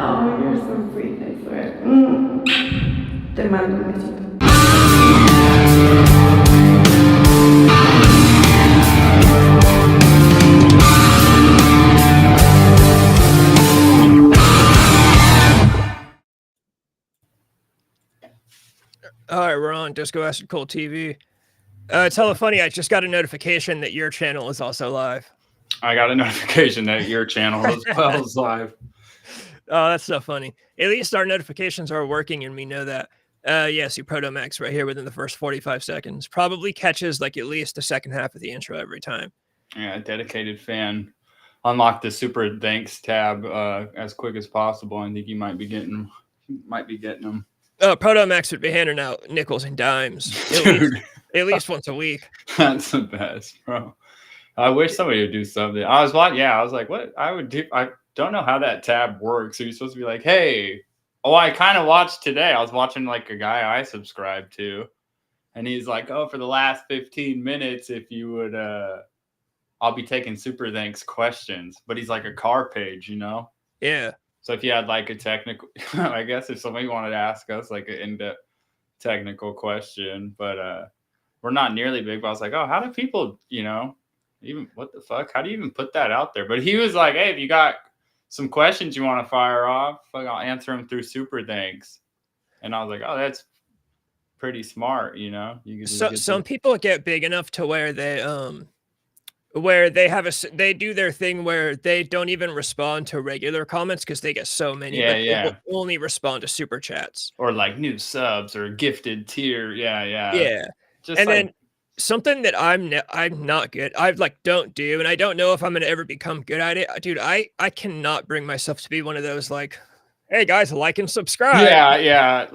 Oh, you're so sweet, I swear. Te mando un besito. All right, we're on Disco Acid Cold TV. It's hella funny. I just got a notification that your channel is also live. I got a notification that your channel as well is live. Oh, that's so funny. At least our notifications are working and we know that. Yes, you Protomax right here within the first 45 seconds. Probably catches like at least the second half of the intro every time. Yeah, dedicated fan. Unlock the super thanks tab as quick as possible. I think you might be getting them. Oh, Protomax would be handing out nickels and dimes at least once a week. That's the best, bro. I wish somebody would do something. I was like, what I would do. I don't know how that tab works. So you're supposed to be like, hey, I kind of watched today. I was watching like a guy I subscribe to, and he's like, oh, for the last 15 minutes, if you would, I'll be taking super thanks questions. But he's like a car page, you know? Yeah. So if you had like a technical, I guess if somebody wanted to ask us like an in-depth technical question, but we're not nearly big. But I was like, oh, how do people, even what the fuck? How do you even put that out there? But he was like, hey, if you got some questions you want to fire off, I'll answer them through super thanks. And I was like, oh, that's pretty smart, You can some people get big enough to where they they do their thing where they don't even respond to regular comments because they get so many. Yeah. They will only respond to super chats or like new subs or gifted tier. Yeah. Just and then something that I'm not good. I don't do, and I don't know if I'm gonna ever become good at it, dude. I cannot bring myself to be one of those like, hey guys, like and subscribe. Yeah.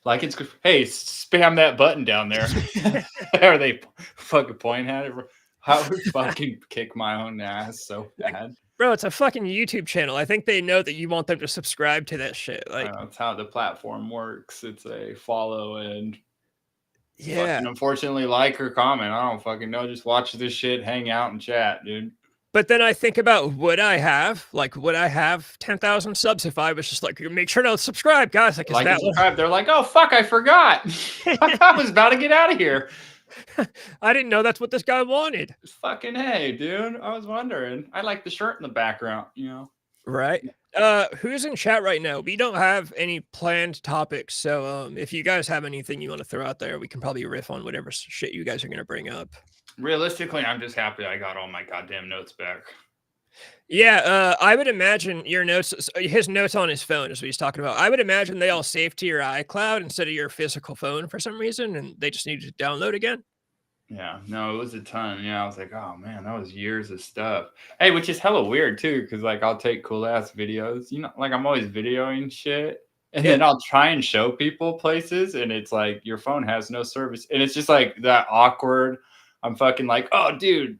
Like it's good. Hey, spam that button down there. Are they fucking pointing at it? I would fucking kick my own ass so bad. Bro, it's a fucking YouTube channel. I think they know that you want them to subscribe to that shit. Like that's how the platform works. It's a follow and fucking, unfortunately like or comment. I don't fucking know. Just watch this shit, hang out and chat, dude. But then I think about would I have 10,000 subs if I was just like, make sure to subscribe, guys. Like and subscribe. They're like, oh fuck, I forgot. I was about to get out of here. I didn't know that's what this guy wanted. Fucking hey, dude. I was wondering. I like the shirt in the background, Right. Who's in chat right now? We don't have any planned topics, so if you guys have anything you want to throw out there, we can probably riff on whatever shit you guys are gonna bring up. Realistically, I'm just happy I got all my goddamn notes back. Yeah, I would imagine his notes on his phone is what he's talking about. I would imagine they all save to your iCloud instead of your physical phone for some reason, and they just need to download again. Yeah, no, it was a ton. Yeah, I was like, oh man, that was years of stuff. Hey, which is hella weird too, because like I'll take cool ass videos, like I'm always videoing shit, and then I'll try and show people places, and it's like your phone has no service, and it's just like that awkward. I'm fucking like, oh dude,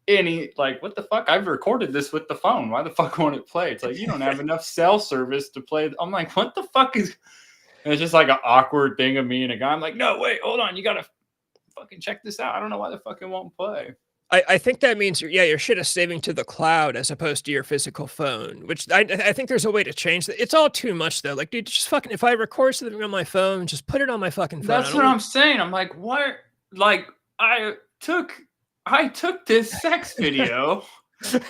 what the fuck? I've recorded this with the phone. Why the fuck won't it play? It's like you don't have enough cell service to play. I'm like, what the fuck is? And it's just like an awkward thing of me and a guy. I'm like, no, wait, hold on, you gotta fucking check this out. I don't know why the fucking won't play. I think that means your shit is saving to the cloud as opposed to your physical phone, which I think there's a way to change that. It's all too much though. Like, dude, just fucking, if I record something on my phone, just put it on my fucking phone. That's what I'm saying. I'm like, what? Like, I took this sex video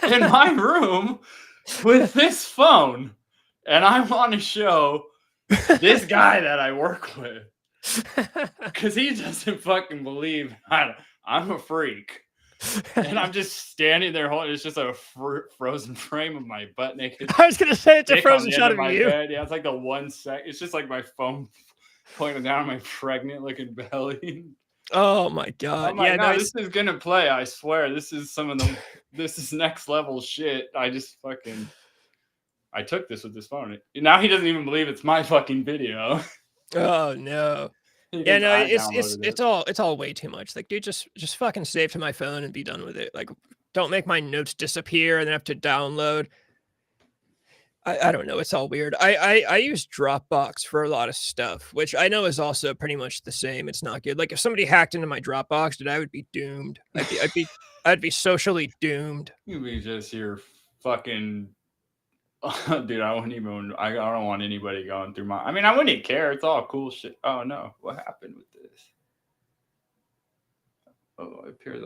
in my room with this phone, and I want to show this guy that I work with. Because he doesn't fucking believe I'm a freak. And I'm just standing there holding, it's just a frozen frame of my butt naked. I was going to say it's a frozen shot of you. Bed. Yeah, it's like the 1 sec. It's just like my phone pointing down my pregnant looking belly. Oh my God. Oh my God, this is going to play. I swear. This is this is next level shit. I took this with this phone. Now he doesn't even believe it's my fucking video. Oh no. Yeah, no, it's all way too much. Like, dude, just fucking save to my phone and be done with it. Like, don't make my notes disappear and then have to download. I don't know. It's all weird. I use Dropbox for a lot of stuff, which I know is also pretty much the same. It's not good. Like, if somebody hacked into my Dropbox, dude, I would be doomed. I'd be socially doomed. You'd be just your fucking Dude, I don't want anybody going through I mean, I wouldn't care. It's all cool shit. Oh no, what happened with this? Oh, it appears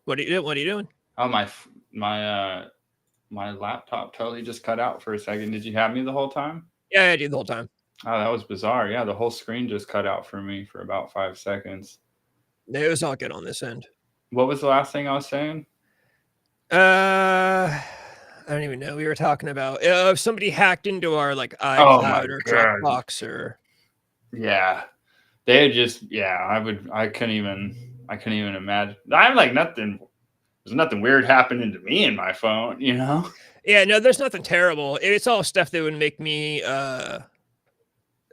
What are you doing? Oh, my laptop totally just cut out for a second. Did you have me the whole time? Yeah, I did the whole time. Oh, that was bizarre. Yeah, the whole screen just cut out for me for about 5 seconds. It was all good on this end. What was the last thing I was saying? I don't even know. We were talking about if somebody hacked into our like iCloud or Dropbox or. Yeah, they just I couldn't even imagine. I'm like nothing. There's nothing weird happening to me in my phone, you know? Yeah, no, there's nothing terrible. It's all stuff that would make me I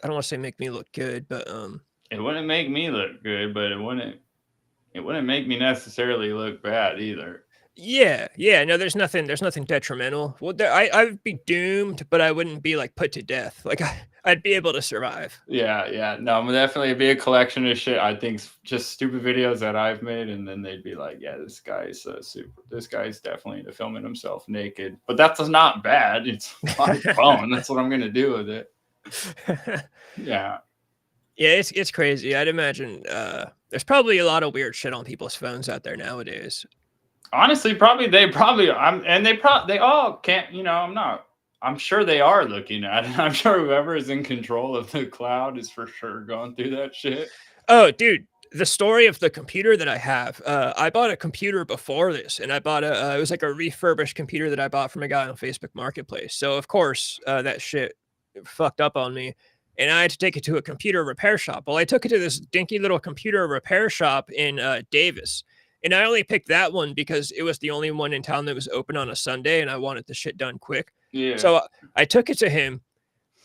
don't want to say make me look good, but it wouldn't make me look good, but it wouldn't make me necessarily look bad either. Yeah, no, there's nothing detrimental. Well, I would be doomed, but I wouldn't be like put to death. Like I'd be able to survive. Yeah. No, I'm definitely be a collection of shit. I think just stupid videos that I've made, and then they'd be like, "Yeah, this guy's super. This guy's definitely into filming himself naked." But that's not bad. It's my phone. That's what I'm gonna do with it. Yeah. Yeah, it's crazy. I'd imagine there's probably a lot of weird shit on people's phones out there nowadays. Honestly, they all can't, you know, I'm sure they are looking at it. I'm sure whoever is in control of the cloud is for sure going through that shit. Oh, dude, the story of the computer that I have, I bought a computer before this, and I bought it was like a refurbished computer that I bought from a guy on Facebook Marketplace. So of course, that shit fucked up on me, and I had to take it to a computer repair shop. Well, I took it to this dinky little computer repair shop in Davis. And I only picked that one because it was the only one in town that was open on a Sunday, and I wanted the shit done quick. Yeah. So I took it to him.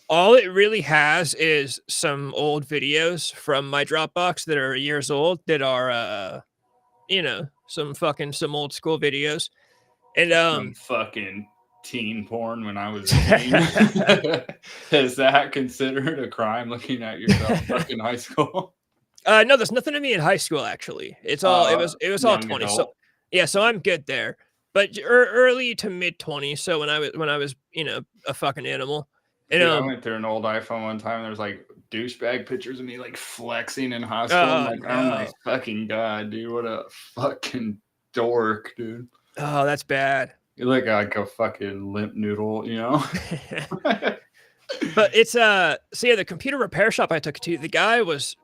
All it really has is some old videos from my Dropbox that are years old that are, you know, some old school videos. And some fucking teen porn when I was a teen. Is that considered a crime looking at yourself fucking high school? No, there's nothing to me in high school actually. It's all it was all 20. Adult. So yeah, so I'm good there. But early to mid 20s. So when I was, you know, a fucking animal. And I went through an old iPhone one time. There's like douchebag pictures of me like flexing in high school. I'm like, oh my fucking god, dude, what a fucking dork, dude. Oh, that's bad. You look like a fucking limp noodle, you know. But it's so yeah, the computer repair shop I took it to, the guy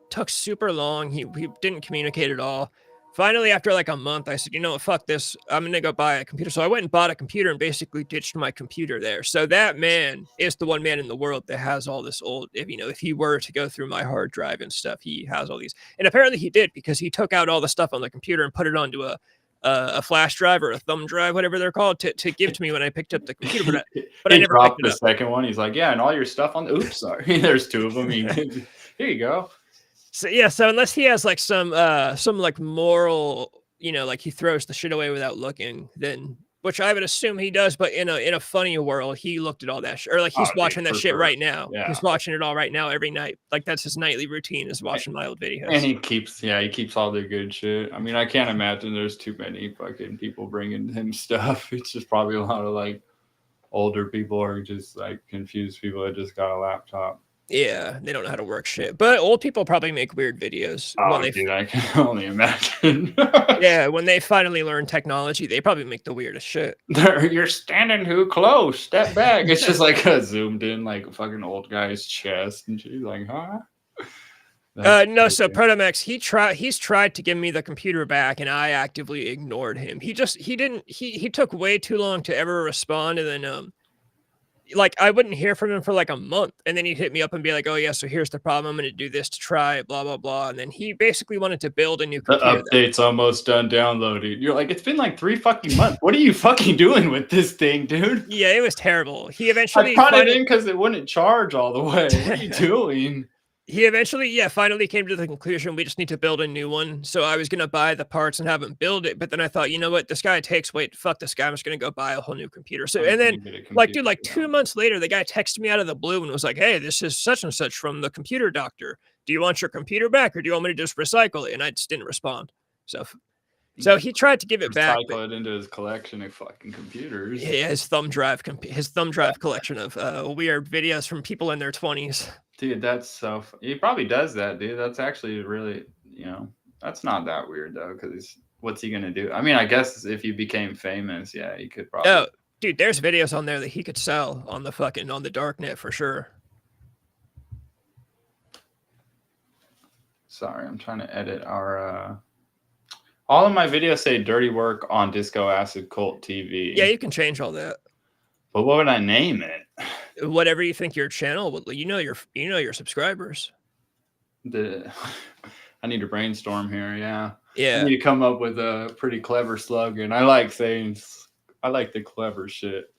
took super long. He didn't communicate at all. Finally, after like a month, I said, you know what, fuck this. I'm gonna go buy a computer. So I went and bought a computer and basically ditched my computer there. So that man is the one man in the world that has all this old, if he were to go through my hard drive and stuff, he has all these. And apparently he did, because he took out all the stuff on the computer and put it onto a flash drive or a thumb drive, whatever they're called, to give to me when I picked up the computer. But I never dropped the second one. He's like, yeah, and all your stuff on. Oops, sorry. There's two of them. Here you go. So yeah, so unless he has like some like moral, you know, like he throws the shit away without looking, then, which I would assume he does, but in a funny world, he looked at all that shit, or like he's watching that shit right now. Yeah. He's watching it all right now every night. Like that's his nightly routine, is watching my old videos. And he keeps all the good shit. I mean, I can't imagine there's too many fucking people bringing him stuff. It's just probably a lot of like older people or just like confused people that just got a laptop. Yeah, they don't know how to work shit. But old people probably make weird videos. Oh, dude, I can only imagine. Yeah, when they finally learn technology, they probably make the weirdest shit. You're standing too close. Step back. It's just like a zoomed in, like a fucking old guy's chest, and she's like, huh? No, so Protomax, he's tried to give me the computer back, and I actively ignored him. He took way too long to ever respond, and then like I wouldn't hear from him for like a month, and then he'd hit me up and be like, oh yeah, so here's the problem, I'm going to do this to try it, blah blah blah. And then he basically wanted to build a new computer. The update's almost done downloading. You're like, it's been like 3 fucking months. What are you fucking doing with this thing, dude? Yeah, it was terrible. He eventually I brought it in because it wouldn't charge all the way. What are you doing? He eventually, finally came to the conclusion we just need to build a new one. So I was going to buy the parts and have him build it. But then I thought, you know what? This guy fuck this guy. I'm just going to go buy a whole new computer. So, and then like, dude, like 2 months later, the guy texted me out of the blue and was like, hey, this is such and such from the computer doctor. Do you want your computer back, or do you want me to just recycle it? And I just didn't respond. So So he tried to give it back. Recycle it into his collection of fucking computers. Yeah, his thumb drive collection of weird videos from people in their 20s. Dude, that's so. He probably does that, dude. That's actually really, that's not that weird though, because what's he gonna do? I mean, I guess if you became famous, yeah, he could probably. Oh, dude, there's videos on there that he could sell on the darknet for sure. Sorry, I'm trying to edit our. All of my videos say "Dirty Work on Disco Acid Cult TV." Yeah, you can change all that. But what would I name it? Whatever you think your channel would. Your subscribers. I need to brainstorm here. Yeah. Yeah. I need to come up with a pretty clever slogan. I like the clever shit.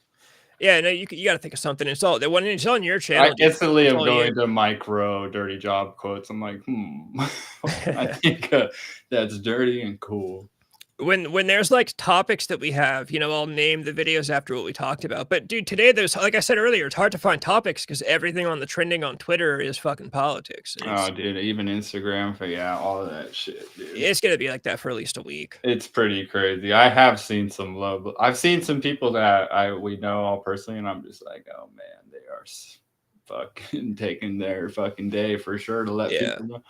Yeah, no, you got to think of something. When it's on your channel. I instantly am going to micro dirty job quotes. I'm like, I think that's dirty and cool. When there's like topics that we have, I'll name the videos after what we talked about. But dude, today there's, like I said earlier, it's hard to find topics because everything on the trending on Twitter is fucking politics. Oh, dude, even Instagram, all of that shit, dude. It's gonna be like that for at least a week. It's pretty crazy. I have seen some love. I've seen some people that we know all personally, and I'm just like, oh man, they are fucking taking their fucking day for sure to let people know.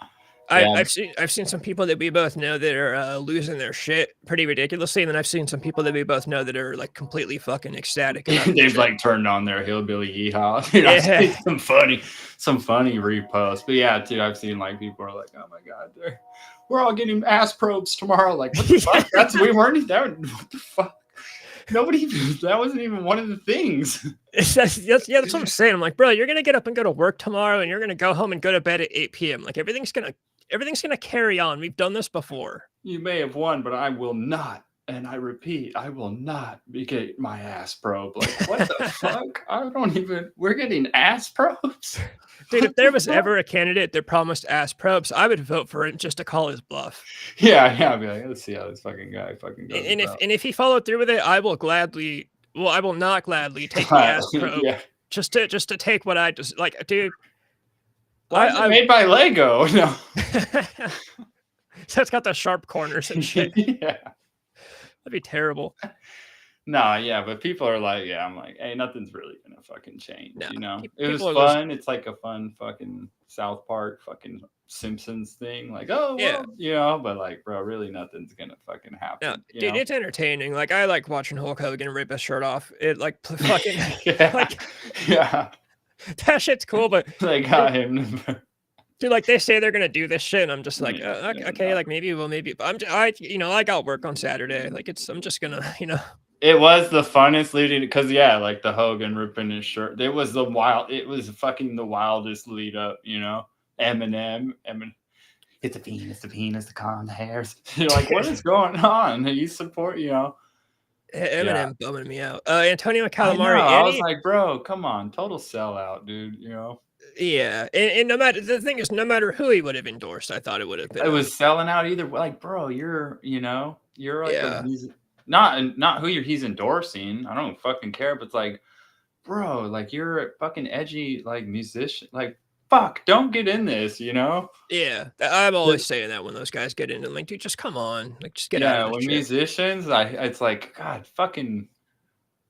I've seen some people that we both know that are losing their shit pretty ridiculously, and then I've seen some people that we both know that are like completely fucking ecstatic. They've like turned on their hillbilly yeehaw. Dude, I've seen some funny reposts. But yeah, dude, I've seen like people are like, oh my god, we're all getting ass probes tomorrow. Like, what the fuck? We weren't there. What the fuck? That wasn't even one of the things. That's what I'm saying. I'm like, bro, you're gonna get up and go to work tomorrow, and you're gonna go home and go to bed at 8 p.m. Like everything's gonna carry on. We've done this before. You may have won, but I will not. And I repeat, I will not get my ass probed. Like, what the fuck? We're getting ass probes? Dude, if there was ever a candidate that promised ass probes, I would vote for it just to call his bluff. Yeah, I'd be like, let's see how this fucking guy fucking goes. And if he followed through with it, I will not gladly take the ass probe just to take what I just like, dude. I'm made by Lego. No. So it's got the sharp corners and shit. Yeah. That'd be terrible. No, yeah, but people are like, I'm like, hey, nothing's really gonna fucking change. No, it was fun. It's like a fun fucking South Park fucking Simpsons thing. Like, oh, well, but like, bro, really nothing's gonna fucking happen. No, dude, it's entertaining. Like, I like watching Hulk Hogan rip his shirt off. It like fucking that shit's cool, but they got him. Dude, like they say they're gonna do this shit, and I'm just like, okay, like maybe. I got work on Saturday. Like I'm just gonna, It was the funnest leading because like the Hogan ripping his shirt. It was fucking the wildest lead up, Eminem. It's the penis, the con, the hairs. You're like, what is going on? You support, Eminem bumming me out. Antonio Calamari. I was like, bro, come on, total sellout, dude. Yeah, and no matter who he would have endorsed, I thought it would have been. It was selling out either. Like, bro, you're like not who he's endorsing. I don't fucking care, but it's like, bro, like you're a fucking edgy like musician. Like, fuck, don't get in this, Yeah, I'm always saying that when those guys get in, like, dude, just come on, like, just get out of this shit. Musicians, it's like, God, fucking.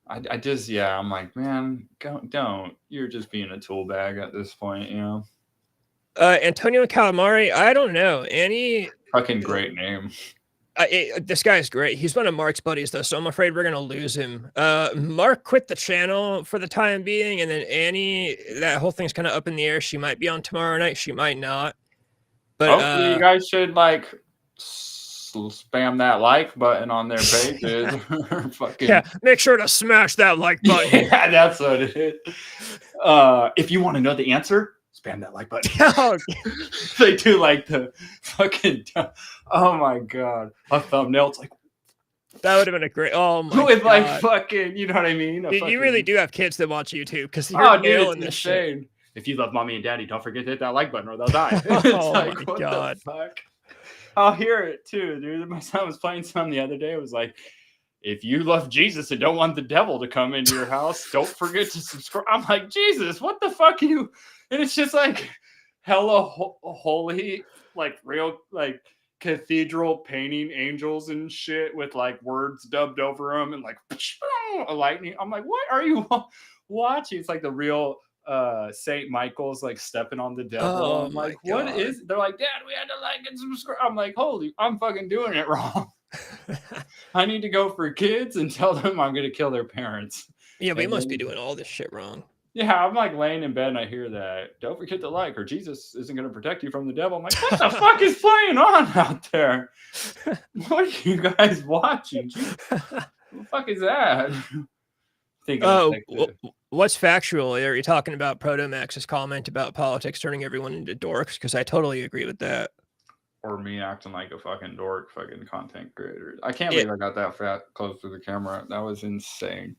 I just, I'm like, man, don't. You're just being a tool bag at this point, Antonio Calamari, I don't know. Fucking great name. This guy's great. He's one of Mark's buddies, though, so I'm afraid we're going to lose him. Mark quit the channel for the time being, and then Annie, that whole thing's kind of up in the air. She might be on tomorrow night. She might not. But hopefully you guys should, like, spam that like button on their pages. Make sure to smash that like button. Yeah, that's what it is. If you want to know the answer, spam that like button. They do like the fucking, oh my god, a thumbnail. It's like, that would have been a great, oh my with god. Like fucking, you know what I mean? You really do have kids that watch YouTube because you're nailing this insane. Shit. If you love mommy and daddy, don't forget to hit that like button or they'll die. Oh like, my god. The fuck? I'll hear it too, dude. My son was playing some the other day. It was like, if you love Jesus and don't want the devil to come into your house, don't forget to subscribe. I'm like, Jesus, what the fuck you? And it's just like hella holy, like real, like cathedral painting angels and shit with like words dubbed over them and like a lightning. I'm like, what are you watching? It's like the real Saint Michael's like stepping on the devil. Oh I'm my like, what God. is? They're like, Dad, we had to like and subscribe. I'm like, holy, I'm fucking doing it wrong. I need to go for kids and tell them I'm gonna kill their parents. Yeah, we And must be then- doing all this shit wrong. Yeah, I'm like laying in bed and I hear that. Don't forget to like, or Jesus isn't going to protect you from the devil. I'm like, what the fuck is playing on out there? What are you guys watching? What the fuck is that? Thinking Oh, like the- what's factual? Are you talking about Protomax's comment about politics turning everyone into dorks? Because I totally agree with that. or me acting like a fucking dork, fucking content creator. I can't believe I got that fat close to the camera. That was insane.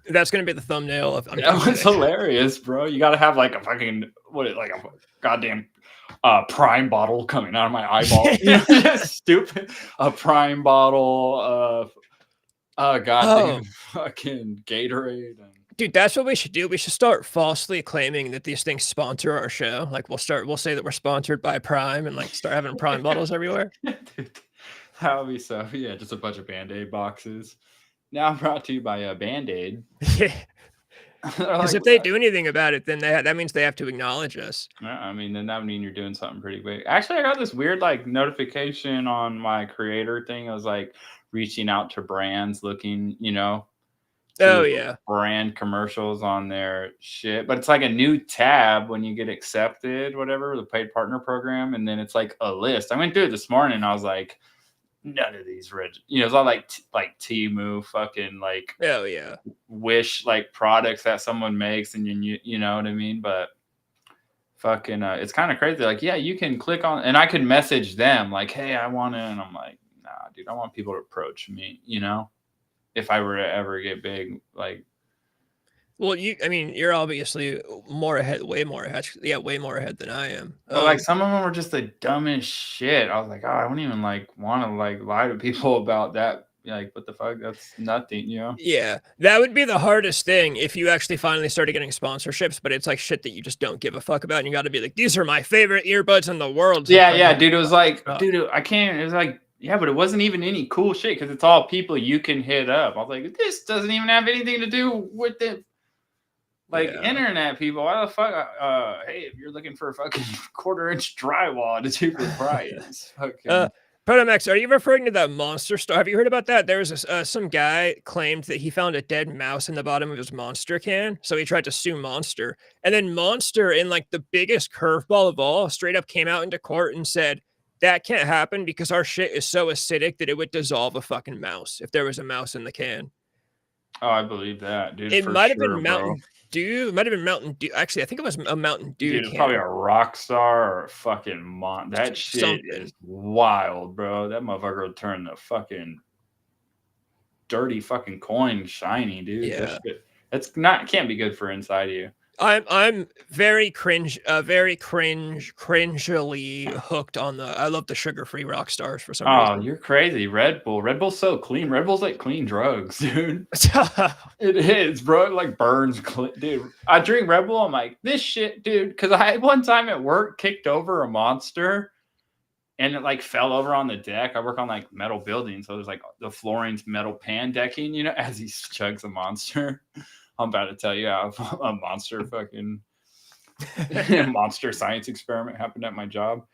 That's gonna be the thumbnail of. That was hilarious, bro. You got to have like a fucking like a goddamn Prime bottle coming out of my eyeball. You know, just stupid. A Prime bottle of goddamn fucking Gatorade. Dude, that's what we should do. We should start falsely claiming that these things sponsor our show. Like we'll say that we're sponsored by Prime and like start having Prime bottles everywhere. Dude, that would be so. Yeah, just a bunch of Band-Aid boxes. Now brought to you by Band-Aid. Yeah. Because Like, if they do anything about it, then that means they have to acknowledge us. I mean, then that would mean you're doing something pretty big. Actually, I got this weird like notification on my creator thing. I was like reaching out to brands looking, you know, Oh yeah, brand commercials on their shit. But it's like a new tab when you get accepted, whatever, the paid partner program, and then it's like a list. I went through it this morning. And I was like, none of these you know, it's all like Temu, fucking like oh yeah, Wish like products that someone makes, and you know what I mean. But fucking, it's kind of crazy. Like, yeah, you can click on, and I could message them like, hey, I want to, and I'm like, nah, dude, I want people to approach me. You know, if I were to ever get big, like. Well, I mean, you're obviously more ahead, way more ahead. Yeah, way more ahead than I am. But like some of them were just the dumbest shit. I was like, oh, I don't even like want to like lie to people about that. Like, what the fuck? That's nothing, you know? Yeah, that would be the hardest thing if you actually finally started getting sponsorships, but it's like shit that you just don't give a fuck about. And you got to be like, these are my favorite earbuds in the world. Yeah, dude. It was like, dude, I can't. It was like, yeah, but it wasn't even any cool shit because it's all people you can hit up. I was like, this doesn't even have anything to do with it. Like internet people, why the fuck? Hey, if you're looking for a fucking 1/4-inch drywall at a cheaper price, Protomax, are you referring to that Monster Store? Have you heard about that? There was some guy claimed that he found a dead mouse in the bottom of his Monster can, so he tried to sue Monster, and then Monster, in like the biggest curveball of all, straight up came out into court and said that can't happen because our shit is so acidic that it would dissolve a fucking mouse if there was a mouse in the can. Oh, I believe that, dude. It might have been Mountain Dew. It might have been Mountain Dew. Actually, I think it was a Mountain Dew. Dude, it's probably a Rockstar or a fucking That shit is wild, bro. That motherfucker will turn the fucking dirty fucking coin shiny, dude. Yeah. Can't be good for inside of you. I'm very cringily hooked on I love the sugar-free rock stars for some reason. Oh, you're crazy. Red Bull's so clean. Red Bull's like clean drugs, dude. It is, bro. It like burns clean. Dude, I drink Red Bull. I'm like, this shit, dude. Because I one time at work kicked over a Monster and it like fell over on the deck. I work on like metal buildings. So there's like the flooring's metal pan decking, you know, as he chugs a Monster. I'm about to tell you how a monster fucking monster science experiment happened at my job.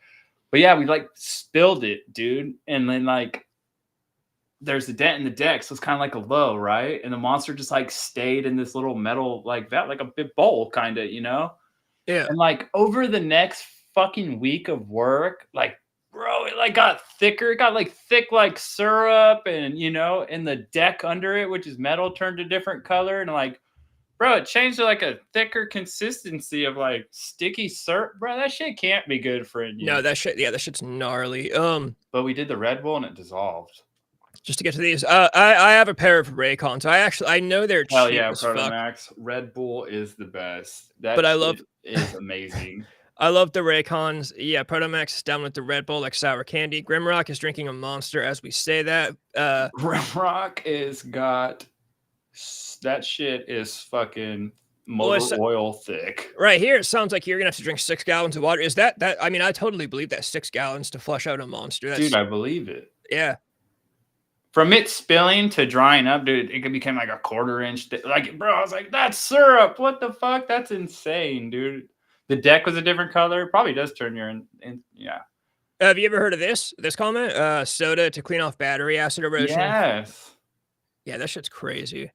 But yeah, we like spilled it, dude. And then like there's a dent in the deck, so it's kind of like a low, right? And the Monster just like stayed in this little metal like that, like a big bowl, kind of, you know? Yeah. And like over the next fucking week of work, like bro, it like got thicker. It got like thick like syrup, and you know, and the deck under it, which is metal, turned a different color, and like bro, it changed to like a thicker consistency of like sticky syrup. Bro, that shit can't be good for you. No, that shit's gnarly. But we did the Red Bull and it dissolved. Just to get to these, I have a pair of Raycons. I know they're cheap. Hell yeah, as fuck. Protomax. Red Bull is the best. But I love is amazing. I love the Raycons. Yeah, Protomax is down with the Red Bull like sour candy. Grimrock is drinking a Monster as we say that. Grimrock is got. That shit is fucking motor oil thick. Right here, it sounds like you're gonna have to drink 6 gallons of water. Is that? I mean, I totally believe that 6 gallons to flush out a monster. Dude, I believe it. Yeah. From it spilling to drying up, dude, it could become like a 1/4 inch. Like, bro, I was like, that's syrup. What the fuck? That's insane, dude. The deck was a different color. Probably does turn your yeah. Have you ever heard of this comment? Soda to clean off battery acid erosion. Yes. Yeah, that shit's crazy.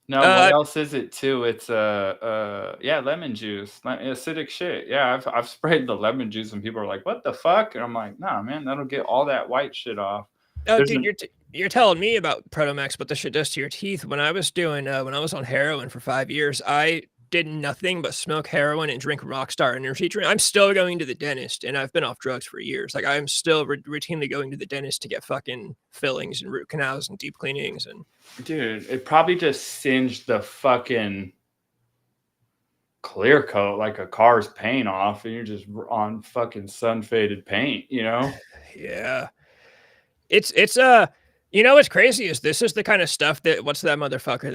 No, what else is it too? It's yeah, lemon juice, acidic shit. Yeah, I've sprayed the lemon juice and people are like, "What the fuck?" And I'm like, "Nah, man, that'll get all that white shit off." Oh, dude, you're telling me about Protomax, what this shit does to your teeth. When I was doing when I was on heroin for 5 years, I did nothing but smoke heroin and drink Rockstar energy drink. I'm still going to the dentist, and I've been off drugs for years. Like, I'm still routinely going to the dentist to get fucking fillings and root canals and deep cleanings. And dude, it probably just singed the fucking clear coat like a car's paint off, and you're just on fucking sun faded paint, you know? Yeah, it's you know what's crazy is this is the kind of stuff that what's that motherfucker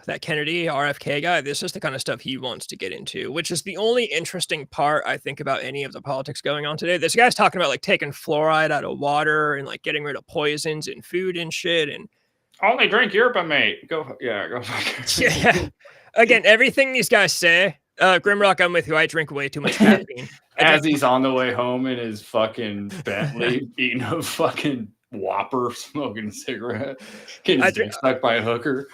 that Kennedy RFK guy, this is the kind of stuff he wants to get into, which is the only interesting part I think about any of the politics going on today. This guy's talking about like taking fluoride out of water and like getting rid of poisons in food and shit, and only drink yerba mate. Go yeah. Again, everything these guys say, Grimrock, I'm with you. I drink way too much caffeine. As he's on the way home in his fucking Bentley, eating a fucking Whopper, smoking a cigarette, getting his dick stuck by a hooker.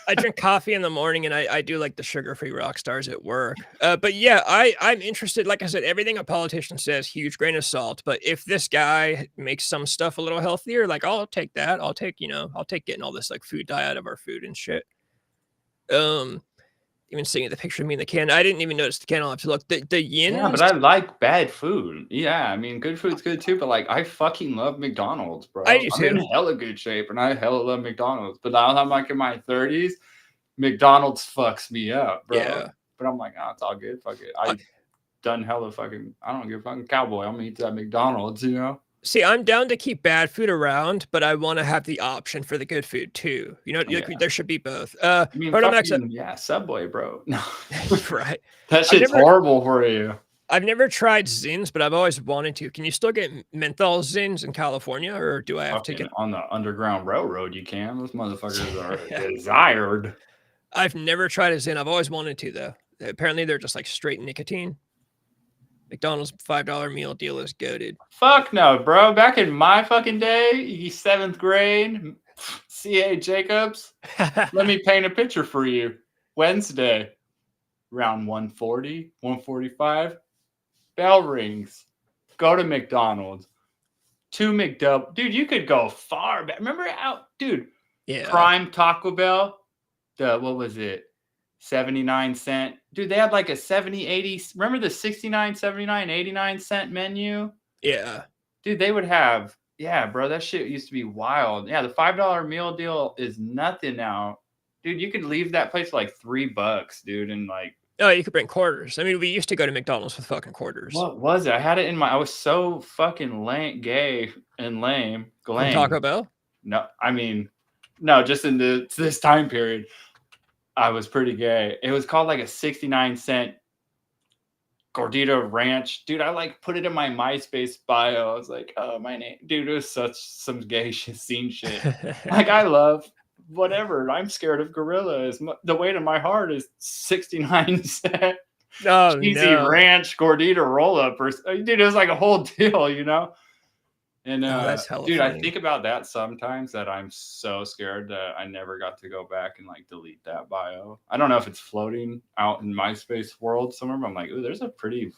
I drink coffee in the morning, and I do like the sugar-free rock stars at work. But yeah, I'm interested. Like I said, everything a politician says, huge grain of salt. But if this guy makes some stuff a little healthier, like I'll take that. I'll take getting all this like food dye out of our food and shit. Even seeing the picture of me in the can, I didn't even notice the can. I'll have to look. The yin. Yeah, but I like bad food. Yeah, I mean, good food's good too. But like, I fucking love McDonald's, bro. I do too. I'm in hella good shape, and I hella love McDonald's. But now I'm like in my 30s, McDonald's fucks me up, bro. Yeah. But I'm like, oh, it's all good. Fuck it. I done hella fucking. I don't give a fucking cowboy. I'm gonna eat that McDonald's, you know. See, I'm down to keep bad food around, but I want to have the option for the good food too. You know, there should be both. I mean, fucking, yeah, Subway, bro. No, right. That shit's horrible for you. I've never tried Zins, but I've always wanted to. Can you still get menthol Zins in California, or do I have to get on the Underground Railroad? You can. Those motherfuckers are desired. I've never tried a Zin. I've always wanted to, though. Apparently, they're just like straight nicotine. McDonald's $5 meal deal is goated. Fuck no, bro. Back in my fucking day, 7th grade, C.A. Jacobs, let me paint a picture for you. Wednesday, around 1:40, 1:45, bell rings. Go to McDonald's. 2 McDouble. Dude, you could go far back. Remember how, dude, Prime Taco Bell, what was it? 79-cent. Dude, they had like a 70, 80. Remember the 69, 79, 89-cent menu? Yeah. Dude, they would have, yeah, bro, that shit used to be wild. Yeah, the $5 meal deal is nothing now. Dude, you could leave that place for like $3, dude, and like. Oh, you could bring quarters. I mean, we used to go to McDonald's with fucking quarters. What was it? I had it in I was so fucking gay and lame. From Taco Bell? No, I mean, no, just in this time period. I was pretty gay. It was called like a 69-cent Gordita Ranch. Dude, I like put it in my MySpace bio. I was like, oh, my name. Dude, it was such some gay scene shit. Like, I love whatever. I'm scared of gorillas. The weight of my heart is 69-cent cheesy ranch Gordita roll-up. Dude, it was like a whole deal, you know? And that's hella dude, funny. I think about that sometimes, that I'm so scared that I never got to go back and like delete that bio. I don't know if it's floating out in MySpace world somewhere, but I'm like, ooh, there's a pretty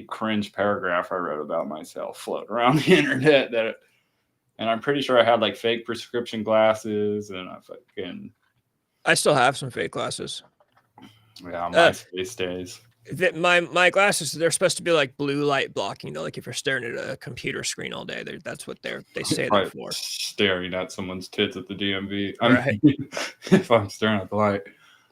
cringe paragraph I wrote about myself floating around the internet and I'm pretty sure I had like fake prescription glasses and I still have some fake glasses. Yeah, MySpace days. That my glasses, they're supposed to be like blue light blocking though. Like if you're staring at a computer screen all day, that's what they say they're for. Staring at someone's tits at the DMV. Right. If I'm staring at the light.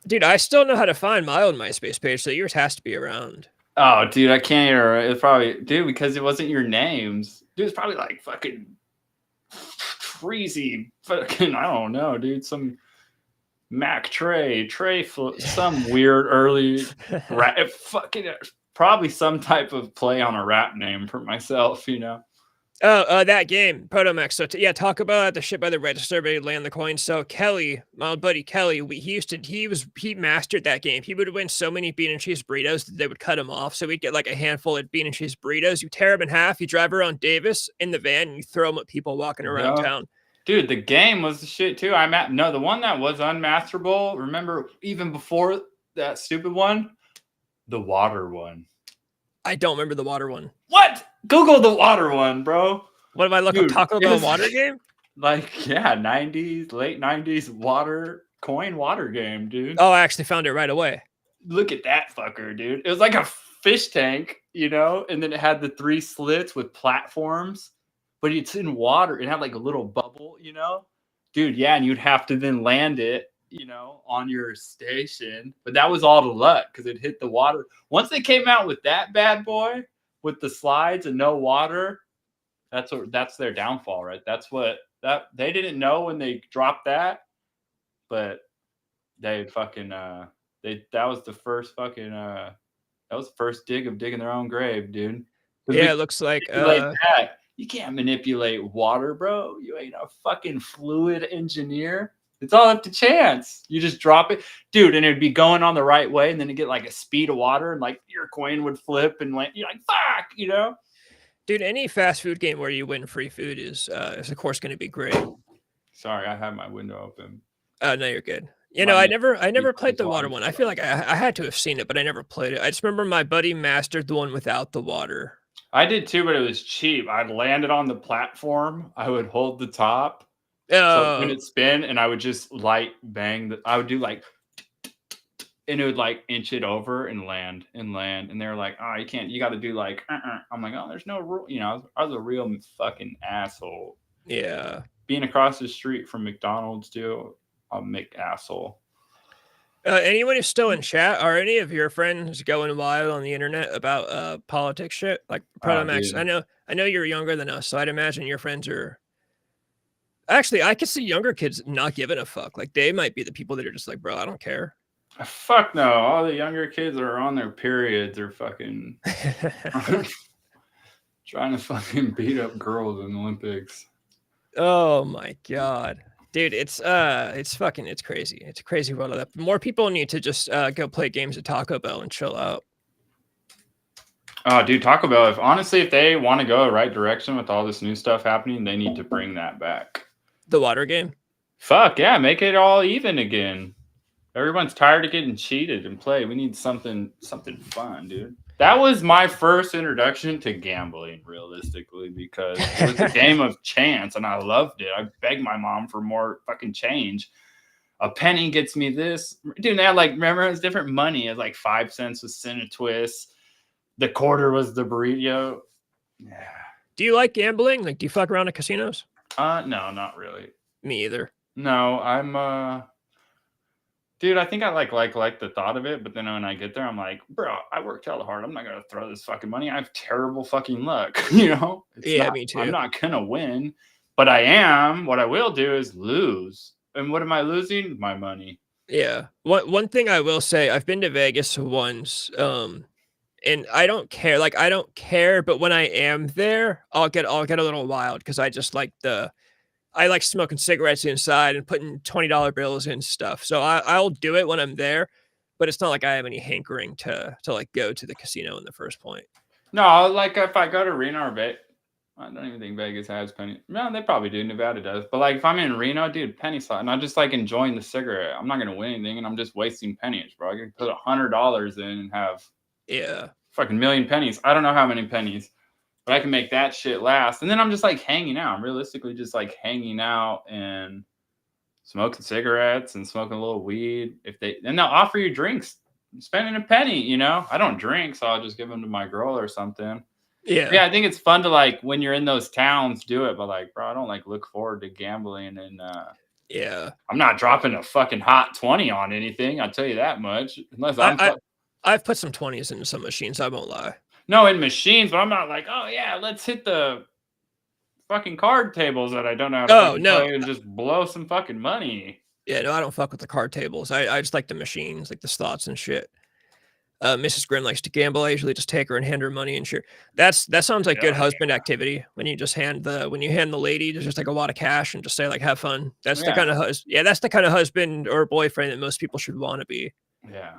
Dude, I still know how to find my own MySpace page, so yours has to be around. Oh, dude, I can't hear it. It's probably, dude, because it wasn't your names. Dude, it's probably like fucking crazy fucking, I don't know, dude. Some Mac Trey, some weird early rap, fucking probably some type of play on a rap name for myself, you know. Oh, that game, Protomax. So yeah, talk about the shit by the register, but land the coin. So Kelly, my old buddy Kelly, he mastered that game. He would win so many bean and cheese burritos that they would cut him off. So we'd get like a handful of bean and cheese burritos. You tear them in half. You drive around Davis in the van, and you throw them at people walking around town. Dude, the game was the shit too. No, the one that was unmasterable. Remember, even before that stupid one, the water one. I don't remember the water one. What? Google the water one, bro. What if I look up Taco Bell water game? Like, yeah, 90s, late 90s coin water game, dude. Oh, I actually found it right away. Look at that fucker, dude. It was like a fish tank, you know, and then it had the 3 slits with platforms, but it's in water. It had like a little bubble, you know? Dude, yeah, and you'd have to then land it, you know, on your station. But that was all the luck because it hit the water. Once they came out with that bad boy with the slides and no water, that's their downfall, right? They didn't know when they dropped that, but they fucking that was the first fucking that was the first dig of digging their own grave, dude. Yeah, it looks like that. You can't manipulate water, bro. You ain't a fucking fluid engineer. It's all up to chance. You just drop it, dude, and it'd be going on the right way, and then it'd get like a speed of water, and like your coin would flip, and like you're like, fuck, you know. Dude, any fast food game where you win free food is of course going to be great. Sorry, I had my window open. Oh no, you're good. You know, I never played the water one. I feel like I had to have seen it, but I never played it. I just remember my buddy mastered the one without the water. I did too, but it was cheap. I'd land it on the platform. I would hold the top. Oh. So when it spin, and I would just bang. I would do like, and it would like inch it over and land. And they're like, oh, you can't. You got to do like. I'm like, oh, there's no rule. You know, I was a real fucking asshole. Yeah. Being across the street from McDonald's, too. I'll make asshole. Anyone who's still in chat, are any of your friends going wild on the internet about politics shit? Like Protomax, I know you're younger than us, so I'd imagine your friends are. Actually, I could see younger kids not giving a fuck. Like they might be the people that are just like, bro, I don't care. Fuck no! All the younger kids are on their periods. They're fucking trying to fucking beat up girls in the Olympics. Oh my god. Dude, it's crazy. It's a crazy world of that. More people need to just go play games at Taco Bell and chill out. Oh, dude, Taco Bell. If they want to go the right direction with all this new stuff happening, they need to bring that back. The water game? Fuck yeah, make it all even again. Everyone's tired of getting cheated and play. We need something fun, dude. That was my first introduction to gambling, realistically, because it was a game of chance, and I loved it. I begged my mom for more fucking change. A penny gets me this. Dude, they had remember, it was different money. It was like 5 cents was Cine Twist. The quarter was the burrito. Yeah. Do you like gambling? Like, do you fuck around at casinos? No, not really. Me either. No, I'm dude, I think I like the thought of it, but then when I get there, I'm like, bro, I worked hella hard. I'm not gonna throw this fucking money. I have terrible fucking luck, you know? Me too. I'm not gonna win, but I am. What I will do is lose. And what am I losing? My money. Yeah. One thing I will say, I've been to Vegas once, and I don't care. Like, I don't care, but when I am there, I'll get a little wild because I just like I like smoking cigarettes inside and putting $20 bills in stuff. So I'll do it when I'm there, but it's not like I have any hankering to like go to the casino in the first point. No, like if I go to Reno or Vegas, I don't even think Vegas has penny. No, they probably do. Nevada does. But like if I'm in Reno, dude, penny slot, and I'm just like enjoying the cigarette. I'm not gonna win anything, and I'm just wasting pennies, bro. I can put $100 in and have fucking million pennies. I don't know how many pennies. But I can make that shit last. And then I'm just like hanging out. I'm realistically just like hanging out and smoking cigarettes and smoking a little weed. And they'll offer you drinks, spending a penny, you know? I don't drink, so I'll just give them to my girl or something. Yeah. Yeah, I think it's fun to like when you're in those towns do it, but like, bro, I don't like look forward to gambling and yeah. I'm not dropping a fucking hot 20 on anything, I'll tell you that much. Unless I've put some 20s into some machines, I won't lie. No, in machines, but I'm not like, oh yeah, let's hit the fucking card tables that I don't know how to play and just blow some fucking money. Yeah, no, I don't fuck with the card tables. I just like the machines, like the slots and shit. Mrs. Grimm likes to gamble. I usually just take her and hand her money and shit. That sounds like good husband activity. When you just hand the lady just like a lot of cash and just say like have fun. That's the kind of that's the kind of husband or boyfriend that most people should want to be. Yeah.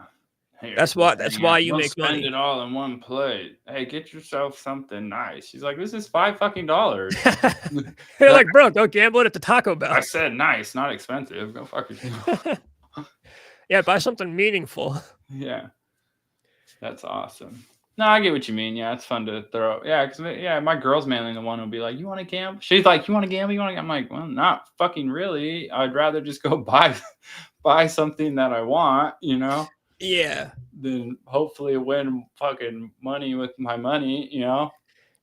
Here, that's why you make money. Spend it all in one plate. Hey, get yourself something nice. She's like, this is $5 fucking. You're like, bro, go gamble it at the Taco Bell. I said nice, not expensive. Go fuck yourself. Yeah, buy something meaningful. Yeah. That's awesome. No, I get what you mean. Yeah, it's fun to throw. Yeah, because my girl's mainly the one who'll be like, "You want to gamble?" She's like, "You want to gamble? You want to?" I'm like, "Well, not fucking really. I'd rather just go buy something that I want, you know." Yeah. Then hopefully win fucking money with my money, you know.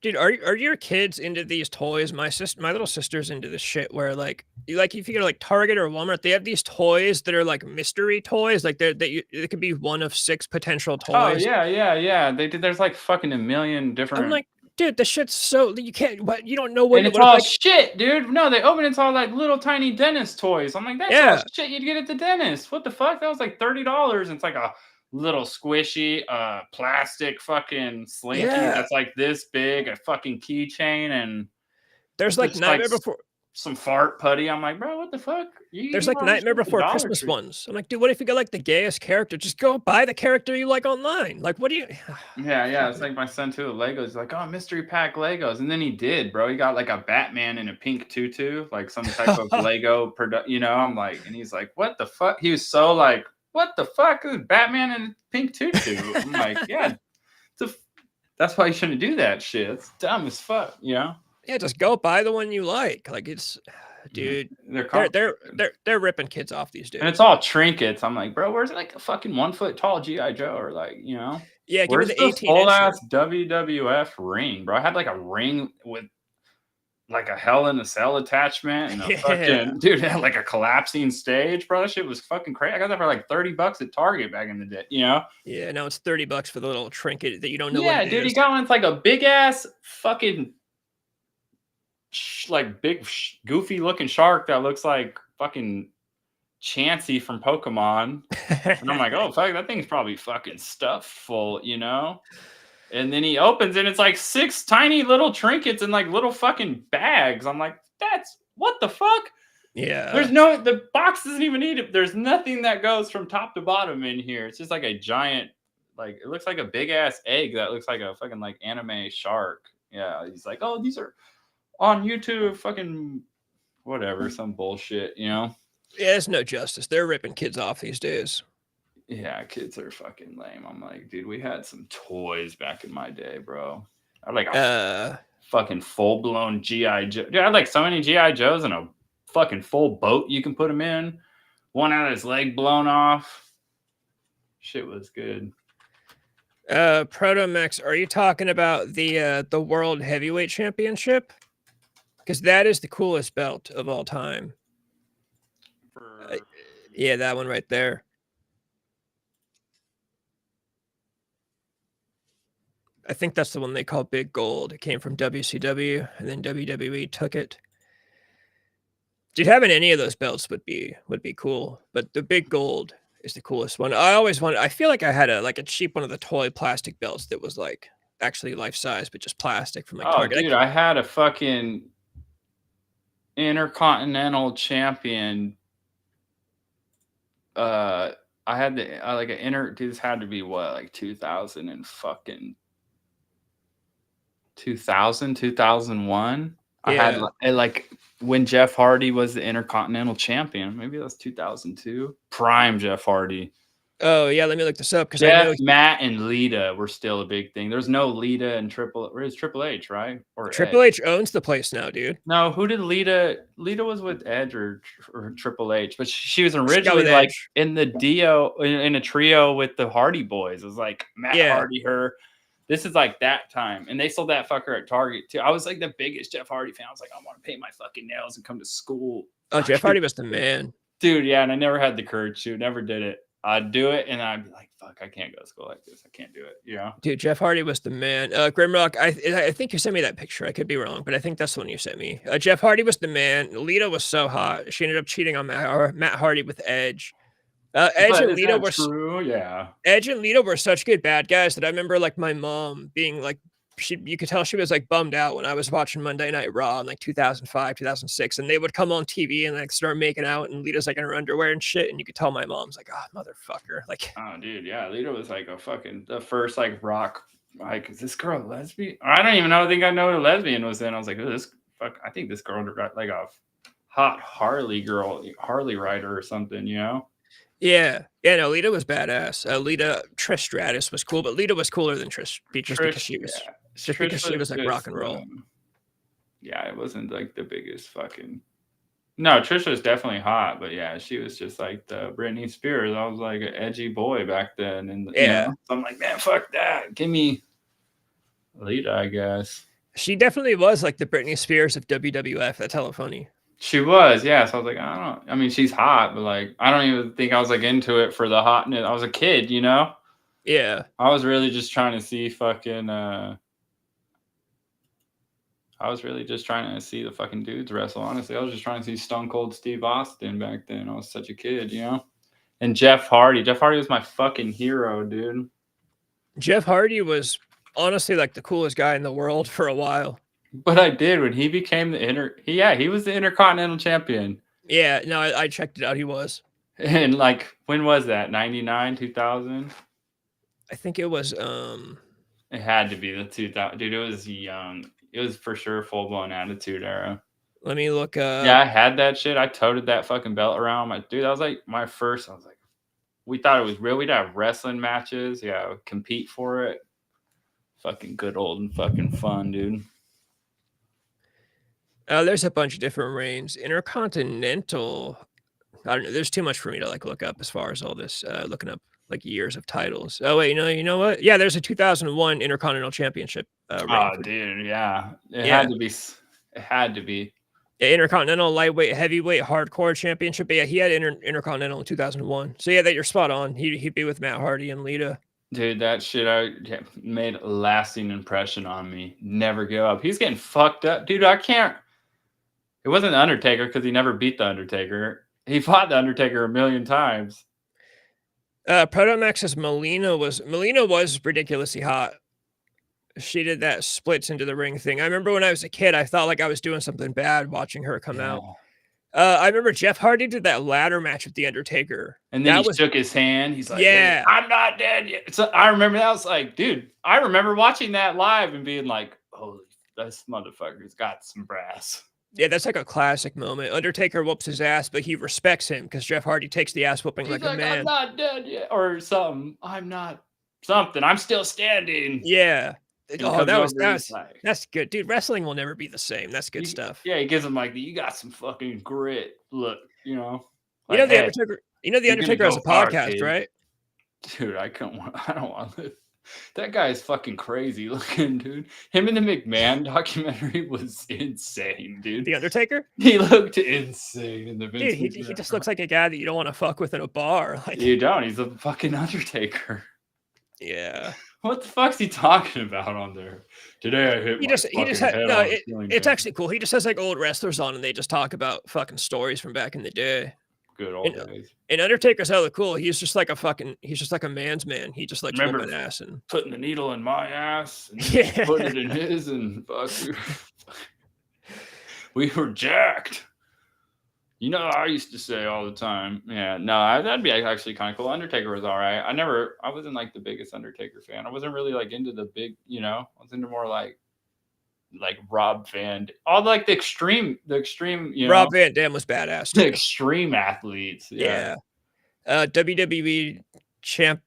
Dude, are your kids into these toys? My little sister's into this shit where like if you go to like Target or Walmart, they have these toys that are like mystery toys, like it could be one of 6 potential toys. Oh yeah. There's like fucking a million different. I'm like, dude, the shit's so you can't. But you don't know what. And it's all shit, dude. No, they open it's all like little tiny dentist toys. I'm like, that's all shit you'd get at the dentist. What the fuck? That was like $30. And it's like a little squishy plastic fucking slinky that's like this big, a fucking keychain, and there's like Nightmare Before some fart putty. I'm like, bro, what the fuck? There's like Nightmare Before Christmas ones. I'm like, dude, what if you got like the gayest character? Just go buy the character you like online. Like, what do you? Yeah. It's like my son too. Legos. He's like, oh, mystery pack Legos, and then he did, bro. He got like a Batman in a pink tutu, like some type of Lego product. You know, I'm like, and he's like, what the fuck? He was so like, what the fuck is Batman in a pink tutu? I'm like, yeah, that's why you shouldn't do that shit. It's dumb as fuck, you know? Yeah, just go buy the one you like. Like it's, dude, they're ripping kids off these days. And it's all trinkets. I'm like, bro, where's like a fucking 1 foot tall GI Joe or like, you know? Yeah, where's give me the 18 whole ass WWF ring, bro? I had like a ring with like a Hell in a Cell attachment and a fucking dude had like a collapsing stage, bro. That shit was fucking crazy. I got that for like $30 at Target back in the day, you know? Yeah, now it's $30 for the little trinket that you don't know. Yeah, dude, he got one. It's like a big ass fucking like big goofy looking shark that looks like fucking Chansey from Pokemon. And I'm like, oh fuck, that thing's probably fucking stuffed full, you know? And then he opens and it's like 6 tiny little trinkets in like little fucking bags. I'm like, that's what the fuck? Yeah. The box doesn't even need it. There's nothing that goes from top to bottom in here. It's just like a giant, like it looks like a big ass egg that looks like a fucking like anime shark. Yeah. He's like, oh, these are on YouTube, fucking whatever, some bullshit, you know? Yeah, it's no justice. They're ripping kids off these days. Yeah, kids are fucking lame. I'm like, dude, we had some toys back in my day, bro. I had like a fucking full-blown G.I. Joe. Dude, I had like so many G.I. Joes and a fucking full boat you can put him in. One had his leg blown off. Shit was good. Protomex, are you talking about the World Heavyweight Championship? Because that is the coolest belt of all time. Yeah, that one right there. I think that's the one they call Big Gold. It came from WCW, and then WWE took it. Dude, having any of those belts would be cool, but the Big Gold is the coolest one. I feel like I had a cheap one of the toy plastic belts that was like actually life size, but just plastic from like Target. Dude, I had a fucking Intercontinental Champion. I had this had to be what, like 2000 and fucking 2001. Yeah. I had like when Jeff Hardy was the Intercontinental Champion. Maybe that was 2002. Prime Jeff Hardy. Oh yeah, let me look this up because Matt and Lita were still a big thing. There's no Lita and Triple H, right? Or Triple H owns the place now, dude. No, who did Lita? Lita was with Edge or Triple H, but she was originally like in the in a trio with the Hardy Boys. It was like Matt Hardy, her. This is like that time, and they sold that fucker at Target too. I was like the biggest Jeff Hardy fan. I was like, I want to paint my fucking nails and come to school. Oh, Jeff Hardy was the man, dude. Yeah, and I never had the courage to. Never did it. I'd do it, and I'd be like, "Fuck, I can't go to school like this. I can't do it." You know? Dude, Jeff Hardy was the man. Grimrock, I think you sent me that picture. I could be wrong, but I think that's the one you sent me. Jeff Hardy was the man. Lita was so hot. She ended up cheating on Matt Hardy with Edge. Edge But and is Lita that were true? Yeah. Edge and Lita were such good bad guys that I remember like my mom being like, you could tell she was like bummed out when I was watching Monday Night Raw in like 2005, 2006, and they would come on TV and like start making out, and Lita's like in her underwear and shit, and you could tell my mom's like, oh motherfucker, like, Oh, dude, yeah, Lita was like the first like rock. Like, is this girl a lesbian? I don't even know. I think I know what a lesbian was then. I was like, oh, this fuck. I think this girl got like a hot Harley rider or something. You know? yeah, no, Lita was badass. Trish Stratus was cool, but Lita was cooler than Trish because she was because she was like rock and roll. Yeah, it wasn't like the biggest fucking. No, Trish was definitely hot, but yeah, she was just like the Britney Spears. I was like an edgy boy back then, and yeah, so I'm like, man, fuck that. Give me Lita, I guess. She definitely was like the Britney Spears of WWF. That's hella funny. She was, yeah. So I was like, I don't know. I mean, she's hot, but like, I don't even think I was like into it for the hotness. I was a kid, you know? Yeah. I was really just trying to see fucking. I was really just trying to see the fucking dudes wrestle. Honestly, I was just trying to see Stone Cold Steve Austin back then. I was such a kid, you know? And Jeff Hardy. Jeff Hardy was my fucking hero, dude. Jeff Hardy was honestly like the coolest guy in the world for a while. But I did when he became he was the Intercontinental Champion. Yeah, no, I checked it out. He was. And like, when was that? 99, 2000? I think it was. It had to be the 2000. Dude, it was young. It was for sure full blown Attitude Era. Let me look. Yeah, I had that shit. I toted that fucking belt around. Dude, that was like my first. I was like, we thought it was real. We'd have wrestling matches. Yeah, compete for it. Fucking good old and fucking fun, dude. There's a bunch of different reigns. Intercontinental. I don't know. There's too much for me to like look up as far as all this. Looking up like years of titles. Oh wait, you know what? Yeah, there's a 2001 Intercontinental Championship. Dude, yeah, it had to be. It had to be. Yeah, Intercontinental, lightweight, heavyweight, hardcore championship. But yeah, he had Intercontinental in 2001. So yeah, that you're spot on. He'd be with Matt Hardy and Lita. Dude, that shit made a lasting impression on me. Never give up. He's getting fucked up, dude. I can't. It wasn't the Undertaker because he never beat the Undertaker. He fought the Undertaker a million times. Proto Max's Melina was ridiculously hot. She did that splits into the ring thing. I remember when I was a kid, I thought like I was doing something bad watching her come out. I remember Jeff Hardy did that ladder match with the Undertaker, and then he shook his hand. He's like, "Yeah, I'm not dead yet." So I remember that. I was like, dude, I remember watching that live and being like, "Holy, this motherfucker's got some brass." Yeah, that's like a classic moment. Undertaker whoops his ass, but he respects him because Jeff Hardy takes the ass whooping like a man. I'm not dead yet, or something. I'm not something. I'm still standing. Yeah. Oh, that's good, dude. Wrestling will never be the same. That's good stuff. Yeah, he gives him like, you got some fucking grit. Look, you know. Like, the Undertaker. The Undertaker has a podcast, right? Dude, I don't want to. That guy is fucking crazy looking, dude. Him in the McMahon documentary was insane, dude. The Undertaker? He looked insane in the Vince. Dude, he just looks like a guy that you don't want to fuck with in a bar. Like, you don't. He's a fucking Undertaker. Yeah. What the fuck's he talking about on there? Today I hit it's actually cool. He just has like old wrestlers on and they just talk about fucking stories from back in the day. Good old days. And Undertaker's hella cool. He's just like a man's man. He just likes whooping ass and putting the needle in my ass and putting it in his and fuck you. We were jacked. You know, I used to say all the time, yeah, no, that'd be actually kind of cool. Undertaker was all right. I wasn't like the biggest Undertaker fan. I wasn't really like into the big, you know, I was into more like Rob Van, all like the extreme, you know. Rob Van Dam was badass. The extreme athletes. Yeah. WWE champ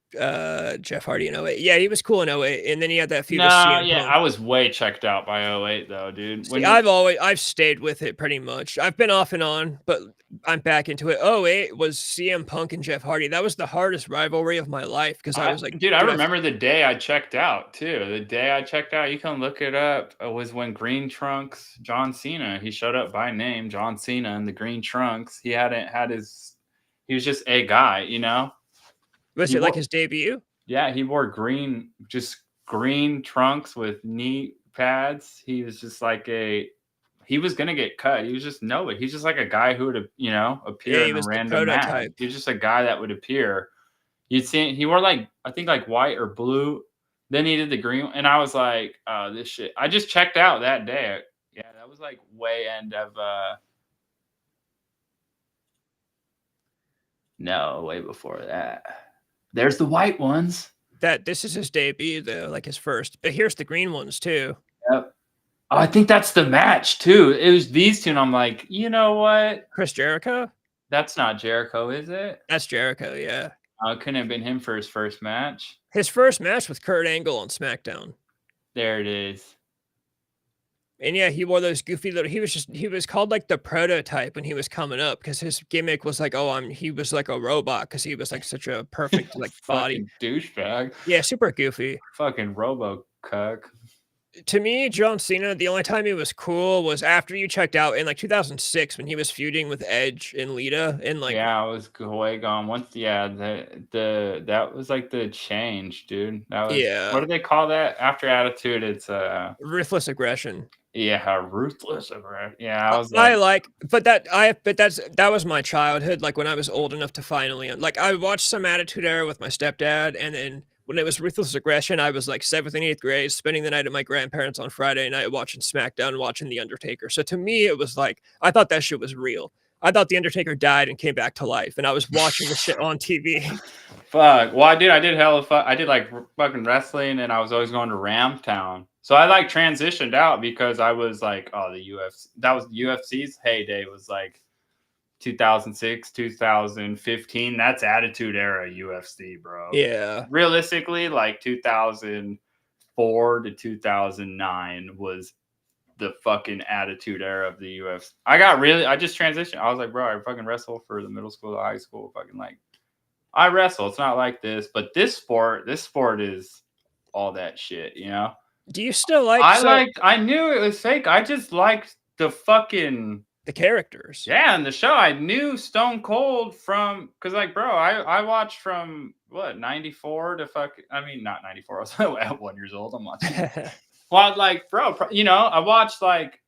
Jeff Hardy in 08. Yeah, he was cool in 08. And then he had that feud with CM Punk. I was way checked out by 08 though, dude. I've stayed with it pretty much. I've been off and on, but I'm back into it. 08 was CM Punk and Jeff Hardy. That was the hardest rivalry of my life because I was like, dude, I remember the day I checked out too. The day I checked out, you can look it up. It was when Green Trunks, John Cena, he showed up by name, John Cena in the green trunks. He was just a guy, you know. Was it like his debut? Yeah, he wore green trunks with knee pads. He was just like he was gonna get cut. He was just nobody. He's just like a guy who would, appear in he a was the random match. prototype. He was just a guy that would appear. You'd see he wore I think white or blue. Then he did the green, and I was like, oh, this shit. I just checked out that day. Yeah, that was like way end of no, way before that. There's the white ones. This is his debut though, like his first. But here's the green ones too. Yep. Oh, I think that's the match too. It was these two, and I'm like, you know what? Chris Jericho? That's not Jericho, is it? That's Jericho, yeah. It couldn't have been him for his first match. His first match with Kurt Angle on SmackDown. There it is. And yeah, he wore those goofy little. He was called like the prototype when he was coming up because his gimmick was like, he was like a robot because he was like such a perfect like body douchebag. Yeah, super goofy. Fucking robo cuck. To me, John Cena, the only time he was cool was after you checked out in like 2006 when he was feuding with Edge and Lita, and like I was way gone. Once that was like the change, dude. That was what do they call that after Attitude? It's ruthless aggression. Yeah, ruthless aggression. Yeah, I was that was my childhood. Like when I was old enough to finally I watched some Attitude Era with my stepdad, and then when it was ruthless aggression, I was like 7th and 8th grade, spending the night at my grandparents on Friday night watching SmackDown and watching The Undertaker. So to me, it was like I thought that shit was real. I thought The Undertaker died and came back to life, and I was watching the shit on TV. Fuck. Well, I did hella fuck. I did like fucking wrestling, and I was always going to Ramtown. So I like transitioned out because I was like, oh, the UFC. That was the UFC's heyday. Was like 2006, 2015. That's Attitude Era UFC, bro. Yeah. Realistically, like 2004 to 2009 was the fucking Attitude Era of the UFC. I just transitioned. I was like, bro, I fucking wrestle for the middle school, high school. Fucking like, I wrestle. It's not like this, but this sport is all that shit, you know? Do you still like? I knew it was fake. I just liked the characters. Yeah, in the show, I knew Stone Cold from because, like, bro, I watched from what 94 to not 94. I was 1 year old. I'm watching. Well, like, bro, I watched like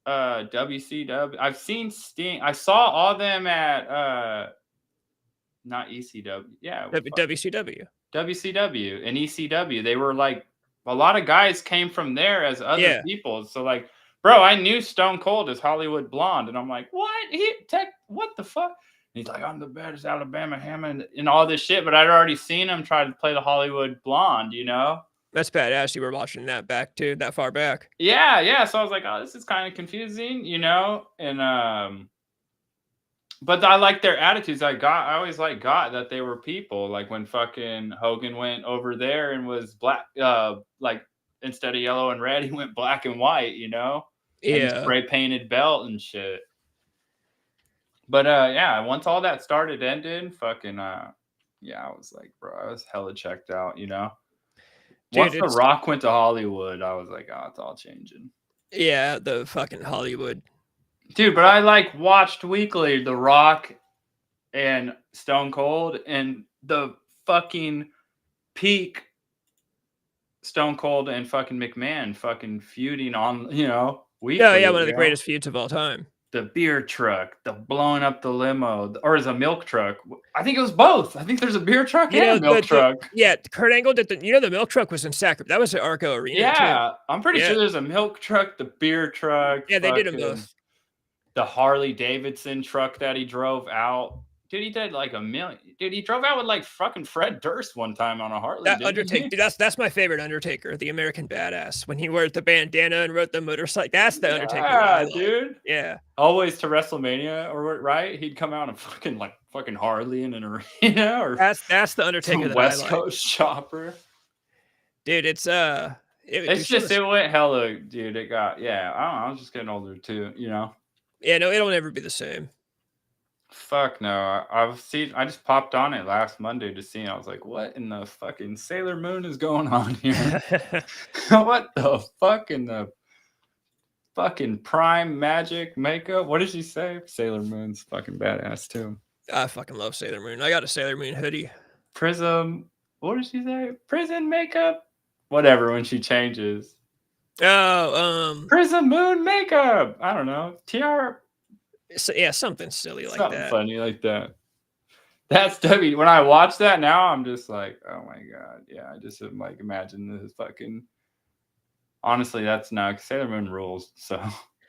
WCW. I've seen Sting. I saw all them at not ECW. Yeah, WCW. WCW and ECW. They were like a lot of guys came from there as other people. So like, bro, I knew Stone Cold as Hollywood Blonde, and I'm like, what? What the fuck? And he's like, I'm the baddest Alabama Hammond and all this shit. But I'd already seen him try to play the Hollywood Blonde, you know? That's badass. You were watching that that far back. Yeah. So I was like, oh, this is kind of confusing, you know? And but I like their attitudes. I always got that they were people. Like when fucking Hogan went over there and was black, like instead of yellow and red, he went black and white, you know? Yeah. Spray painted belt and shit. But once all that ended, fucking I was like, bro, I was hella checked out, you know? Once The Rock went to Hollywood, I was like, oh, it's all changing. Yeah, the fucking Hollywood. Dude, but I like watched weekly The Rock and Stone Cold and the fucking peak Stone Cold and fucking McMahon fucking feuding on, weekly. Yeah, one of the greatest feuds of all time. The beer truck, the blowing up the limo, or is a milk truck? I think it was both. I think there's a beer truck and a milk truck. Yeah, Kurt Angle did the milk truck was in Sacramento. That was at Arco Arena. Yeah, too. I'm pretty sure there's a milk truck, the beer truck. Yeah, they did them both. The Harley Davidson truck that he drove out. Dude, he did like $1 million. Dude, he drove out with like fucking Fred Durst one time on a Harley. That Undertaker, dude, that's my favorite Undertaker, the American Badass. When he wore the bandana and rode the motorcycle, that's the Undertaker. Yeah, dude. Yeah. Always to WrestleMania, or right? He'd come out and fucking Harley in an arena, or that's the Undertaker. West Coast chopper. Dude, it went hella, dude. It got I don't know. I was just getting older too, you know. Yeah, no, it'll never be the same. Fuck no. I just popped on it last Monday to see, and I was like, what in the fucking Sailor Moon is going on here? What the fuck in the fucking prime magic makeup? What did she say? Sailor Moon's fucking badass too. I fucking love Sailor Moon. I got a Sailor Moon hoodie. Prism. What did she say? Prison makeup. Whatever. When she changes. Oh, Prism Moon makeup. I don't know. Tiara. So, yeah, something silly like Something that. funny like that. That's W. When I watch that now, I'm just like, oh my god, yeah. I just am like, imagine this fucking. Honestly, that's not Sailor Moon rules. So,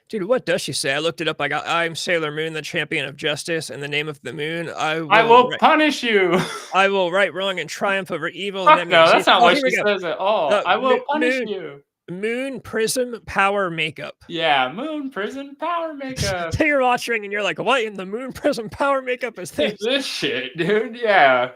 dude, what does she say? I looked it up. I'm Sailor Moon, the champion of justice, in the name of the moon. I will punish you. I will right wrong and triumph over evil. Fuck and no, that's not what here she says at all. I will punish you. Moon Prism Power Makeup. Yeah, Moon Prism Power Makeup. So you're watching and you're like, what in the Moon Prism Power Makeup is this? This shit, dude. Yeah.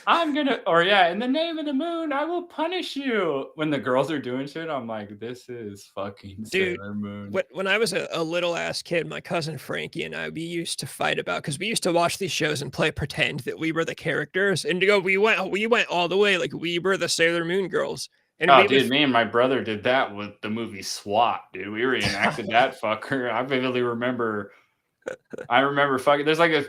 I'm gonna, or yeah, in the name of the moon, I will punish you. When the girls are doing shit, I'm like, this is fucking Sailor Moon. When I was a little ass kid, my cousin Frankie and I, we used to fight about, because we used to watch these shows and play pretend that we were the characters, and to go, we went all the way, like we were the Sailor Moon girls. And oh, dude, me and my brother did that with the movie SWAT, dude. We reenacted that fucker. I vividly remember. I remember fucking. There's like a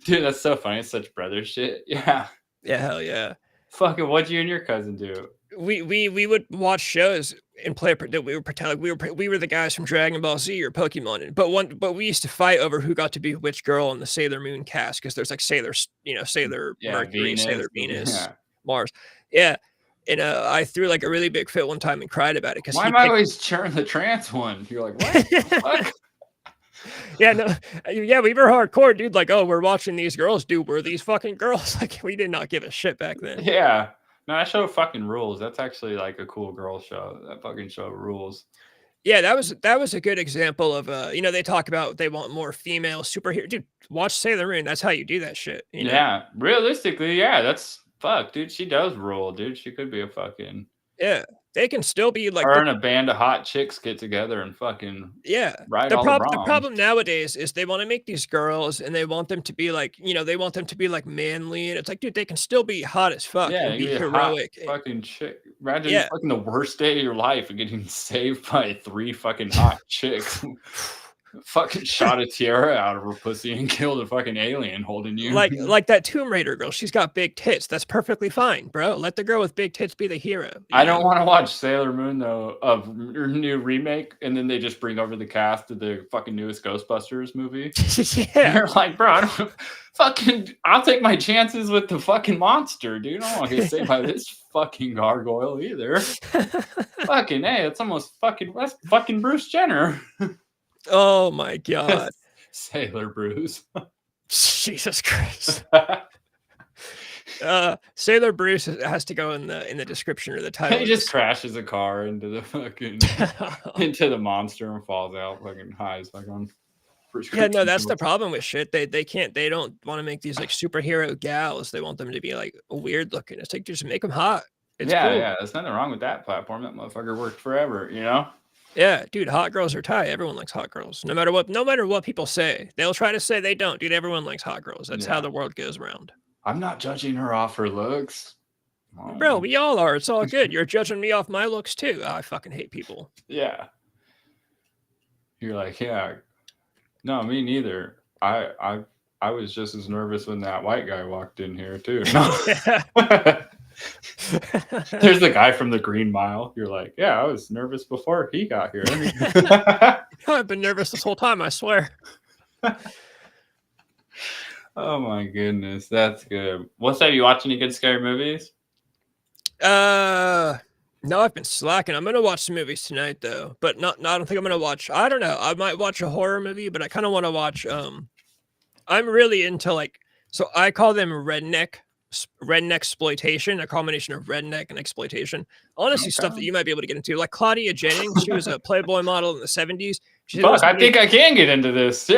dude. That's so funny. It's such brother shit. Yeah. Yeah, hell yeah. Fucking, what'd you and your cousin do? We would watch shows and play that we were pretend like we were the guys from Dragon Ball Z or Pokemon. But we used to fight over who got to be which girl in the Sailor Moon cast, because there's like Sailor Mercury, Venus, Sailor Venus, Mars. Yeah. And I threw like a really big fit one time and cried about it. Why am I always cheering the trans one? You're like, what the fuck? Yeah, no, yeah, we were hardcore, dude. Like, oh, we're watching these girls do. We're these fucking girls. Like, we did not give a shit back then. Yeah, no, that show fucking rules. That's actually like a cool girl show. That fucking show rules. Yeah, that was a good example of they talk about they want more female superhero. Dude, watch Sailor Moon. That's how you do that shit. You know? Yeah, realistically, yeah, that's fuck, dude. She does rule, dude. She could be a fucking They can still be like her and a band of hot chicks get together and fucking right. The problem nowadays is they want to make these girls and they want them to be like, they want them to be like manly, and it's like, dude, they can still be hot as fuck and be heroic. Fucking chick. Imagine fucking the worst day of your life and getting saved by 3 fucking hot chicks. Fucking shot a tiara out of her pussy and killed a fucking alien holding you. Like that Tomb Raider girl. She's got big tits. That's perfectly fine, bro. Let the girl with big tits be the hero. I don't want to watch Sailor Moon though, of her new remake, and then they just bring over the cast of the fucking newest Ghostbusters movie. Yeah. You're like, bro, I'll take my chances with the fucking monster, dude. I don't want to get saved by this fucking gargoyle either. Fucking hey, that's fucking Bruce Jenner. Oh my god. Sailor Bruce. Jesus Christ. Sailor Bruce has to go in the description or the title. He just crashes a car into the fucking into the monster and falls out fucking high as fuck on. Yeah, no, that's the problem with shit. They don't want to make these like superhero gals. They want them to be like weird looking. It's like, just make them hot. It's cool. Yeah, there's nothing wrong with that platform. That motherfucker worked forever, you know? Yeah, dude, hot girls are tight. Everyone likes hot girls. No matter what people say. They'll try to say they don't. Dude, everyone likes hot girls. That's how the world goes around. I'm not judging her off her looks. Bro, we all are. It's all good. You're judging me off my looks too. I fucking hate people. Yeah. You're like, yeah. No, me neither. I was just as nervous when that white guy walked in here too. There's the guy from the Green Mile. You're like, yeah, I was nervous before he got here. I've been nervous this whole time, I swear. Oh my goodness, that's good. What's up? You watch any good scary movies? No, I've been slacking. I'm gonna watch some movies tonight though, but I don't think I'm gonna watch. I don't know. I might watch a horror movie, but I kind of want to watch. I'm really into so I call them redneck exploitation, a combination of redneck and exploitation. Honestly, stuff that you might be able to get into, like Claudia Jennings. She was a Playboy model in the 70s. I think I can get into this.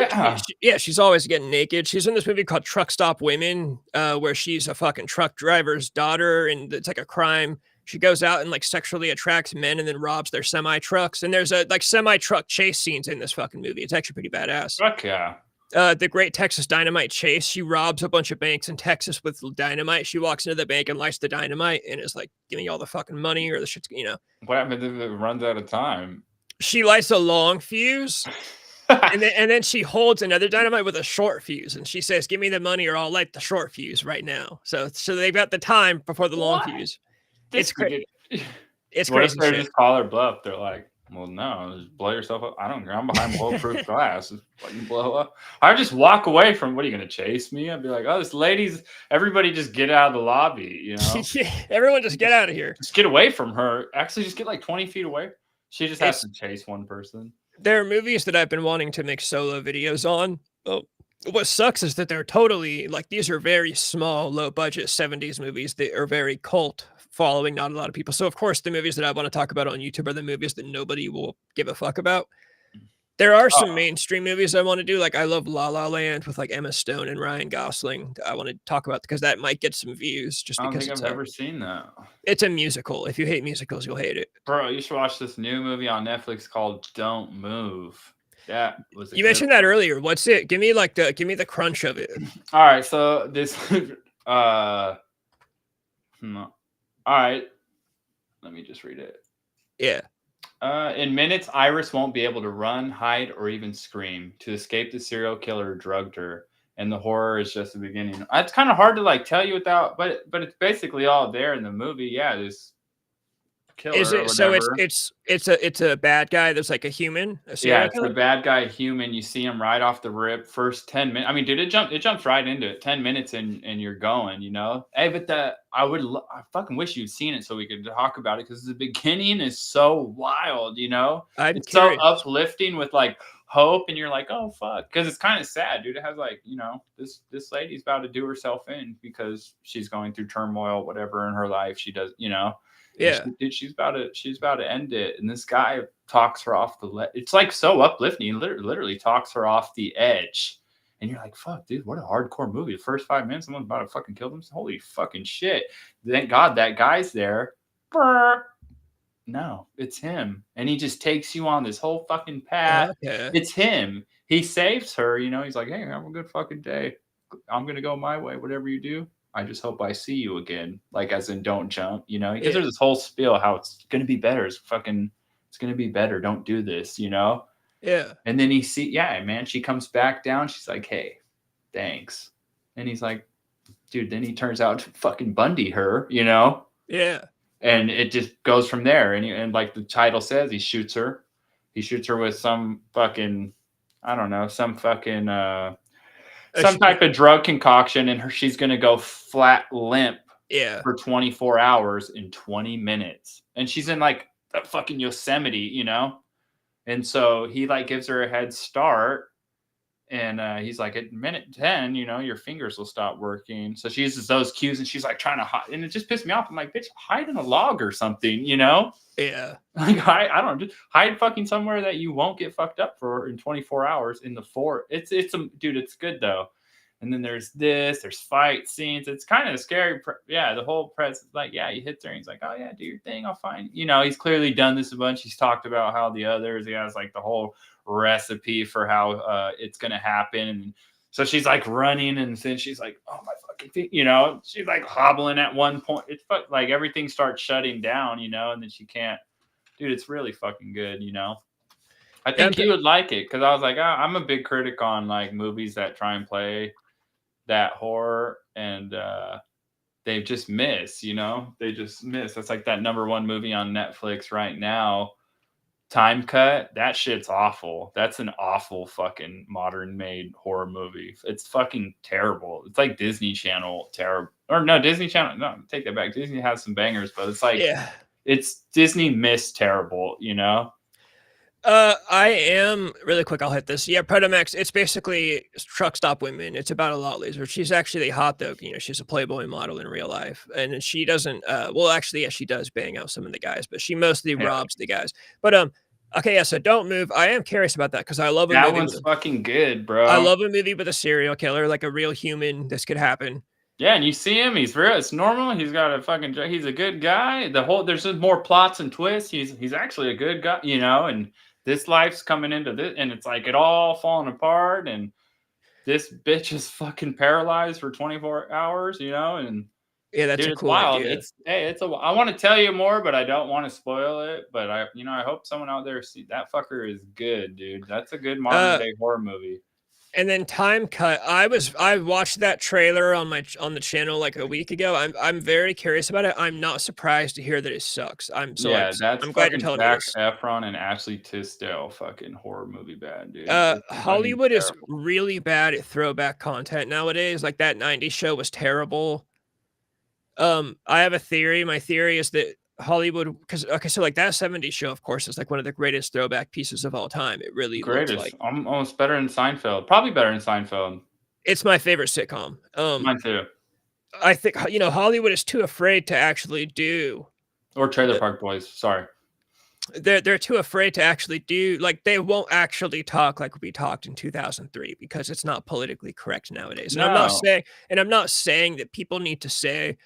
Yeah, she's always getting naked. She's in this movie called Truck Stop Women, where she's a fucking truck driver's daughter, and it's like a crime. She goes out and sexually attracts men and then robs their semi trucks. And there's semi truck chase scenes in this fucking movie. It's actually pretty badass. Fuck yeah. The Great Texas Dynamite Chase. She robs a bunch of banks in Texas with dynamite. She walks into the bank and lights the dynamite and is like, give me all the fucking money or the shit's, What happens if it runs out of time? She lights a long fuse and then she holds another dynamite with a short fuse, and she says, "Give me the money, or I'll light the short fuse right now." So they've got the time before the long What? fuse. This It's crazy. It's What if crazy they shit. just call her bluff? They're like, well, no, just blow yourself up. I don't care. I'm behind bulletproof glass. Just fucking blow up. I just walk away from. What are you gonna chase me? I'd be like, oh, this lady's. Everybody just get out of the lobby. You know, Everyone just get out of here. just get away from her. Actually, just get like 20 feet away. She just has to chase one person. There are movies that I've been wanting to make solo videos on. Oh, what sucks is that they're totally like these are very small, low budget 70s movies that are very cult following, not a lot of people. So of course the movies that I want to talk about on YouTube are the movies that nobody will give a fuck about. There are some mainstream movies I want to do. Like I love La La Land with like Emma Stone and Ryan Gosling. I want to talk about because that might get some views just I don't because think it's I've ever seen that. it's a musical. If you hate musicals, you'll hate it. Bro, you should watch this new movie on Netflix called Don't Move. That was You mentioned that earlier. What's it? Give me the crunch of it. All right, so this all right. Let me just read it. Yeah. In minutes, Iris won't be able to run, hide, or even scream. To escape the serial killer who drugged her, and the horror is just the beginning. It's kind of hard to like tell you without, but it's basically all there in the movie. Yeah, this killer. Is it so? It's a bad guy that's like a human. Yeah, it's the bad guy human. You see him right off the rip. First 10 minutes. I mean, dude, it jumps right into it. 10 minutes and you're going. You know. Hey, but I fucking wish you'd seen it so we could talk about it because the beginning is so wild. You know, it's so uplifting with like hope, and you're like, oh fuck, because it's kind of sad, dude. It has like, you know, this lady's about to do herself in because she's going through turmoil, whatever in her life. She does, you know. Yeah, dude, she's about to end it, and this guy talks her off the it's like so uplifting. He literally talks her off the edge, and you're like, fuck, dude, what a hardcore movie. The first 5 minutes, someone's about to fucking kill them. Holy fucking shit. Thank God that guy's there. No, it's him, and he just takes you on this whole fucking path. Okay. It's him. He saves her, you know. He's like, hey, have a good fucking day. I'm gonna go my way, whatever you do. I just hope I see you again. Like, as in, don't jump, you know? Because there's this whole spiel how it's going to be better. It's going to be better. Don't do this, you know? Yeah. And then man, she comes back down. She's like, hey, thanks. And he's like, dude, then he turns out to fucking Bundy her, you know? Yeah. And it just goes from there. And like the title says, he shoots her. He shoots her with some fucking, I don't know, some fucking, some type of drug concoction, and she's going to go flat limp for 24 hours in 20 minutes. And she's in like a fucking Yosemite, you know? And so he like gives her a head start, and he's like, at minute 10, you know, your fingers will stop working. So she uses those cues, and she's like trying to hide, and it just pissed me off. I'm like, bitch, hide in a log or something, you know? Yeah. Like, I don't know, just hide fucking somewhere that you won't get fucked up for in 24 hours in the fort. Dude, it's good though. And then there's fight scenes. It's kind of scary. Yeah, the whole press is like, yeah, he hits her. And he's like, oh yeah, do your thing. I'll find. You know, he's clearly done this a bunch. He's talked about how the others. He has like the whole recipe for how it's gonna happen. And so she's like running, and then she's like, oh my fucking feet. You know, she's like hobbling at one point. It's like everything starts shutting down. You know, and then she can't. Dude, it's really fucking good. You know. I think you would like it because I was like, I'm a big critic on like movies that try and play that horror, and they just miss, you know. They just miss. That's like that #1 movie on Netflix right now, Time Cut. That shit's awful. That's an awful fucking modern made horror movie. It's fucking terrible. It's like Disney Channel terrible. Or no, Disney Channel. No, take that back. Disney has some bangers, but it's like it's Disney missed terrible, you know. I am really quick. I'll hit this. Yeah, Protomax. It's basically truck stop women. It's about a lot laser. She's actually hot though. You know, she's a Playboy model in real life, and she doesn't. Well, actually, yeah, she does bang out some of the guys, but she mostly robs the guys. But okay, yeah. So Don't Move. I am curious about that because I love that one's fucking good, bro. I love a movie with a serial killer, like a real human. This could happen. Yeah, and you see him. He's real. It's normal. He's got a fucking. He's a good guy. There's just more plots and twists. He's actually a good guy, you know, and. This life's coming into this, and it's like it all falling apart, and this bitch is fucking paralyzed for 24 hours, you know, and Yeah, that's Dude, a it's cool wild. idea. I want to tell you more, but I don't want to spoil it. But I hope someone out there see that fucker is good, dude. That's a good modern day horror movie. And then Time Cut. I watched that trailer on the channel like a week ago. I'm very curious about it. I'm not surprised to hear that it sucks. I'm That's glad you're fucking telling me Zac this. Efron and Ashley Tisdale fucking horror movie bad, dude. It's fucking Hollywood is terrible. really bad at throwback content nowadays. Like that 90s show was terrible. I have a theory. My theory is that Hollywood, because okay, so like that 70s show, of course, is like one of the greatest throwback pieces of all time. It really looks Greatest. like Almost better than Seinfeld. Probably better than Seinfeld. it's my favorite sitcom. Mine too. I think Hollywood is too afraid to actually do. Or Trailer Park Boys. Sorry. They're too afraid to actually do, like, they won't actually talk like we talked in 2003 because it's not politically correct nowadays. And No. I'm not saying that people need to say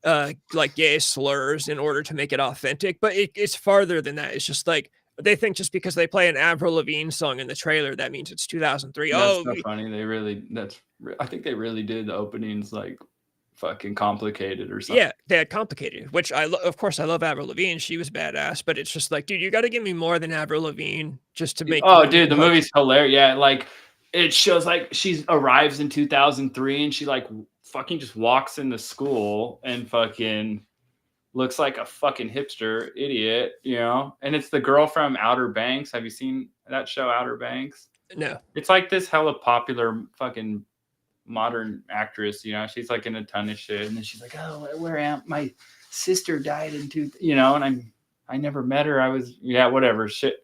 like gay slurs in order to make it authentic, but it's farther than that. It's just like they think just because they play an Avril Lavigne song in the trailer that means it's 2003. That's so funny. I think they really did the openings like fucking complicated or something. Yeah, they had complicated, which of course I love Avril Lavigne. She was badass, but it's just like, dude, you got to give me more than Avril Lavigne just to make. Oh, dude, the movie's hilarious. Yeah, like it shows like she arrives in 2003 and she like fucking just walks into school and fucking looks like a fucking hipster idiot, And it's the girl from Outer Banks. Have you seen that show, Outer Banks? No. It's like this hella popular fucking modern actress, She's like in a ton of shit, and then she's like, "Oh, where am my sister died in and I never met her. I was whatever shit."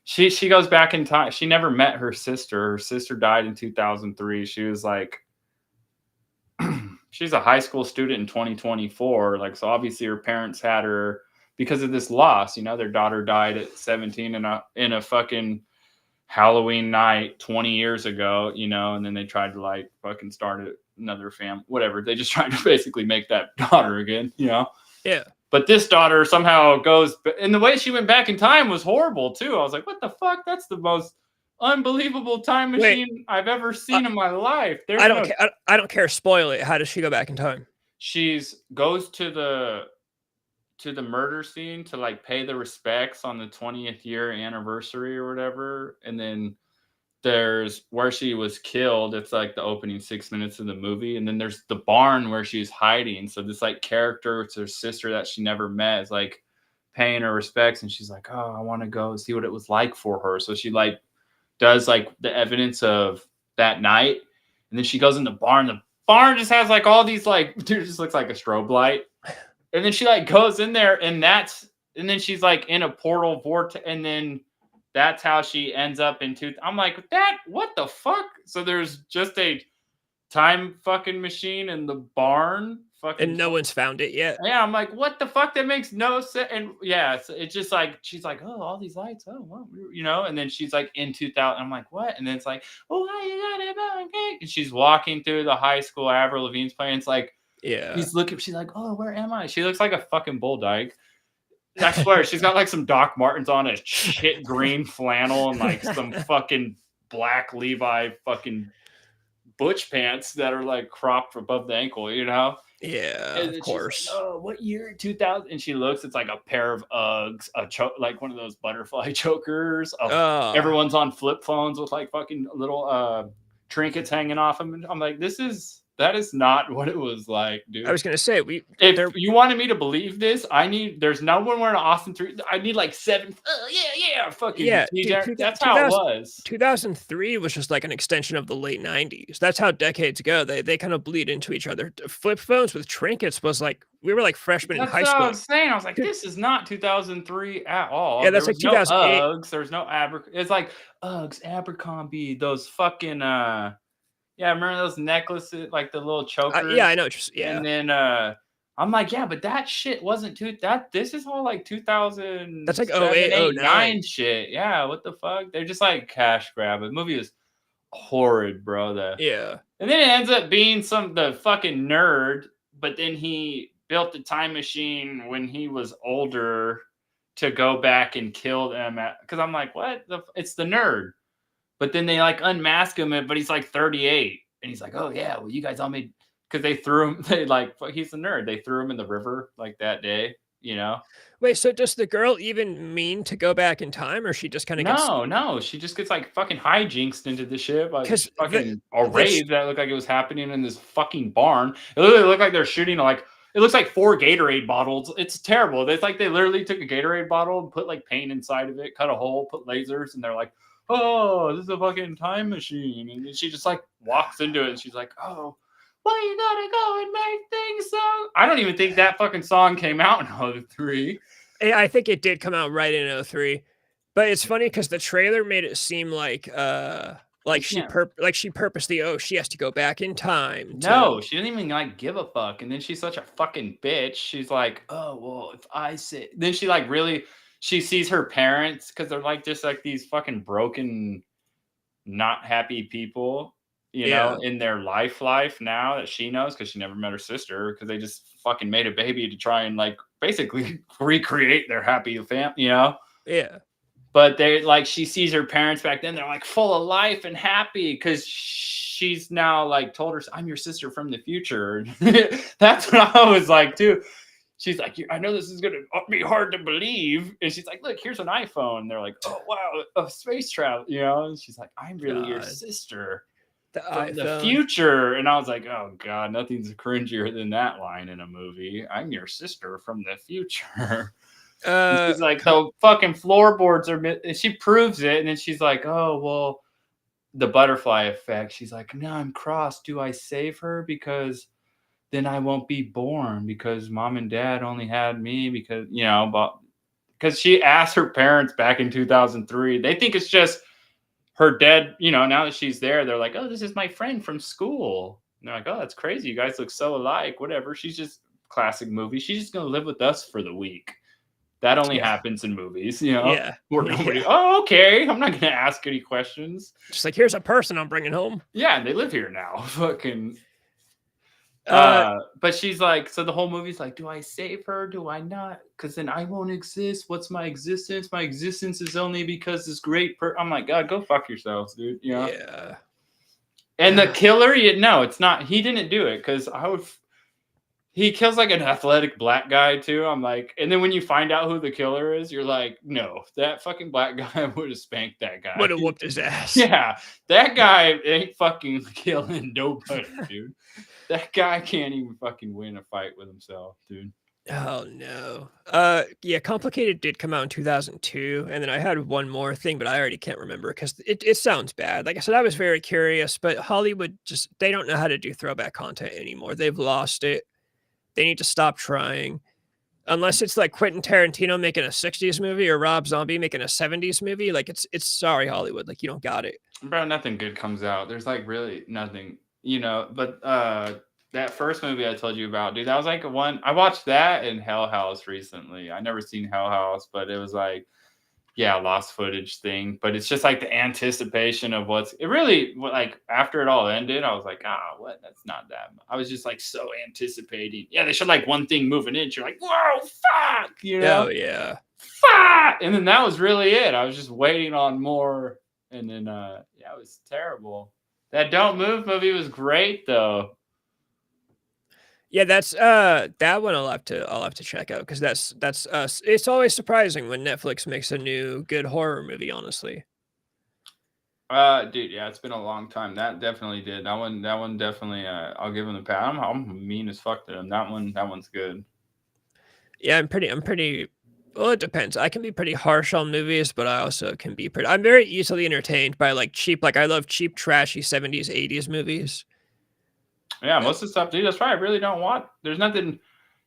She goes back in time. She never met her sister. Her sister died in 2003. She was like, she's a high school student in 2024. Like, so obviously her parents had her because of this loss. Their daughter died at 17 in a fucking Halloween night 20 years ago, and then they tried to like fucking start another family, whatever. They just tried to basically make that daughter again, Yeah. But this daughter somehow goes, and the way she went back in time was horrible too. I was like, what the fuck? That's the most unbelievable time machine I've ever seen in my life. I don't care. Spoil it. How does she go back in time? She's goes to the murder scene to like pay the respects on the 20th year anniversary or whatever, and then there's where she was killed. It's like the opening 6 minutes of the movie, and then there's the barn where she's hiding. So this like character, it's her sister that she never met, is like paying her respects, and she's like, "Oh, I want to go see what it was like for her." So she like does like the evidence of that night, and then she goes in the barn. The barn just has like all these like, dude, it just looks like a strobe light. And then she like goes in there, and then she's like in a portal vortex, and then that's how she ends up in I'm like, what the fuck? So there's just a time fucking machine in the barn, and no one's found it yet. Yeah, I'm like, what the fuck? That makes no sense. And yeah, it's just like she's like, oh, all these lights, oh, well, and then she's like in 2000. I'm like, what? And then it's like, oh, why you got it? And she's walking through the high school. Avril Lavigne's playing. It's like, yeah, she's like, oh, where am I? She looks like a fucking bull dyke. I swear, she's got like some Doc Martens on, a shit green flannel, and like some fucking black Levi fucking butch pants that are like cropped above the ankle, Yeah, and of course. Like, oh, what year? 2000? And she looks, it's like a pair of Uggs, like one of those butterfly chokers. Everyone's on flip phones with like fucking little trinkets hanging off them. And I'm like, that is not what it was like, dude. I was gonna say if you wanted me to believe this, there's no one wearing an Austin 3. I need like 7. Oh yeah, fucking yeah. dude, that's how it was. 2003 was just like an extension of the late 90s. That's how decades go. They kind of bleed into each other. Flip phones with trinkets was like we were like freshmen in high school. That's what I was saying. I was like, this is not 2003 at all. Yeah, that's like 2008. No Uggs. There's no It's like Uggs, Abercrombie, those fucking yeah, remember those necklaces, like the little chokers? Yeah, I know. Yeah. And then I'm like, yeah, but that shit wasn't this is all like 2000. That's like 08, 09 shit. Yeah, what the fuck? They're just like cash grab. The movie is horrid, bro. Yeah. And then it ends up being the fucking nerd, but then he built the time machine when he was older to go back and kill them because I'm like, what? It's the nerd. But then they like unmask him, but he's like 38. And he's like, oh, yeah, well, you guys all made because they threw him. They like he's a nerd. They threw him in the river like that day. You know. Wait, so does the girl even mean to go back in time, or she just kind of gets? No, she just gets like fucking hijinxed into the ship, like Because fucking a rave that looked like it was happening in this fucking barn. It literally looked like they're shooting like it looks like 4 Gatorade bottles. It's terrible. It's like they literally took a Gatorade bottle and put like paint inside of it, cut a hole, put lasers, and they're like, "Oh, this is a fucking time machine." And then she just like walks into it, and she's like, "Oh, well, you gotta go and make things so." I don't even think that fucking song came out in 2003. I think it did come out right in 2003, but it's funny because the trailer made it seem like she purposely she has to go back in time. No, she didn't even like give a fuck. And then she's such a fucking bitch. She's like, "Oh well, if I say," then she like really she sees her parents because they're like just like these fucking broken, not happy people, you know, in their life now that she knows because she never met her sister because they just fucking made a baby to try and like basically recreate their happy family, you know? Yeah. But they like she sees her parents back then, they're like full of life and happy because she's now like told her, "I'm your sister from the future." That's what I was like too. She's like, "I know this is gonna be hard to believe," and she's like, "Look, here's an iPhone." They're like, "Oh wow, a space travel," you know? And she's like, "I'm really your sister from the future," and I was like, "Oh god, nothing's cringier than that line in a movie. I'm your sister from the future." She's like, the fucking floorboards are. And she proves it, and then she's like, "Oh well, the butterfly effect." She's like, "No, I'm crossed. Do I save her because then I won't be born because mom and dad only had me because you know, but because she asked her parents back in 2003, they think it's just her dead. You know, now that she's there, they're like, "Oh, this is my friend from school." And they're like, "Oh, that's crazy. You guys look so alike." Whatever. She's just classic movie. She's just gonna live with us for the week. That only happens in movies, you know? Yeah. Where nobody, "Oh, okay. I'm not going to ask any questions." Just like, here's a person I'm bringing home. Yeah, and they live here now. Fucking. But she's like, so the whole movie's like, do I save her? Do I not? Because then I won't exist. What's my existence? My existence is only because this great I'm like, God, go fuck yourselves, dude. You know? Yeah. And the killer, no, it's not. He didn't do it because he kills like an athletic black guy too. I'm like, and then when you find out who the killer is, you're like, no, that fucking black guy would have spanked that guy. Would have whooped his ass. Yeah, that guy ain't fucking killing nobody, dude. That guy can't even fucking win a fight with himself, dude. Oh no. Yeah, Complicated did come out in 2002, and then I had one more thing, but I already can't remember because it sounds bad. Like I said, I was very curious, but Hollywood they don't know how to do throwback content anymore. They've lost it. They need to stop trying. Unless it's like Quentin Tarantino making a 60s movie or Rob Zombie making a 70s movie. Like it's sorry, Hollywood. Like you don't got it. Bro, nothing good comes out. There's like really nothing, you know, but that first movie I told you about, dude, that was like I watched that in Hell House recently. I never seen Hell House, but it was like, yeah, lost footage thing, but it's just like the anticipation of it really like after it all ended, I was like, what? That's not that. I was just like so anticipating. Yeah, they showed like one thing moving in. You're like, whoa, fuck, you know? Oh yeah, fuck. And then that was really it. I was just waiting on more, and then it was terrible. That Don't Move movie was great though. Yeah, that's that one I'll have to check out because that's it's always surprising when Netflix makes a new good horror movie, honestly. Dude, yeah, it's been a long time. That definitely did. That one definitely I'll give him the pat. I'm mean as fuck to him. That one's good. Yeah, I'm pretty well, it depends. I can be pretty harsh on movies, but I also can be I'm very easily entertained by like cheap, like I love cheap, trashy 70s, 80s movies. Yeah, most of the stuff, dude. That's why I really don't want. There's nothing.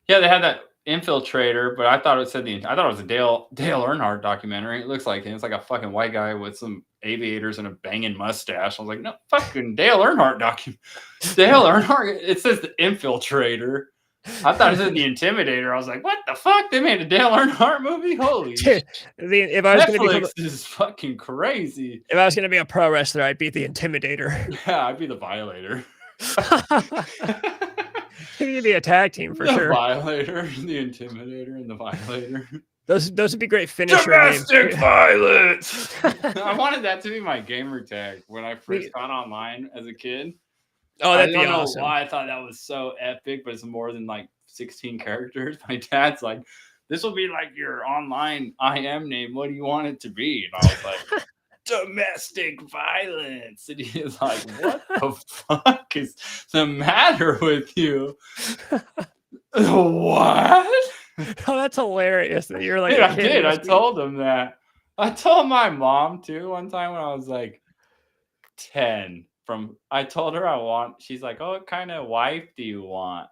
Yeah, they had that Infiltrator, but I thought it was a Dale Earnhardt documentary. It looks like him. It's like a fucking white guy with some aviators and a banging mustache. I was like, no, fucking Dale Earnhardt Dale Earnhardt. It says the Infiltrator. I thought it said the Intimidator. I was like, what the fuck? They made a Dale Earnhardt movie? Holy shit! If I was Netflix is fucking crazy. If I was gonna be a pro wrestler, I'd be the Intimidator. Yeah, I'd be the Violator. You'd be a tag team for sure. The Violator, the Intimidator, and the Violator. Those would be great finisher Domestic names. violence. I wanted that to be my gamer tag when I first got online as a kid. Oh, I that'd be don't know awesome. why I thought that was so epic, but it's more than like 16 characters. My dad's like, this will be like your online IM name. What do you want it to be? And I was like, domestic violence. And he was like, what the fuck is the matter with you? What? Oh, that's hilarious that you're like Dude, a I kid. did. I told him that. I told my mom too one time when I was like 10. I told her she's like, oh, what kind of wife do you want?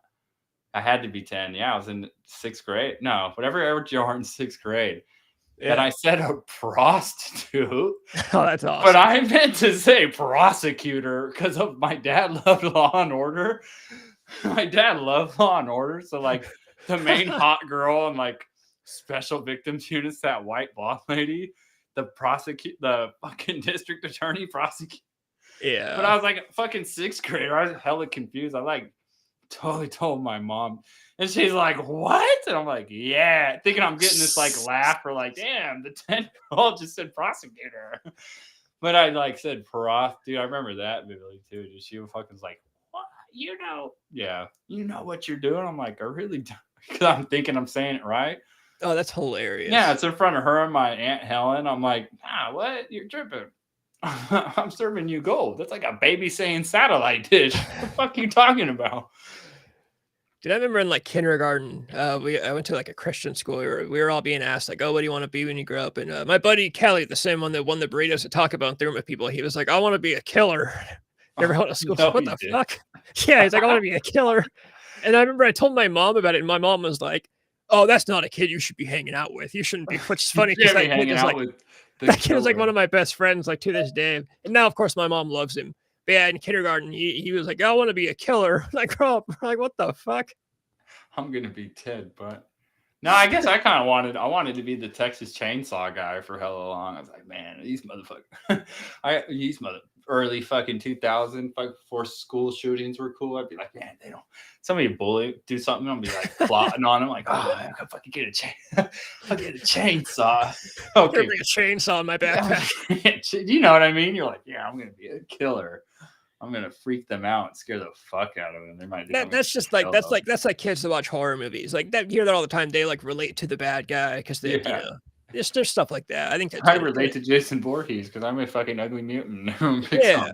I had to be 10. Yeah, I was in 6th grade. No, whatever age you are in 6th grade. And I said a prostitute. Oh, that's awesome. But I meant to say prosecutor because of my dad loved Law and Order. My dad loved Law and Order. So like the main hot girl and like special victims units, that white boss lady, the fucking district attorney prosecute. Yeah. But I was like fucking 6th grader. I was hella confused. I like totally told my mom. And she's like, what? And I'm like, yeah. Thinking I'm getting this like laugh or like, damn, the 10-year-old just said prosecutor. But I like said prof, dude. I remember that vividly too. Dude, she fucking was like, what? You know? Yeah. You know what you're doing? I'm like, I really don't. Because I'm thinking I'm saying it right. Oh, that's hilarious. Yeah, it's in front of her and my Aunt Helen. I'm like, what? You're tripping. I'm serving you gold. That's like a baby saying satellite dish. What the fuck are you talking about? Dude, I remember in like kindergarten, I went to like a Christian school. We were all being asked like, oh, what do you want to be when you grow up? And my buddy Kelly, the same one that won the burritos at Taco Bell and threw them at people, he was like, I want to be a killer. Never went to school. No, what the fuck? Yeah, he's like, I want to be a killer. And I remember I told my mom about it, and my mom was like, oh, that's not a kid you should be hanging out with. You shouldn't be, which is funny because that kid is like, that kid is like one of my best friends, like to this day. And now, of course, my mom loves him. But yeah, in kindergarten, he was like, I want to be a killer. Like, grow up. Like, what the fuck? I'm gonna be Ted, but no, I guess I kind of wanted to be the Texas Chainsaw guy for hella long. I was like, man, these motherfuckers, early fucking 2000, before school shootings were cool. I'd be like, man, somebody do something, I'll be like plotting on them, like, oh, I could fucking get I'll get a chainsaw. Okay, bring a chainsaw in my backpack. You know what I mean? You're like, yeah, I'm gonna be a killer. I'm gonna freak them out and scare the fuck out of them. They might. That's like kids that watch horror movies. Like that, you hear that all the time. They like relate to the bad guy because they, there's stuff like that. I think I relate to Jason Voorhees because I'm a fucking ugly mutant. On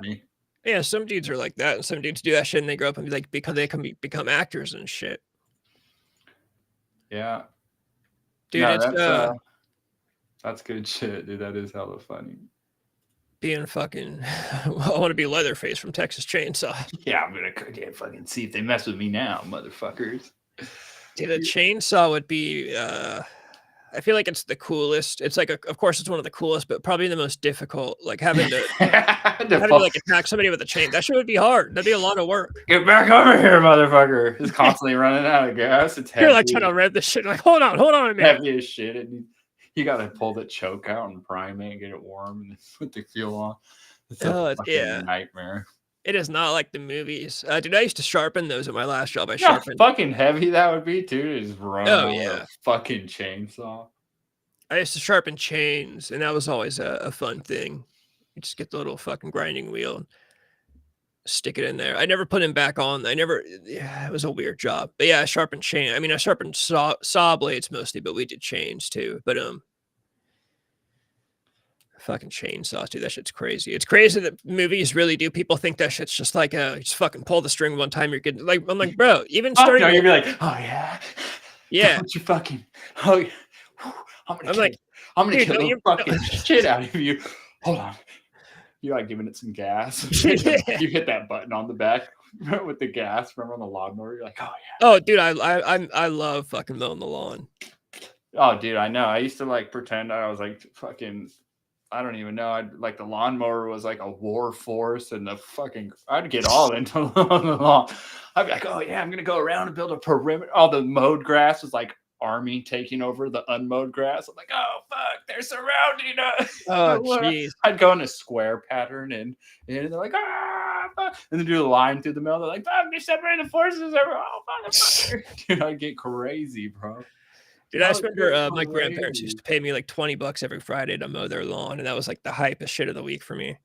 me. Yeah. Some dudes are like that, and some dudes do that shit, and they grow up and be like, because they can become actors and shit. Yeah, dude, no, that's good shit, dude. That is hella funny. Being fucking, I want to be Leatherface from Texas Chainsaw. Yeah, I'm gonna fucking see if they mess with me now, motherfuckers. Dude, a chainsaw would be, I feel like it's the coolest. It's like, of course, it's one of the coolest, but probably the most difficult. Like having to, like attack somebody with a chain. That shit would be hard. That'd be a lot of work. Get back over here, motherfucker! It's constantly running out of gas. It's heavy. You're like trying to rev this shit. Like, hold on a minute. Heavy as shit. You gotta pull the choke out and prime it and get it warm and put the fuel on. It's a fucking nightmare. It is not like the movies. Dude, I used to sharpen those at my last job. Fucking heavy that would be too. Just run a fucking chainsaw. I used to sharpen chains, and that was always a fun thing. You just get the little fucking grinding wheel and stick it in there. I never put him back on. It was a weird job. But yeah, I sharpened chain. I mean, I sharpened saw blades mostly, but we did chains too. But fucking chainsaws, dude, that shit's crazy. It's crazy that movies really do. People think that shit's just like just fucking pull the string one time, you're good. Like, I'm like, bro, even starting. No, you'd be like, oh yeah. Don't you fucking, oh yeah. I'm gonna kill the fucking shit out of you. Hold on. You like giving it some gas. You hit that button on the back with the gas. Remember on the lawnmower? You're like, oh yeah. Oh, dude, I love fucking mowing the lawn. Oh, dude, I know. I used to like pretend I was like fucking. I don't even know. I'd like the lawnmower was like a war force, and I'd get all into the lawn. I'd be like, oh yeah, I'm gonna go around and build a perimeter. All the mowed grass was like army taking over the unmowed grass. I'm like, oh fuck, they're surrounding us. Oh jeez. I'd go in a square pattern and they're like, fuck. And then do the line through the middle. They're like, fuck, they separated the forces. Oh motherfucker. Dude, I'd get crazy, bro. Dude, I remember my grandparents used to pay me like $20 every Friday to mow their lawn, and that was like the hypest shit of the week for me.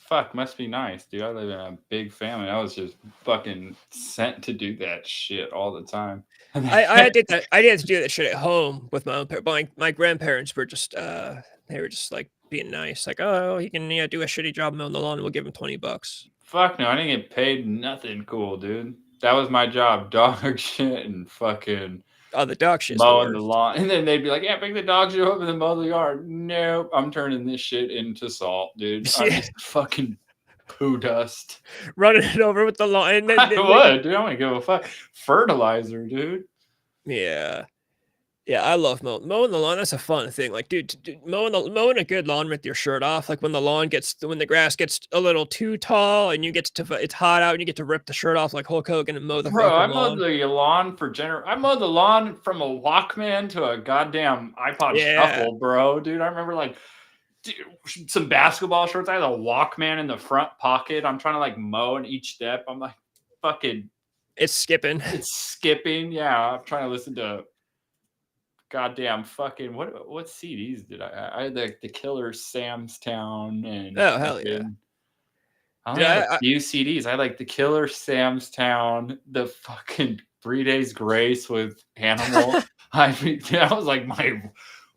Fuck, must be nice, dude. I live in a big family. I was just fucking sent to do that shit all the time. I did that. I did to do that shit at home with my own parents. My grandparents were just they were just like being nice, like, oh, he can do a shitty job mowing the lawn, and we'll give him $20. Fuck no, I didn't get paid nothing cool, dude. That was my job, dog shit and fucking Oh, the dog shit's mowing the worst. lawn. And then they'd be like, yeah, pick the dog shit up and then mow the yard. Nope, I'm turning this shit into salt, dude. I'm just fucking poo dust. Running it over with the lawn. And then, I would, dude. I don't give a fuck. Fertilizer, dude. Yeah. Yeah, I love mowing the lawn. That's a fun thing. Like, dude, mowing a good lawn with your shirt off. Like when the grass gets a little too tall and it's hot out and you get to rip the shirt off like Hulk Hogan and mow the Bro, I fucking mowed lawn. the lawn I mowed the lawn from a Walkman to a goddamn iPod Shuffle, bro. Dude, I remember like some basketball shorts. I had a Walkman in the front pocket. I'm trying to like mow in each step. I'm like, fucking. It's skipping. It's skipping. Yeah, I'm trying to listen to goddamn fucking what CDs did I had the Killer Sam's Town and oh hell yeah. I only had a few CDs. I had like the Killer Sam's Town, the fucking 3 Days Grace with Animal. That was like my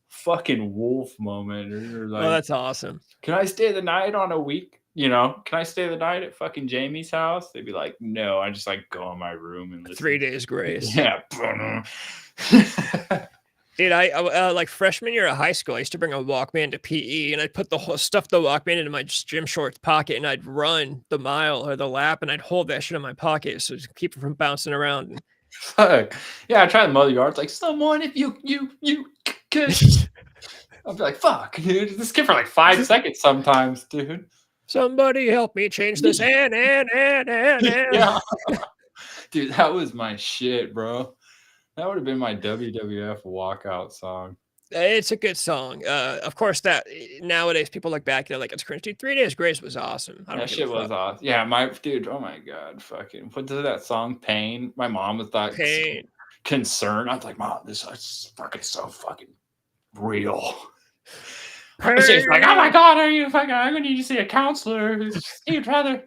fucking wolf moment. Like, oh, that's awesome. Can I stay the night on a week? Can I stay the night at fucking Jamie's house? They'd be like, no. I just like go in my room and listen. 3 Days Grace. Yeah. Dude, I like freshman year of high school, I used to bring a Walkman to PE, and I'd put the Walkman into my gym shorts pocket, and I'd run the mile or the lap, and I'd hold that shit in my pocket so to keep it from bouncing around. Fuck. Yeah, I tried to mow the yard. It's like, someone, if you could. I'll be like, fuck, dude. This kid for like 5 seconds sometimes, dude. Somebody help me change this. Yeah. Dude, that was my shit, bro. That would have been my WWF walkout song. It's a good song. Of course, that nowadays people look back and they're like, it's cringe. Dude, 3 Days Grace was awesome. That shit was awesome. Yeah, my dude. Oh my god, fucking. What did that song? Pain. My mom was like concerned. I was like, Mom, this is fucking so fucking real. She's like, oh my god, are you fucking? I'm gonna need you to see a counselor. You'd rather.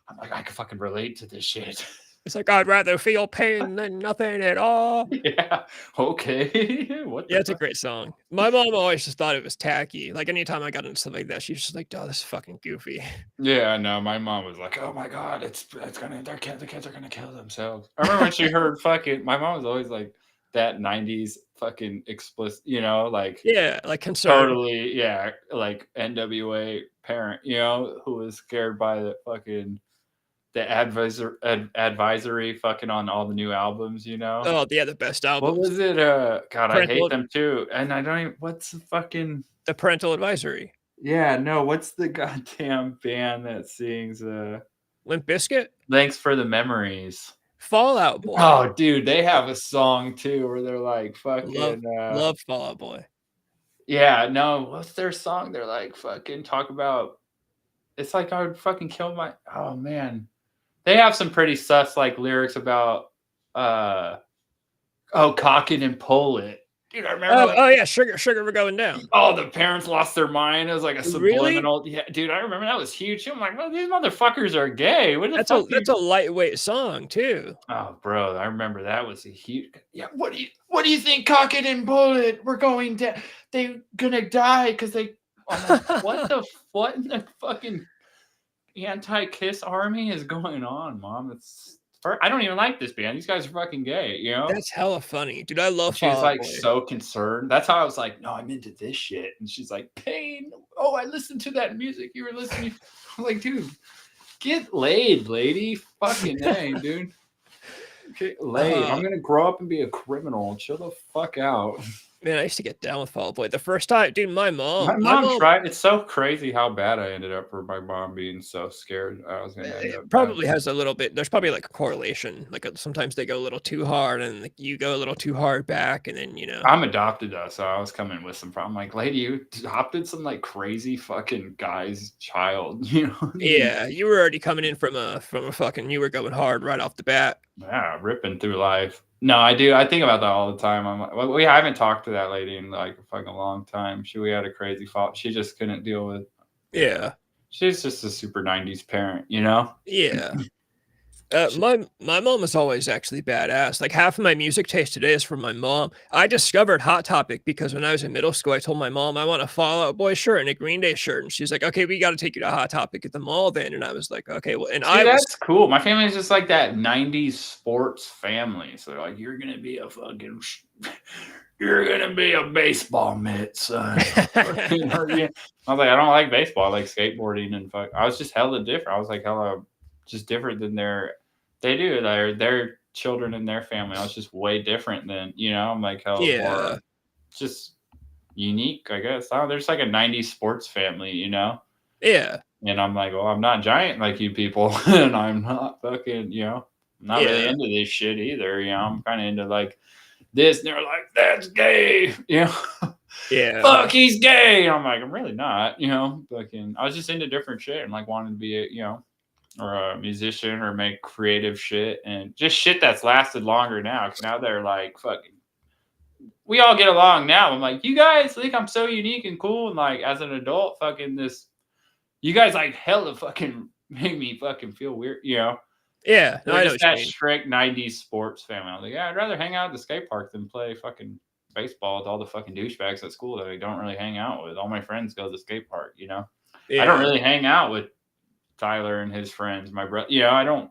I'm like, I can fucking relate to this shit. It's like, I'd rather feel pain than nothing at all. Yeah. Okay. It's a great song. My mom always just thought it was tacky. Like anytime I got into stuff like that, she's just like, oh, this is fucking goofy. Yeah, no, my mom was like, oh my god, it's gonna the kids are gonna kill themselves. I remember when she heard fucking my mom was always like that 90s fucking explicit, like like concerned. Totally, yeah, like NWA parent, who was scared by the fucking the advisory fucking on all the new albums, Oh, yeah, the best albums. What was it? God, I hate them too. And I don't even, what's the fucking... The Parental Advisory. Yeah, no, what's the goddamn band that sings... Limp Bizkit? Thanks for the Memories. Fall Out Boy. Oh, dude, they have a song too where they're like fucking... Love Fall Out Boy. Yeah, no, what's their song? They're like fucking talk about... It's like I would fucking kill my... Oh, man. They have some pretty sus like lyrics about cock it and pull it. Dude, I remember. Oh yeah, sugar, we're going down. Oh, the parents lost their mind. It was like a subliminal. Really? Yeah, dude, I remember that was huge. I'm like, well, these motherfuckers are gay. What the fuck? That's a lightweight song too. Oh, bro, I remember that was a huge. Yeah, what do you think? Cock it and pull it. We're going down. They're gonna die because they. What in the fucking anti-Kiss army is going on, Mom? I don't even like this band. These guys are fucking gay, That's hella funny, dude. I love. She's like so concerned. That's how I was like, no, I'm into this shit. And she's like, Pain. Oh, I listened to that music you were listening. I'm like, dude, get laid, lady. Fucking A, dude. Get laid. I'm gonna grow up and be a criminal. Chill the fuck out. Man, I used to get down with Fall Out Boy. The first time, dude, my mom tried. It's so crazy how bad I ended up for my mom being so scared I was gonna end up. Probably has a little bit. There's probably like a correlation. Like sometimes they go a little too hard, and like you go a little too hard back, and then I'm adopted though, so I was coming with some problem. Like, lady, you adopted some like crazy fucking guy's child, Yeah, you were already coming in from a fucking. You were going hard right off the bat. Yeah, ripping through life. No, I do. I think about that all the time. I'm like, well, we haven't talked to that lady in like a fucking long time. We had a crazy fault. She just couldn't deal with. Yeah. she's just a super 90s parent, you know? Yeah. My mom was always actually badass. Like half of my music taste today is from my mom. I discovered Hot Topic because when I was in middle school, I told my mom I want a Fall Out Boy shirt and a Green Day shirt, and she's like, "Okay, we got to take you to Hot Topic at the mall then." And I was like, "Okay, well," and See, I was that's cool. My family is just like that 90s sports family. So they're like, you're going to be a fucking, you're going to be a baseball mitt, son. You know, yeah. I was like, I don't like baseball. I like skateboarding and fuck. I was just hella different. I was like hella just different than they do. Their children and their family. I was just way different than, you know, I'm like hella more just unique, I guess. I don't, there's like a 90s sports family, you know? Yeah. And I'm like, well, I'm not giant like you people, and I'm not fucking, you know, I'm not really into this shit either. You know, I'm kind of into like this, and they're like, that's gay, you know, fuck, he's gay. And I'm like, I'm really not, you know, fucking, I was just into different shit and like wanted to be, you know, or a musician or make creative shit and just shit that's lasted longer now. Cause now they're like, fucking, we all get along now. I'm like, you guys think I'm so unique and cool, and like as an adult, fucking this. You guys like hella fucking make me fucking feel weird, you know? Yeah. They're just that strict 90s sports family. I was like, yeah, I'd rather hang out at the skate park than play fucking baseball with all the fucking douchebags at school that I don't really hang out with. All my friends go to the skate park, you know? Yeah. I don't really hang out with Tyler and his friends, my brother. You know, I don't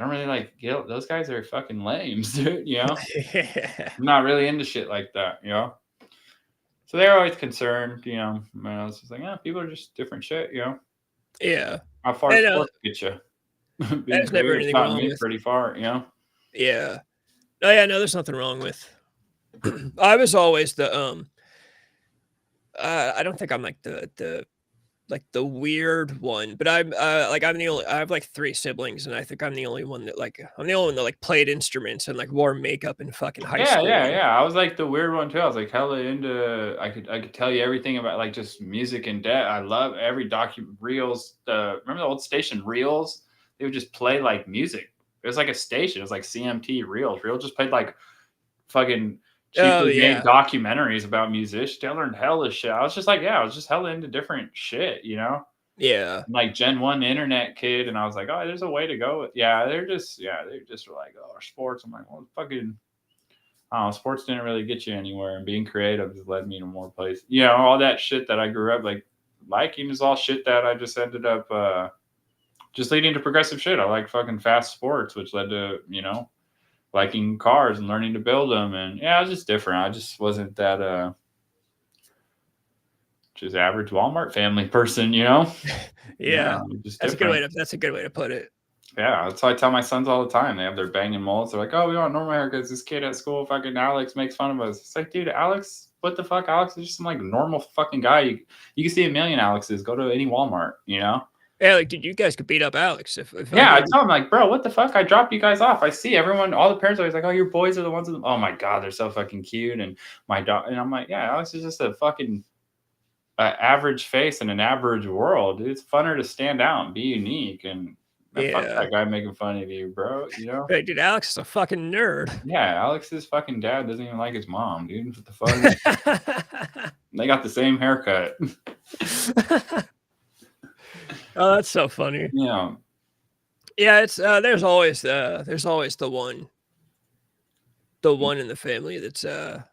really like those guys are fucking lames, dude, you know? I'm not really into shit like that, you know? So they're always concerned, you know. And I was just like, yeah, people are just different shit, you know. Yeah. How far sports get you? There's never anything wrong with pretty far, you know. Yeah. Oh yeah, no, there's nothing wrong with. I was always the I don't think I'm like the weird one, but I'm I'm the only. I have like 3 siblings, and I think I'm the only one that like played instruments and like wore makeup in fucking high school. Yeah. I was like the weird one too. I was like hella into. I could tell you everything about like just music and depth. I love every reels. Remember the old station reels? They would just play like music. It was like a station. It was like CMT reels. Reels just played like fucking cheaply made documentaries about musicians. I learned hella shit. I was just like, I was just hella into different shit, you know? Yeah. I'm like Gen 1 internet kid, and I was like, oh, there's a way to go. They just were like, oh, sports. I'm like, well, fucking, sports didn't really get you anywhere, and being creative has led me to more places. You know, all that shit that I grew up like liking is all shit that I just ended up just leading to progressive shit. I like fucking fast sports, which led to, you know, liking cars and learning to build them. And I was just different. I just wasn't that just average Walmart family person, you know? That's a good way to put it. Yeah, that's why I tell my sons all the time. They have their banging molds. They're like, oh, we want normal haircuts. This kid at school, fucking Alex, makes fun of us. It's like, dude, Alex, what the fuck? Alex is just some like normal fucking guy. You can see a million Alexes. Go to any Walmart, you know? Yeah, like, dude, you guys could beat up Alex if I tell him like, bro, what the fuck? I dropped you guys off. I see everyone, all the parents are always like, oh, your boys are the ones. Oh my god, they're so fucking cute. And my dog, and I'm like, yeah, Alex is just a fucking average face in an average world. It's funner to stand out and be unique. And fuck that guy making fun of you, bro. You know, hey, dude, Alex is a fucking nerd. Yeah, Alex's fucking dad doesn't even like his mom, dude. What the fuck? They got the same haircut. Oh, that's so funny. Yeah. Yeah, it's there's always the one in the family that's I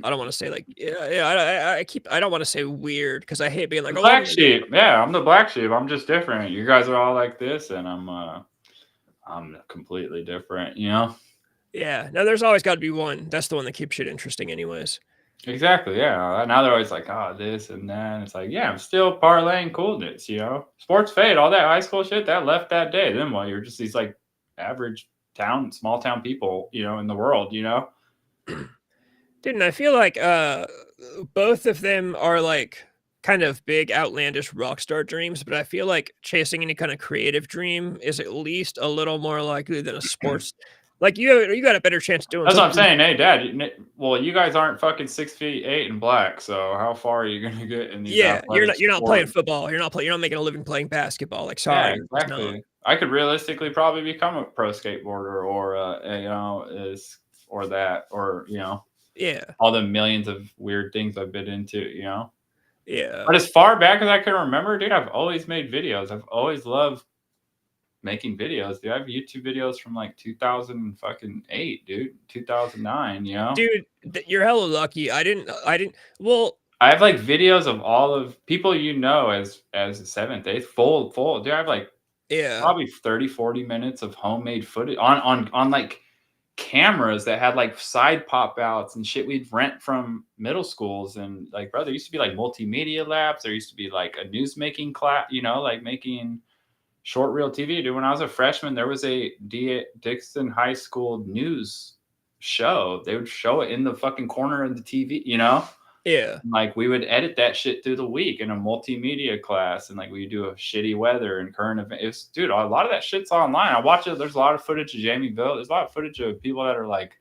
don't want to say like I don't want to say weird because I hate being like black sheep. Yeah, I'm the black sheep. I'm just different. You guys are all like this, and I'm completely different. You know. Yeah. No, there's always got to be one. That's the one that keeps shit interesting, anyways. Exactly. Yeah. Now they're always like, oh, this and that. And it's like, yeah, I'm still parlaying coolness. You know, sports fade. All that high school shit that left that day. Then what? You're just these like average small town people. You know, in the world. You know. Dude, and I feel like both of them are like kind of big, outlandish rock star dreams, but I feel like chasing any kind of creative dream is at least a little more likely than a sports. Like you got a better chance doing. That's what I'm saying. Hey, Dad. Well, you guys aren't fucking 6'8" and black, so how far are you gonna get in these? Yeah, you're not playing football. You're not making a living playing basketball. Like, sorry, exactly. I could realistically probably become a pro skateboarder, or or you know, yeah, all the millions of weird things I've been into, you know. Yeah. But as far back as I can remember, dude, I've always made videos. I've always loved making videos, dude. I have YouTube videos from like 2008, dude, 2009. You know, dude, you're hella lucky. I didn't. Well, I have like videos of all of people you know as the seventh, eighth, full. Dude, I have like probably 30, 40 minutes of homemade footage on like cameras that had like side pop outs and shit we'd rent from middle schools. And like, bro, there used to be like multimedia labs. There used to be like a news making class, you know, like making short reel TV. Dude, when I was a freshman, there was a Dixon High School news show. They would show it in the fucking corner of the TV, you know? Yeah. Like we would edit that shit through the week in a multimedia class, and like we do a shitty weather and current events. Dude, a lot of that shit's online. I watch it. There's a lot of footage of Jamie Bill. There's a lot of footage of people that are like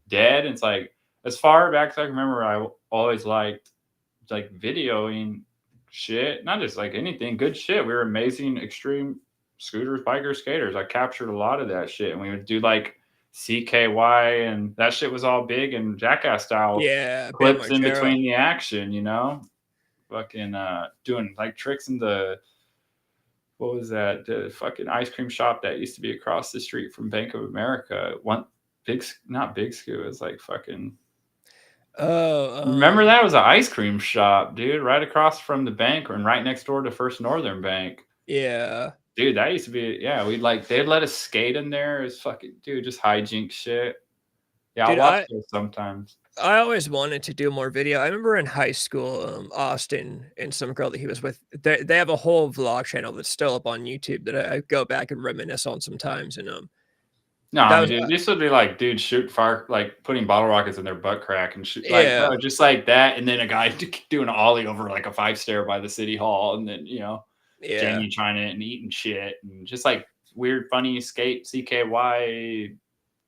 dead. And it's like, as far back as I can remember, I always liked like videoing shit, not just like anything, good shit. We were amazing extreme scooters, bikers, skaters. I captured a lot of that shit, and we would do like CKY, and that shit was all big and Jackass style. Yeah, clips in between the action, you know, fucking doing like tricks in the, what was that, the fucking ice cream shop that used to be across the street from Bank of America. One big, not Big Scoop, it was like fucking, remember that was an ice cream shop, dude, right across from the bank and right next door to First Northern Bank. Yeah, dude, that used to be, yeah, we'd like, they'd let us skate in there. It's fucking, dude, just hijink shit. Yeah, dude, I'll watch those sometimes. I always wanted to do more video. I remember in high school, Austin and some girl that he was with, they have a whole vlog channel that's still up on YouTube that I go back and reminisce on sometimes. And no, I mean, dude, this would be like dudes shoot fire, like putting bottle rockets in their butt crack and shoot, like, bro, just like that. And then a guy doing an ollie over like a 5-stair by the city hall, and then, you know, Jamie trying it and eating shit, and just like weird, funny skate CKY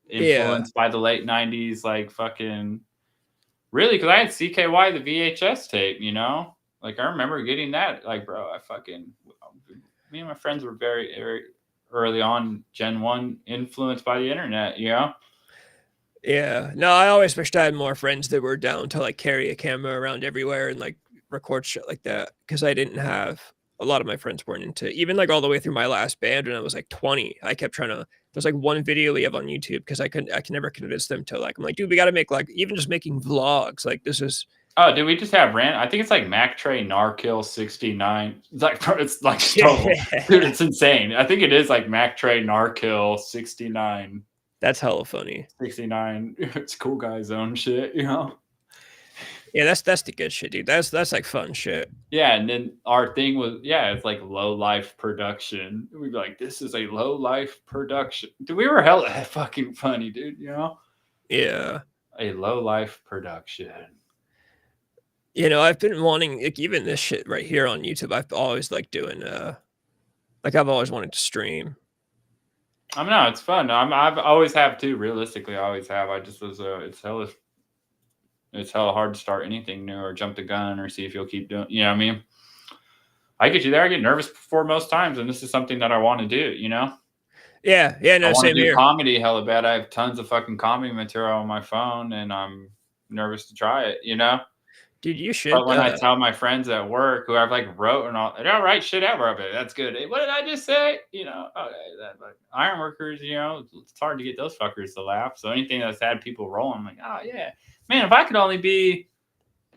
influenced by the late 90s, like fucking really, because I had CKY the VHS tape, you know, like I remember getting that, like, bro, I fucking, me and my friends were very, very early on Gen 1 influenced by the internet, you know? Yeah. No, I always wished I had more friends that were down to like carry a camera around everywhere and like record shit like that, because I didn't have, a lot of my friends weren't into, even like all the way through my last band when I was like 20. I kept trying to, there's like one video we have on YouTube because I can never convince them to, like, I'm like, dude, we got to make like, even just making vlogs, like this is. Oh, did we just have I think it's like Mac Trey Narkill 69. It's like dude, it's insane. I think it is like Mac Trey Narkill 69. That's hella funny. 69. It's cool guy zone shit, you know? Yeah, that's the good shit, dude. That's like fun shit. Yeah, and then our thing was, it's like low life production. We'd be like, this is a low life production. Dude, we were hella fucking funny, dude, you know? Yeah. A low life production. You know, I've been wanting, like, even this shit right here on YouTube, I've always liked doing, like, I've always wanted to stream. I mean, no, it's fun. I've always have too. Realistically, I always have. I just was, it's hella hard to start anything new or jump the gun or see if you'll keep doing, you know what I mean? I get you there. I get nervous before most times, and this is something that I want to do, you know? Yeah, no, I want to do here. comedy hella bad. I have tons of fucking comedy material on my phone, and I'm nervous to try it, you know? Dude, you should. But when I tell my friends at work who I've like wrote and all, they don't write shit out where that's good. Hey, what did I just say? You know, okay, that like ironworkers, you know, it's hard to get those fuckers to laugh. So anything that's had people rolling, I'm like, oh yeah, man, if I could only be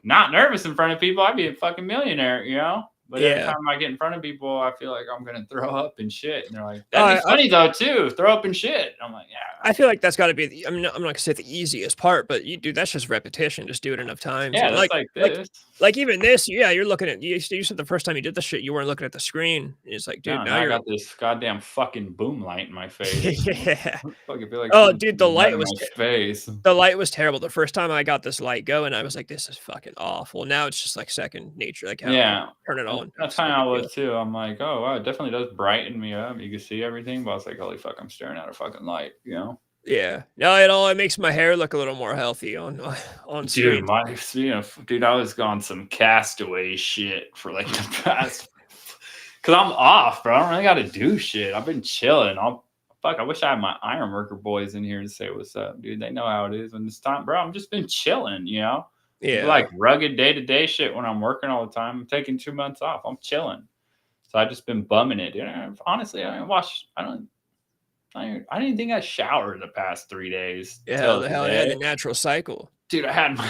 not nervous in front of people, I'd be a fucking millionaire, you know? But every time I get in front of people, I feel like I'm gonna throw up and shit. And they're like, that'd be funny though too, throw up and shit. I'm like, yeah. I feel like that's got to be. I'm not gonna say the easiest part, but you do. That's just repetition. Just do it enough times. Yeah, that's like this. Like even this. Yeah, you're looking at. You said the first time you did the shit, you weren't looking at the screen. It's like, dude, now I got this goddamn fucking boom light in my face. Yeah. Fucking feel like oh, dude, the light was face. The light was terrible. The first time I got this light going, I was like, this is fucking awful. Now it's just like second nature. Like, how turn it on. That's kind of how I was too. I'm like, oh wow, it definitely does brighten me up. You can see everything, but I was like, holy fuck, I'm staring at a fucking light, you know? Yeah. No, it makes my hair look a little more healthy on screen. Dude, I was on some Castaway shit for like the past, because I'm off, bro. I don't really got to do shit. I've been chilling. I wish I had my Ironworker boys in here to say what's up, dude. They know how it is when it's time, bro. I'm just been chilling, you know? Yeah. Like rugged day-to-day shit when I'm working all the time. I'm taking 2 months off. I'm chilling. So I just been bumming it. Dude. Honestly, I didn't think I showered the past 3 days Yeah, till the hell, yeah, the today. natural cycle. Dude, I had my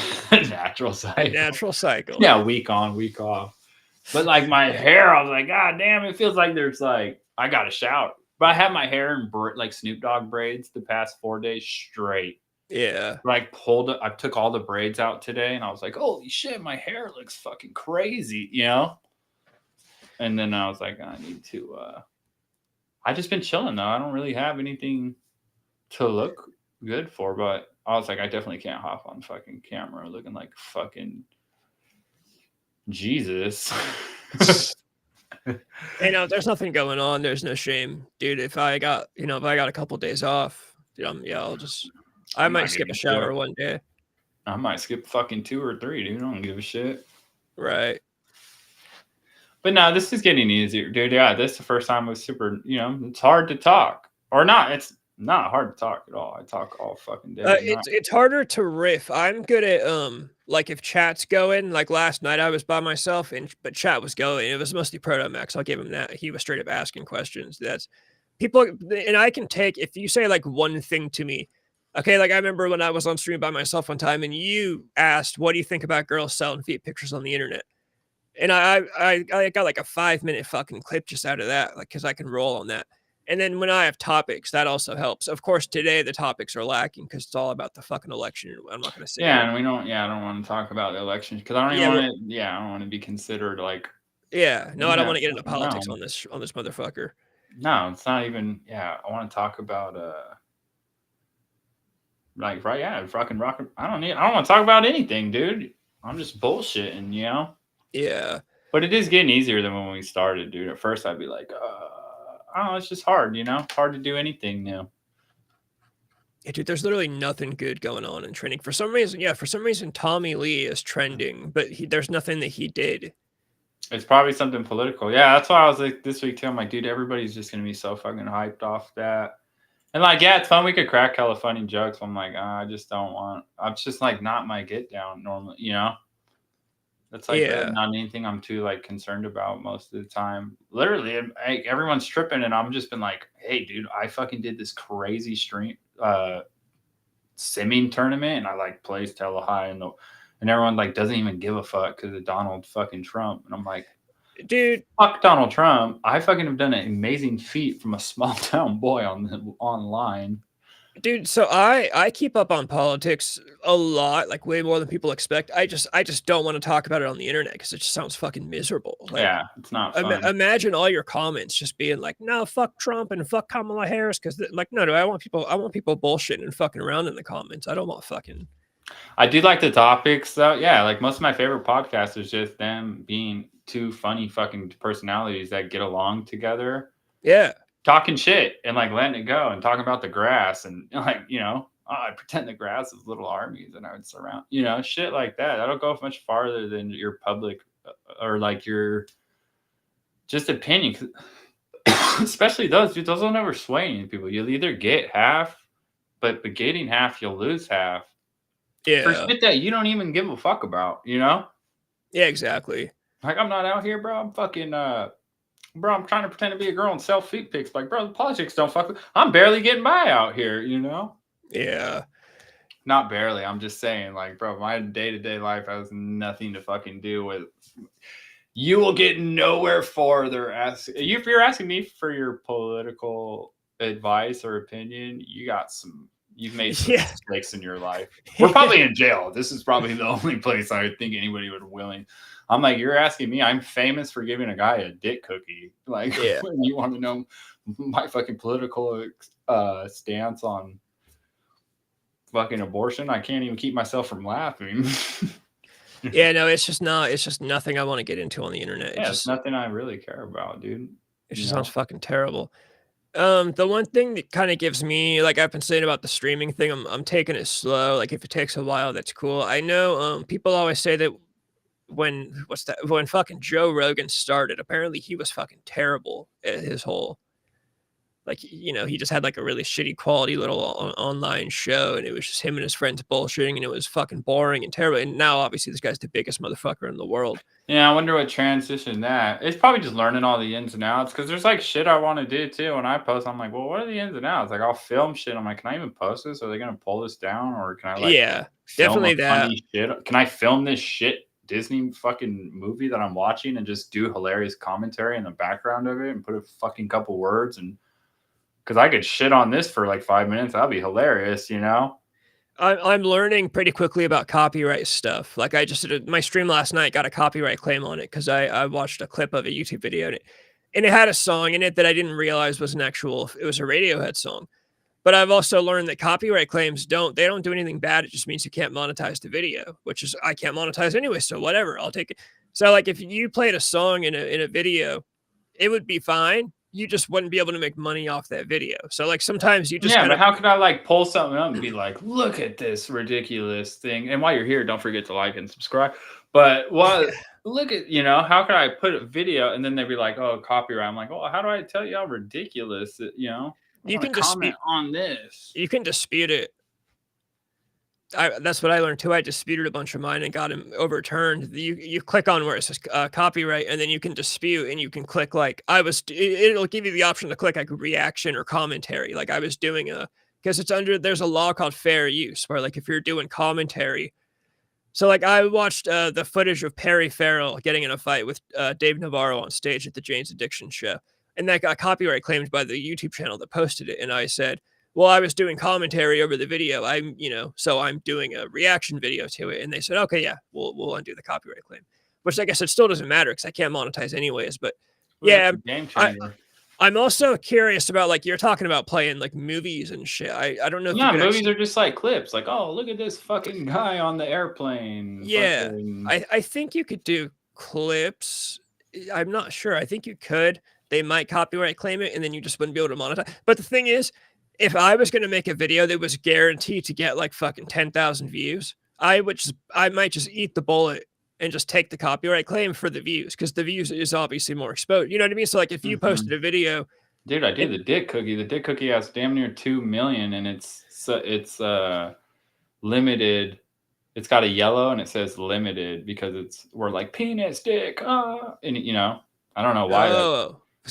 natural The cycle. natural cycle. Yeah, week on, week off. But like my hair, I was like, God damn, it feels like there's like I got to shower. But I had my hair in like Snoop Dogg braids the past 4 days straight. Yeah. Like I took all the braids out today, and I was like, holy shit, my hair looks fucking crazy, you know. And then I was like, I need to. I just been chilling though. I don't really have anything to look good for, but I was like, I definitely can't hop on fucking camera looking like fucking Jesus. Hey, no, there's nothing going on. There's no shame, dude. If I got a couple days off, I might skip a shower one day. I might skip fucking 2 or 3, dude. I don't give a shit. Right. But no, this is getting easier, dude. Yeah, this is the first time it was super, it's hard to talk. Or not, it's not hard to talk at all. I talk all fucking day. It's harder to riff. I'm good at like if chat's going, like last night I was by myself but chat was going. It was mostly Proto Max. I'll give him that. He was straight up asking questions. That's people, and I can take if you say like one thing to me. Okay, like I remember when I was on stream by myself one time and you asked, what do you think about girls selling feet pictures on the internet? And I got like a 5-minute fucking clip just out of that, like because I can roll on that. And then when I have topics, that also helps. Of course, today the topics are lacking because it's all about the fucking election. I'm not going to say. Yeah, and we don't. Yeah, I don't want to talk about the election because I don't even want to. Yeah, I don't want to be considered like. Yeah, no, I don't want to get into politics on this motherfucker. No, it's not even. Yeah, I want to talk about like right. Yeah, fucking rock. I don't want to talk about anything, dude. I'm just bullshitting, you know. Yeah, but it is getting easier than when we started, dude. At first, I'd be like, I don't know, it's just hard, you know? Hard to do anything now. Yeah, dude, there's literally nothing good going on in trending. For some reason, Tommy Lee is trending, but there's nothing that he did. It's probably something political. Yeah, that's why I was like this week too. I'm like, dude, everybody's just gonna be so fucking hyped off that. And like, yeah, it's fun. We could crack hella funny jokes. I'm like, I just don't want. I'm just like not my get down normally, you know. That's like not anything I'm too like concerned about most of the time. Literally, everyone's tripping, and I'm just been like, "Hey, dude, I fucking did this crazy stream simming tournament, and I like placed hella high, and everyone like doesn't even give a fuck because of Donald fucking Trump." And I'm like, dude, fuck Donald Trump. I fucking have done an amazing feat from a small town boy online. Dude, so I keep up on politics a lot, like way more than people expect. I just don't want to talk about it on the internet because it just sounds fucking miserable. Like, yeah, it's not fun. Imagine all your comments just being like, "No, fuck Trump and fuck Kamala Harris," because like, no, I want people bullshitting and fucking around in the comments. I don't want fucking. I do like the topics though. Yeah, like most of my favorite podcasts is just them being two funny fucking personalities that get along together. Yeah. Talking shit and like letting it go and talking about the grass and like, I pretend the grass is little armies and I would surround, shit like that. That'll go much farther than your public or like your just opinion. Especially those will never sway any people. You'll either get half, but getting half, you'll lose half. Yeah. For shit that you don't even give a fuck about, Yeah, exactly. Like I'm not out here, bro. I'm fucking bro, I'm trying to pretend to be a girl and sell feet pics. Like, bro, the politics don't fuck with. I'm barely getting by out here, Yeah. Not barely. I'm just saying, like, bro, my day-to-day life has nothing to fucking do with. You will get nowhere farther. If you're asking me for your political advice or opinion, you've made some mistakes in your life. We're probably in jail. This is probably the only place I would think anybody would willing. I'm like, you're asking me. I'm famous for giving a guy a dick cookie. Like, when you want to know my fucking political stance on fucking abortion, I can't even keep myself from laughing. Yeah, no, it's just nothing I want to get into on the internet. Yeah, it's nothing I really care about, dude. It just sounds fucking terrible. The one thing that kind of gives me, like I've been saying about the streaming thing, I'm taking it slow. Like if it takes a while, that's cool. I know people always say that when fucking Joe Rogan started, apparently he was fucking terrible at his whole Like, he just had like a really shitty quality little online show, and it was just him and his friends bullshitting, and it was fucking boring and terrible. And now obviously this guy's the biggest motherfucker in the world. Yeah, I wonder what transitioned that. It's probably just learning all the ins and outs, because there's like shit I want to do too. When I post, I'm like, well, what are the ins and outs? Like, I'll film shit. I'm like, can I even post this? Are they gonna pull this down, or can I like definitely that funny shit? Can I film this shit Disney fucking movie that I'm watching and just do hilarious commentary in the background of it and put a fucking couple words? And because I could shit on this for like 5 minutes, that'd be hilarious, I'm learning pretty quickly about copyright stuff. Like, I just did my stream last night, got a copyright claim on it because I watched a clip of a YouTube video, and it had a song in it that I didn't realize was it was a Radiohead song. But I've also learned that copyright claims don't do anything bad. It just means you can't monetize the video, which is, I can't monetize anyway, so whatever, I'll take it. So like, if you played a song in a video, it would be fine. You just wouldn't be able to make money off that video. So like, sometimes you just but how could I like pull something up and be like, look at this ridiculous thing? And while you're here, don't forget to like and subscribe. But look at, how could I put a video and then they'd be like, oh, copyright. I'm like, well, how do I tell you how ridiculous it, you can comment on this. You can dispute it. That's what I learned too. I disputed a bunch of mine and got him overturned. You click on where it says copyright, and then you can dispute, and you can click like it'll give you the option to click like reaction or commentary. Like I was doing because there's a law called fair use, where like if you're doing commentary. So like I watched the footage of Perry Farrell getting in a fight with Dave Navarro on stage at the Jane's Addiction show, and that got copyright claimed by the YouTube channel that posted it. And I said, well, I was doing commentary over the video. So I'm doing a reaction video to it. And they said, okay, yeah, we'll undo the copyright claim, which I guess it still doesn't matter because I can't monetize anyways. But yeah, game changer. I'm also curious about, like, you're talking about playing like movies and shit. I don't know if movies are just like clips. Like, oh, look at this fucking guy on the airplane. Yeah, fucking... I think you could do clips. I'm not sure. I think you could. They might copyright claim it, and then you just wouldn't be able to monetize. But the thing is, if I was going to make a video that was guaranteed to get like fucking 10,000 views, I might just eat the bullet and just take the copyright claim for the views, because the views is obviously more exposed. You know what I mean? So like, if you posted a video, dude, I did the dick cookie. The dick cookie has damn near 2 million, and it's limited. It's got a yellow and it says limited because we're like penis dick, and I don't know why.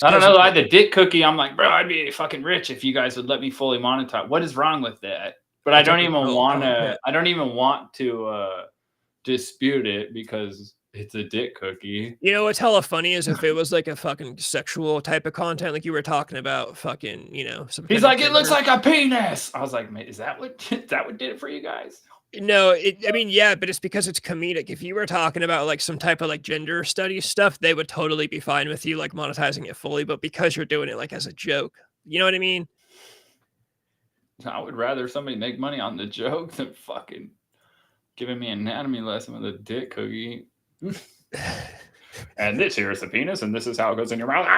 I don't know. I had the dick cookie. I'm like, bro, I'd be fucking rich if you guys would let me fully monetize. What is wrong with that? But I don't even want to. I don't even want to dispute it because it's a dick cookie. You know what's hella funny is if it was like a fucking sexual type of content, like you were talking about, fucking, He's like, it looks like a penis. I was like, man, is that what did it for you guys? No, yeah, but it's because it's comedic. If you were talking about like some type of like gender studies stuff, they would totally be fine with you like monetizing it fully. But because you're doing it like as a joke, you know what I mean? I would rather somebody make money on the joke than fucking giving me an anatomy lesson with a dick cookie. And this here is the penis, and this is how it goes in your mouth.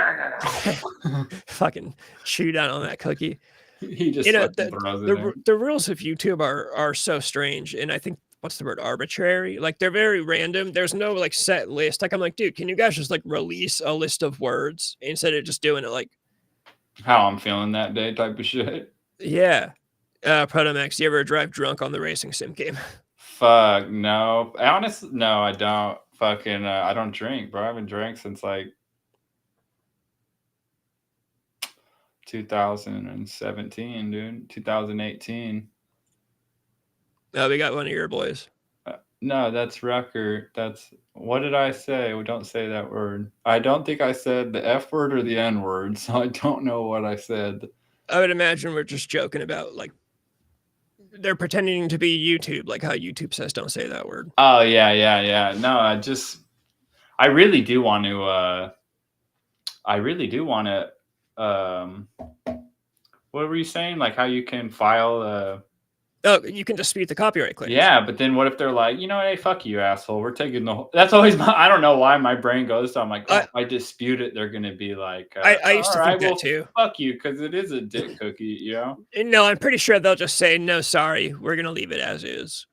Fucking chew down on that cookie. He just the rules of YouTube are so strange, and I think, what's the word, arbitrary? Like, they're very random. There's no like set list. Like, I'm like, dude, can you guys just like release a list of words instead of just doing it like how I'm feeling that day type of shit? Yeah. Protomax, you ever drive drunk on the racing sim game? Fuck no. Honestly, no, I don't. Fucking I don't drink, bro. I haven't drank since like 2017, dude. 2018. Oh, we got one of your boys. No, that's Rucker. What did I say? We don't say that word. I don't think I said the F word or the N word, so I don't know what I said. I would imagine we're just joking about, like, they're pretending to be YouTube, like how YouTube says don't say that word. Oh, yeah. No, I really do want to what were you saying? Like how you can file Oh, you can dispute the copyright claims. Yeah, but then what if they're like, hey, fuck you, asshole. We're taking the whole... That's always I don't know why my brain goes to, I'm like, I dispute it. They're going to be like, I used to think that too. Fuck you, because it is a dick cookie, No, I'm pretty sure they'll just say, no, sorry, we're going to leave it as is.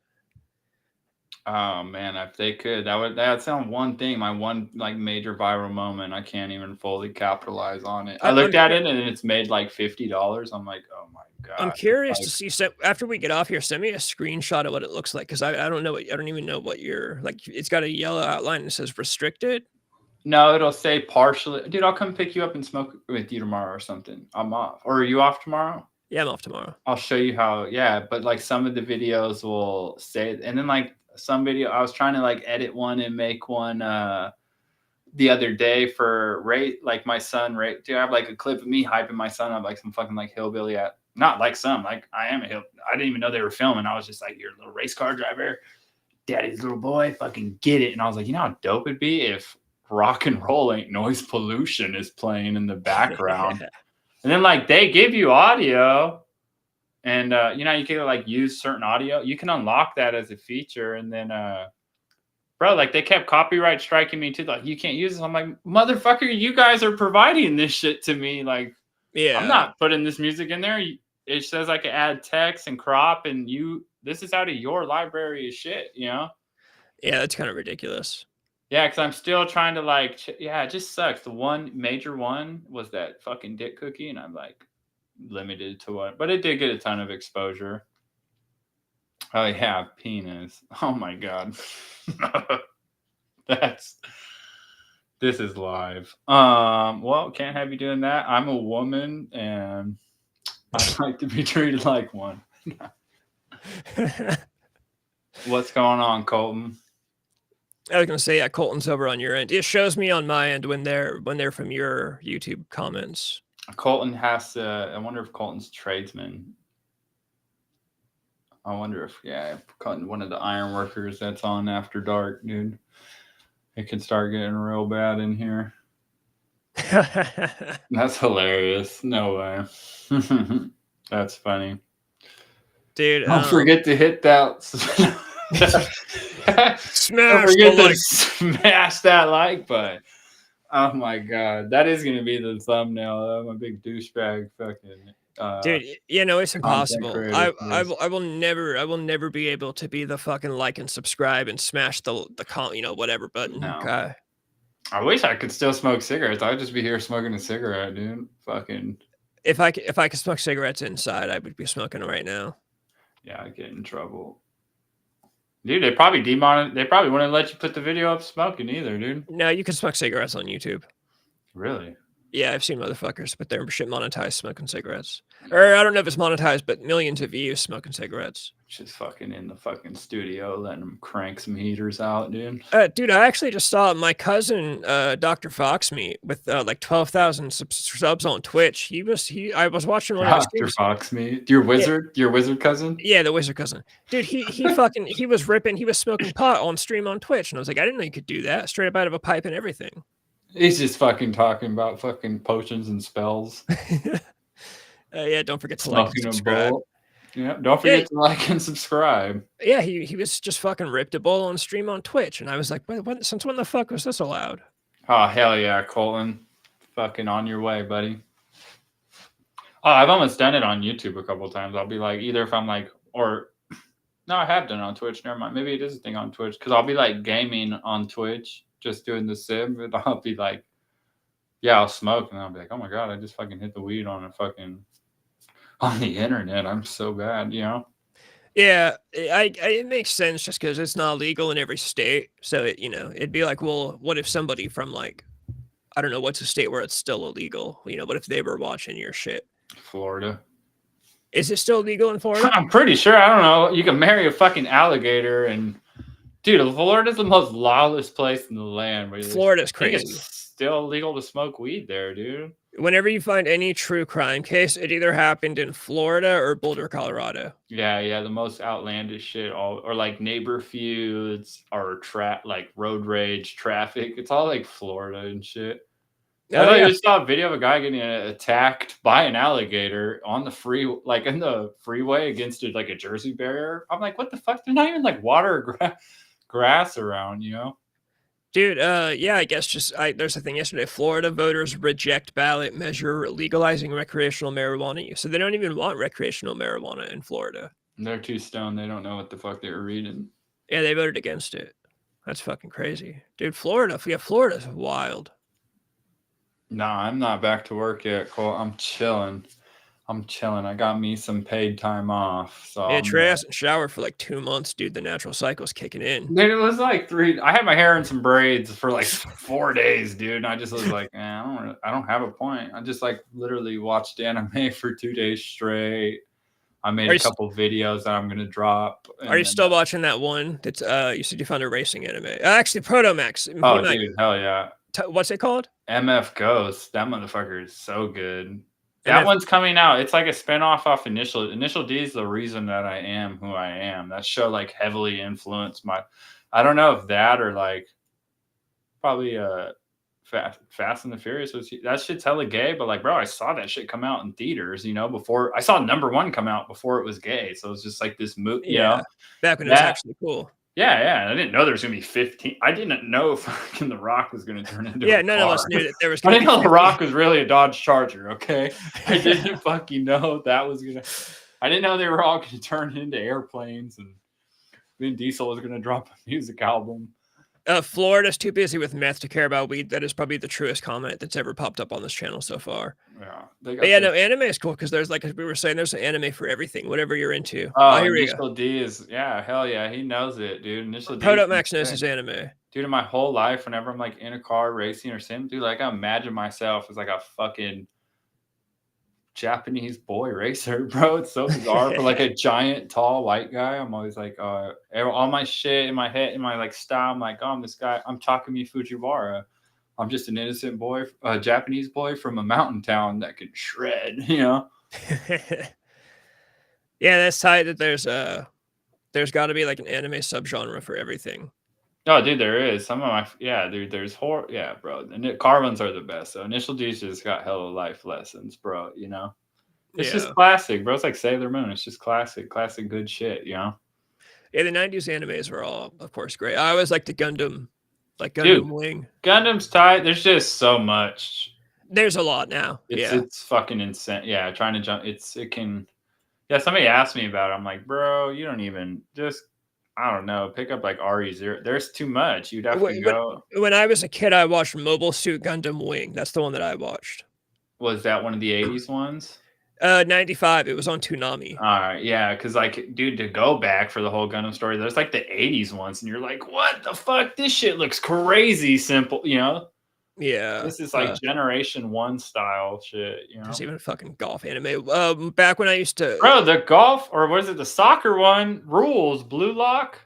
Oh man, if they could, that'd sound one thing, my one like major viral moment. I can't even fully capitalize on it. I looked at it and it's made like $50. I'm like, oh my god. I'm curious to see. So after we get off here, send me a screenshot of what it looks like, because I don't know. I don't even know what you're like. It's got a yellow outline that says restricted. No, it'll say partially. Dude, I'll come pick you up and smoke with you tomorrow or something. I'm off. Or are you off tomorrow? Yeah, I'm off tomorrow. I'll show you how. Yeah, but like some of the videos will say, and then like some video, I was trying to like edit one and make one the other day for Ray, like my son Ray. Dude, I have like a clip of me hyping my son up like some fucking like hillbilly at, not like some, like I am a hill. I didn't even know they were filming. I was just like, you're a little race car driver, daddy's little boy, fucking get it. And I was like, you know how dope it'd be if Rock and Roll Ain't Noise Pollution is playing in the background. And then like they give you audio, and you know, you can like use certain audio. You can unlock that as a feature. And then bro, like they kept copyright striking me too. Like, you can't use this. I'm like, motherfucker, you guys are providing this shit to me. Like, yeah, I'm not putting this music in there. It says I can add text and crop, and this is out of your library of shit, you know? Yeah, that's kind of ridiculous. Yeah, because I'm still trying to like, yeah, it just sucks. The one major one was that fucking dick cookie, and I'm like limited to what, but it did get a ton of exposure. Oh yeah, penis. Oh my god. This is live. Well, can't have you doing that. I'm a woman and I'd like to be treated like one. What's going on, Colton? I was gonna say, yeah, Colton's over on your end. It shows me on my end when they're from your YouTube comments. Colton has to. I wonder if Colton's tradesman. I wonder if, yeah, one of the iron workers that's on after dark, dude. It can start getting real bad in here. That's hilarious. No way. That's funny. Dude, don't forget to hit that. Smash that like button. Oh my god, that is gonna be the thumbnail. I'm a big douchebag, fucking. Dude, you know, it's impossible. I will never be able to be the fucking like and subscribe and smash the whatever button. No. Okay. I wish I could still smoke cigarettes. I'd just be here smoking a cigarette, dude. Fucking. If I could smoke cigarettes inside, I would be smoking them right now. Yeah, I'd get in trouble. Dude, they probably wouldn't let you put the video up smoking either, dude. No, you can smoke cigarettes on YouTube. Really? Yeah, I've seen motherfuckers, but they're shit monetized smoking cigarettes. Or I don't know if it's monetized, but millions of views smoking cigarettes. Just fucking in the fucking studio, letting them crank some heaters out, dude. Dude, I actually just saw my cousin, Dr. Foxmeat, with like 12,000 subs on Twitch. I was watching one of his streams. Dr. Foxmeat, your wizard cousin? Yeah, the wizard cousin. Dude, he was smoking pot on stream on Twitch, and I was like, I didn't know you could do that, straight up out of a pipe and everything. He's just fucking talking about fucking potions and spells. Yeah, don't forget to like and subscribe. Yeah, don't forget to like and subscribe. Yeah, he was just fucking ripped a bowl on stream on Twitch, and I was like, since when the fuck was this allowed? Oh, hell yeah, Colton. Fucking on your way, buddy. Oh, I've almost done it on YouTube a couple of times. I'll be like, either if I'm like, no, I have done it on Twitch. Never mind. Maybe it is a thing on Twitch, because I'll be like gaming on Twitch, just doing the sim, and I'll be like, yeah, I'll smoke, and I'll be like, oh my god, I just fucking hit the weed on the internet. I'm so bad, you know? Yeah, it makes sense just because it's not legal in every state. So it'd be like, well, what if somebody from like, I don't know, what's a state where it's still illegal? What if they were watching your shit? Florida. Is it still legal in Florida? I'm pretty sure. I don't know. You can marry a fucking alligator, and dude, Florida's the most lawless place in the land. Florida's crazy. It's still legal to smoke weed there, dude. Whenever you find any true crime case, it either happened in Florida or Boulder, Colorado. Yeah, the most outlandish shit, or like neighbor feuds, or like road rage, traffic. It's all like Florida and shit. I just saw a video of a guy getting attacked by an alligator on the in the freeway against like a Jersey barrier. I'm like, what the fuck? There's not even like water or grass around, you know? Dude, yeah, I guess there's a thing yesterday. Florida voters reject ballot measure legalizing recreational marijuana use. So they don't even want recreational marijuana in Florida. They're too stoned. They don't know what the fuck they were reading. Yeah, they voted against it. That's fucking crazy. Dude, Florida. Yeah, Florida's wild. Nah, I'm not back to work yet, Cole. I'm chilling. I got me some paid time off. So Yeah, Trey hasn't showered for like 2 months, dude. The natural cycle's kicking in. Dude, it was like 3. I had my hair in some braids for like 4 days, dude. And I just was like, man, I don't have a point. I just like literally watched anime for 2 days straight. I made a couple videos that I'm gonna drop. Are you still watching that one? That's you said you found a racing anime. Actually, Protomax. Oh, dude, hell yeah. What's it called? MF Ghost. That motherfucker is so good. That one's coming out. It's like a spinoff off Initial. Initial D is the reason that I am who I am. That show like heavily influenced my. I don't know if that or like probably Fast and the Furious was that shit's hella gay, but like, bro, I saw that shit come out in theaters, you know, before I saw #1 come out before it was gay. So it was just like this movie, you know, back when it was actually cool. Yeah. I didn't know there was gonna be 15. I didn't know fucking The Rock was gonna turn into a none car. of us knew that there was. I didn't know The Rock was really a Dodge Charger. Okay, I didn't fucking know that was gonna. I didn't know they were all gonna turn into airplanes, and Vin Diesel was gonna drop a music album. Florida's too busy with meth to care about weed. That is probably the truest comment that's ever popped up on this channel so far. Yeah. No, anime is cool because there's like we were saying, there's an anime for everything, whatever you're into. Oh, Initial D is hell yeah, he knows it, dude. Initial D. Protomax knows his anime. Dude, in my whole life, whenever I'm like in a car racing or sim, dude, like I imagine myself as like a fucking Japanese boy racer, bro. It's so bizarre for like a giant, tall white guy. I'm always like, all my shit in my head, in my like style. I'm like, oh, I'm this guy. I'm Takumi Fujiwara. I'm just an innocent boy, a Japanese boy from a mountain town that can shred, you know? Yeah, that's tight that there's got to be like an anime subgenre for everything. Oh, dude, there is. Some of my, dude, there's horror. Yeah, bro. And car ones are the best. So Initial D's just got hella life lessons, bro, you know? It's just classic, bro. It's like Sailor Moon. It's just classic good shit, you know? Yeah, the 90s animes were all, of course, great. I always like the Gundam, Wing. Gundam's tight. There's just so much. There's a lot now. It's fucking insane. Yeah, trying to jump. It can. Yeah, somebody asked me about it. I'm like, bro, you don't even just. I don't know. Pick up like RE0. There's too much. You'd have to go. When I was a kid, I watched Mobile Suit Gundam Wing. That's the one that I watched. Was that one of the 80s ones? 95. It was on Toonami. All right, yeah, because like, dude, to go back for the whole Gundam story, there's like the 80s ones, and you're like, what the fuck? This shit looks crazy simple, you know? Yeah. This is like Generation 1 style shit, you know? There's even fucking golf anime. Back when I used to... Bro, the golf, or what is it, the soccer one, rules, Blue Lock?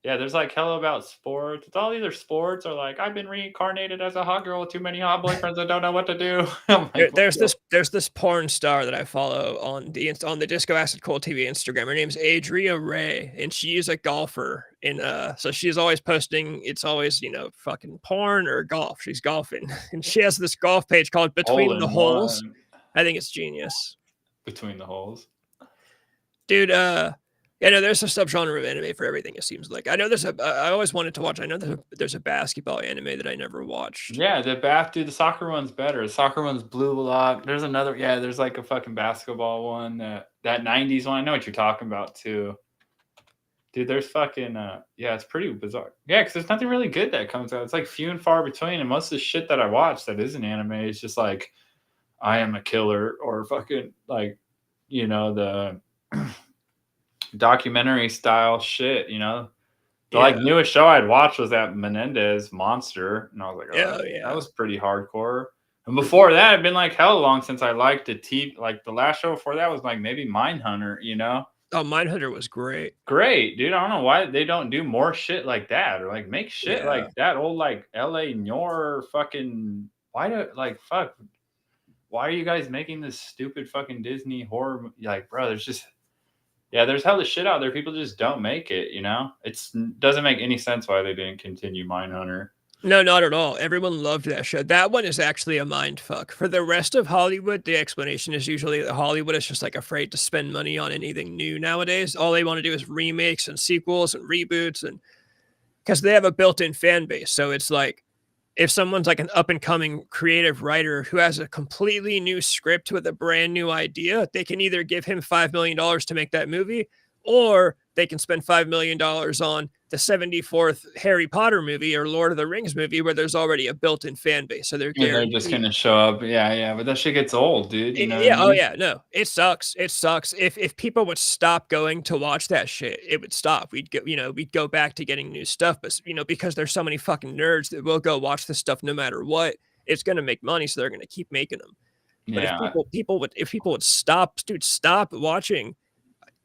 Yeah, there's like hella about sports. It's all either sports or like, I've been reincarnated as a hot girl with too many hot boyfriends. I don't know what to do. Like, there's this porn star that I follow on the Disco Acid Cold TV Instagram. Her name's Adria Ray, and she's a golfer. So she's always posting. It's always, you know, fucking porn or golf. She's golfing, and she has this golf page called Between the Holes. I think it's genius. Between the Holes, dude. Yeah, no, there's a subgenre of anime for everything, it seems like. I know I always wanted to watch. I know there's a basketball anime that I never watched. Yeah, the soccer one's better. The soccer one's Blue Lock. There's another, there's like a fucking basketball one, that 90s one. I know what you're talking about too. Dude, there's fucking, it's pretty bizarre. Yeah, because there's nothing really good that comes out. It's like few and far between. And most of the shit that I watch that isn't anime is just like, I am a killer, or fucking like, you know, the documentary style shit, you know. The like newest show I'd watched was that Menendez Monster, and I was like, that was pretty hardcore. And before that, it'd been like hell long since I liked the TV. Like the last show before that was like maybe Mindhunter, you know. Oh, Mindhunter was great, dude. I don't know why they don't do more shit like that, or like make shit like that old like L.A. Noir fucking. Why are you guys making this stupid fucking Disney horror? Like, bro, there's just. Yeah, there's hella shit out there. People just don't make it, you know? It doesn't make any sense why they didn't continue Mindhunter. No, not at all. Everyone loved that show. That one is actually a mind fuck. For the rest of Hollywood, the explanation is usually that Hollywood is just like afraid to spend money on anything new nowadays. All they want to do is remakes and sequels and reboots, and because they have a built-in fan base. So it's like, if someone's like an up-and-coming creative writer who has a completely new script with a brand new idea, they can either give him $5 million to make that movie, or they can spend $5 million on the 74th Harry Potter movie or Lord of the Rings movie where there's already a built-in fan base. So they're just going to show up. Yeah. But that shit gets old, dude. You know what I mean? Oh yeah. No, it sucks. It sucks. If people would stop going to watch that shit, it would stop. We'd go back to getting new stuff. But, because there's so many fucking nerds that will go watch this stuff no matter what, it's going to make money. So they're going to keep making them. But if people would stop watching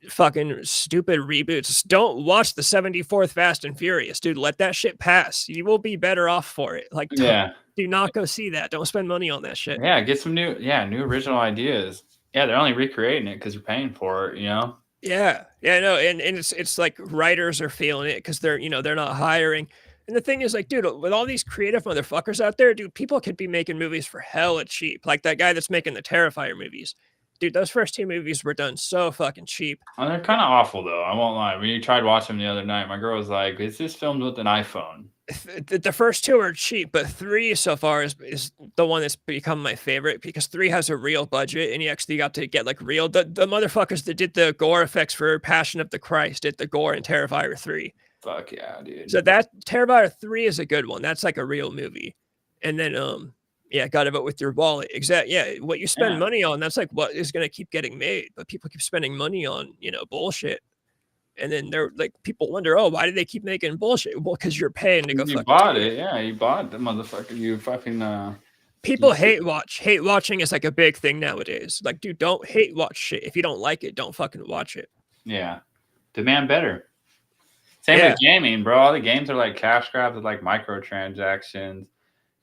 fucking stupid reboots. Don't watch the 74th Fast and Furious, dude. Let that shit pass. You will be better off for it. Like, do not go see that. Don't spend money on that shit. Yeah, get some new original ideas. Yeah, they're only recreating it because you're paying for it, Yeah, no, and it's like writers are feeling it because they're not hiring. And the thing is, like, dude, with all these creative motherfuckers out there, dude, people could be making movies for hella cheap. Like that guy that's making the Terrifier movies. Dude, those first 2 movies were done so fucking cheap. Oh, they're kind of awful, though. I won't lie. When you tried watching them the other night, my girl was like, is this filmed with an iPhone? The first 2 are cheap, but 3 so far is the one that's become my favorite because 3 has a real budget and you actually got to get like real. The motherfuckers that did the gore effects for Passion of the Christ did the gore in Terrifier 3. Fuck yeah, dude. So that Terrifier 3 is a good one. That's like a real movie. And then, gotta vote with your wallet. Exactly. Yeah, what you spend money on, that's like what is going to keep getting made. But people keep spending money on, bullshit. And then they're like, people wonder, oh, why do they keep making bullshit? Well, because you're paying to go. You bought it, yeah. You bought the motherfucker. You fucking. People hate watch. Hate watching is like a big thing nowadays. Like, dude, don't hate watch shit. If you don't like it, don't fucking watch it. Yeah, demand better. Same with gaming, bro. All the games are like cash grabs with like microtransactions.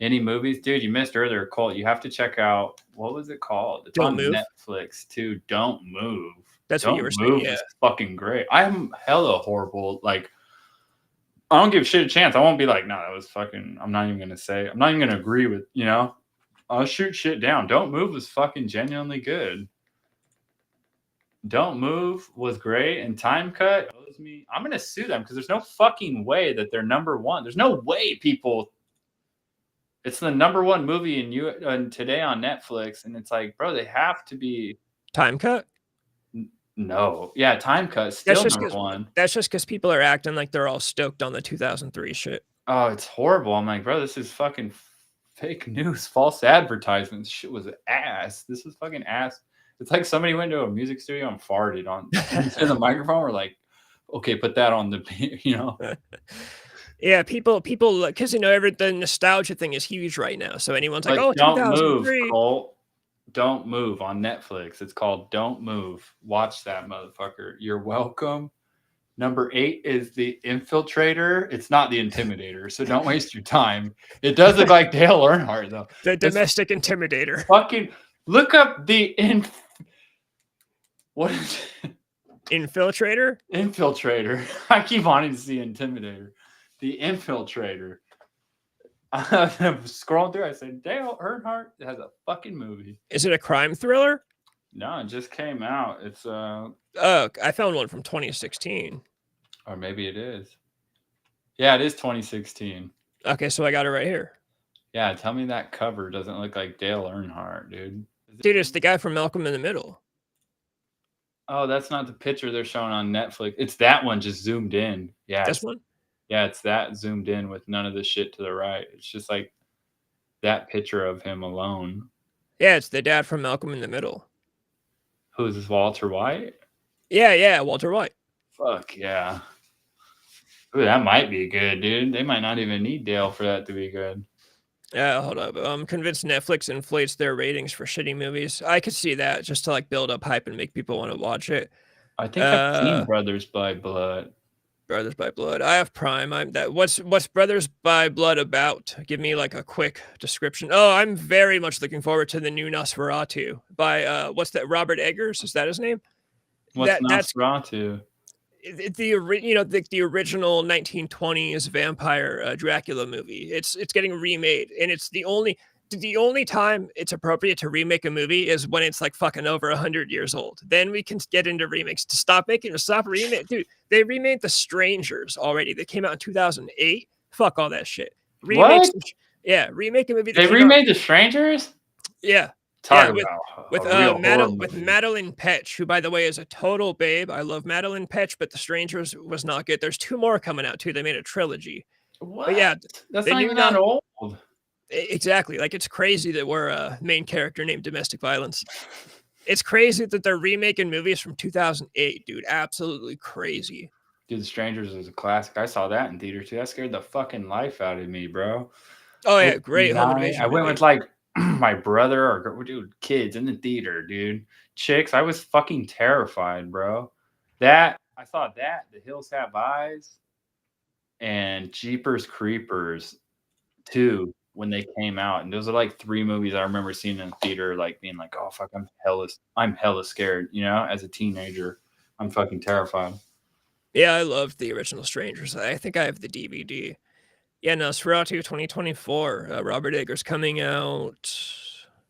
Any movies, dude? You missed earlier, Colt. You have to check out, what was it called? It's on Netflix too. Don't Move. That's what you were saying. Yeah, it's fucking great. I'm hella horrible. Like, I don't give shit a chance. I won't be like, no, that was fucking. I'm not even gonna say. I'm not even gonna agree with. I'll shoot shit down. Don't Move was fucking genuinely good. Don't Move was great, and Time Cut owes me. I'm gonna sue them because there's no fucking way that they're number one. There's no way people. It's the number one movie today on Netflix, and it's like, bro, they have to be. Time Cut? No. Yeah, Time Cut still number one. That's just because people are acting like they're all stoked on the 2003 shit. Oh, it's horrible. I'm like, bro, this is fucking fake news, false advertisements. Shit was ass. This is fucking ass. It's like somebody went to a music studio and farted on the microphone. We're like, okay, put that on the, Yeah, people, because the nostalgia thing is huge right now. So anyone's like, oh, don't move, Colt. Don't Move on Netflix. It's called Don't Move. Watch that motherfucker. You're welcome. Number 8 is The Infiltrator. It's not The Intimidator, so don't waste your time. It does look like Dale Earnhardt though. The domestic intimidator. Fucking look up what is it? Infiltrator? Infiltrator. I keep wanting to see Intimidator. The Infiltrator. I'm scrolling through. I said, Dale Earnhardt has a fucking movie. Is it a crime thriller? No, it just came out. It's Oh, I found one from 2016. Or maybe it is. Yeah, it is 2016. Okay, so I got it right here. Yeah, tell me that cover doesn't look like Dale Earnhardt, dude. Dude, it's the guy from Malcolm in the Middle. Oh, that's not the picture they're showing on Netflix. It's that one just zoomed in. Yeah. This one? Yeah, it's that zoomed in with none of the shit to the right. It's just like that picture of him alone. Yeah, it's the dad from Malcolm in the Middle. Who is this, Walter White? Yeah, Walter White. Fuck yeah. Ooh, that might be good, dude. They might not even need Dale for that to be good. Yeah, hold up. I'm convinced Netflix inflates their ratings for shitty movies. I could see that just to like build up hype and make people want to watch it. I think I've seen Brothers by Blood. Brothers by Blood. I have Prime. What's Brothers by Blood about? Give me like a quick description. Oh, I'm very much looking forward to the new Nosferatu by what's that? Robert Eggers, is that his name? What's Nosferatu? The original 1920s vampire Dracula movie. It's getting remade, and it's the only time it's appropriate to remake a movie is when it's like fucking over 100 years old. Then we can get into remakes. To stop remake, dude. They remade The Strangers already. They came out in 2008. Fuck all that shit. Remake a movie. They remade The Strangers? Yeah. Talk Yeah, about a real horror With movie. Madeline Petch, who, by the way, is a total babe. I love Madeline Petch, but The Strangers was not good. There's 2 more coming out too. They made a trilogy. But What? yeah, That's the not new even that not old. exactly. Like, it's crazy that we're a main character named Domestic Violence. It's crazy that they're remaking movies from 2008, dude. Absolutely crazy. Dude, The Strangers is a classic. I saw that in theater too. That scared the fucking life out of me, bro. Oh yeah, Opening great home night. I invasion went movie. with like my brother or dude, kids in the theater, dude. Chicks. I was fucking terrified, bro. That I saw that, The Hills Have Eyes, and Jeepers Creepers 2 when they came out. And those are like 3 movies I remember seeing in the theater, like being like, oh fuck, I'm hella scared, you know, as a teenager. I'm fucking terrified. Yeah, I loved the original Strangers. I think I have the DVD. Yeah, Nosferatu 2024. Robert Eggers coming out.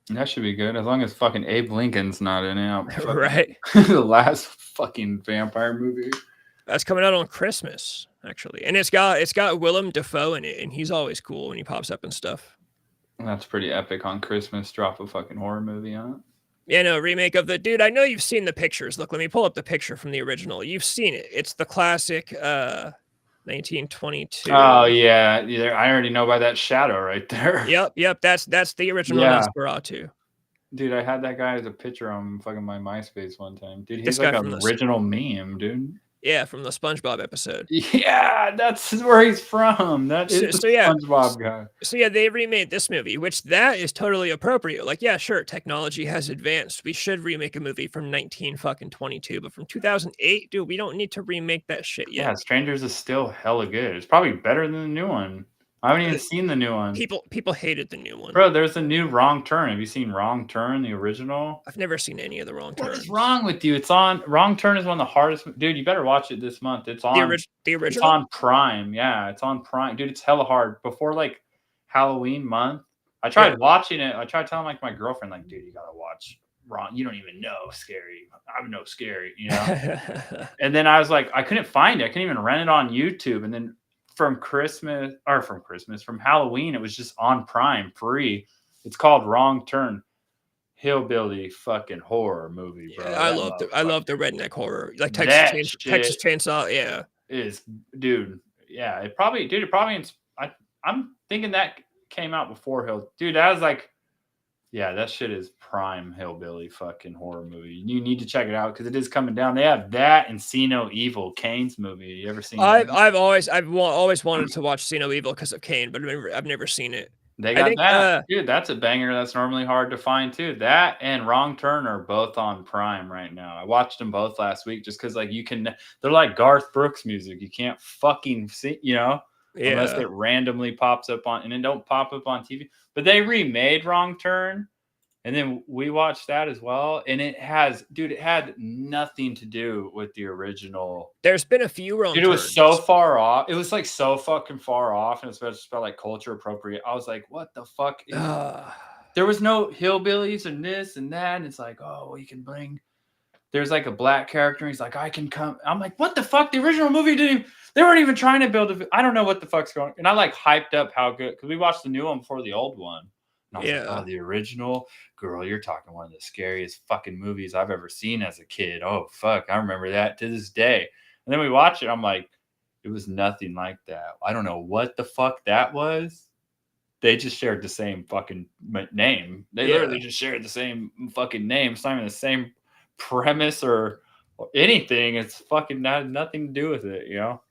That should be good as long as fucking Abe Lincoln's not in it. Fucking Right. the last fucking vampire movie. That's coming out on Christmas, actually. And it's got Willem Dafoe in it, and he's always cool when he pops up and stuff. That's pretty epic on Christmas. Drop a fucking horror movie on it. Yeah, no, remake of the dude. I know you've seen the pictures. Look, let me pull up the picture from the original. You've seen it. It's the classic 1922. Oh yeah, I already know by that shadow right there. Yep. That's the original Nosferatu. Dude, I had that guy as a picture on fucking my MySpace one time. Dude, he's This like guy an original meme, dude. Yeah, from the SpongeBob episode. Yeah, that's where he's from. That is the SpongeBob guy. So yeah, they remade this movie, which that is totally appropriate. Like, yeah, sure, technology has advanced. We should remake a movie from 1922, but from 2008, dude, we don't need to remake that shit yet. Yeah, Strangers is still hella good. It's probably better than the new one. I haven't even seen the new one. People hated the new one. Bro, there's a new Wrong Turn. Have you seen Wrong Turn, the original? I've never seen any of the Wrong Turns. What is wrong with you? It's on Wrong Turn is one of the hardest. Dude, you better watch it this month. It's on the original. It's on Prime. Yeah, it's on Prime. Dude, it's hella hard. Before like Halloween month, I tried watching it. I tried telling like my girlfriend, like, dude, you gotta watch Wrong. You don't even know Scary. I'm no Scary, you know? And then I was like, I couldn't find it. I couldn't even rent it on YouTube. And then from Halloween, it was just on Prime free. It's called Wrong Turn. Hillbilly fucking horror movie, bro. Yeah, I love the redneck horror, like Texas Chainsaw. Yeah, dude. Yeah, I'm thinking that came out before Hill. Dude, that was like, yeah, that shit is prime hillbilly fucking horror movie. You need to check it out because it is coming down. They have that and See No Evil, Kane's movie. You ever seen? I've always wanted to watch See No Evil because of Kane, but I've never seen it. They got that. Dude, that's a banger. That's normally hard to find too. That and Wrong Turn are both on Prime right now. I watched them both last week just because like they're like Garth Brooks music. You can't fucking see, you know, unless it randomly pops up on, and it don't pop up on TV. But they remade Wrong Turn, and then we watched that as well. And it had nothing to do with the original. There's been a few Wrong Turns. It was so far off. It was like so fucking far off, and it's just about like culture appropriate. I was like, what the fuck? There was no hillbillies and this and that. And it's like, oh, well, you can bring. There's like a black character. And he's like, I can come. I'm like, what the fuck? The original movie they weren't even trying to build I don't know what the fuck's going on. And I like hyped up how good, because we watched the new one before the old one. And I was like, oh, the original, girl, you're talking one of the scariest fucking movies I've ever seen as a kid. Oh, fuck. I remember that to this day. And then we watch it. I'm like, it was nothing like that. I don't know what the fuck that was. They just shared the same fucking name. They literally just shared the same fucking name. It's not even the same premise or anything. It's fucking nothing to do with it, you know?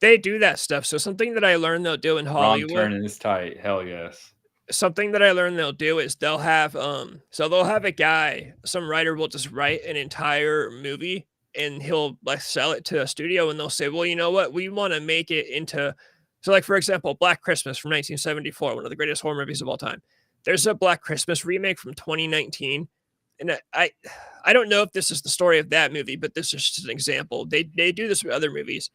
They do that stuff. So something that I learned they'll do in Hollywood. Wrong Turn is tight. Hell yes. Something that I learned they'll do is they'll have they'll have a guy, some writer will just write an entire movie and he'll like sell it to a studio and they'll say, well, you know what, we want to make it into, so like for example, Black Christmas from 1974, one of the greatest horror movies of all time. There's a Black Christmas remake from 2019. And I don't know if this is the story of that movie, but this is just an example. They do this with other movies.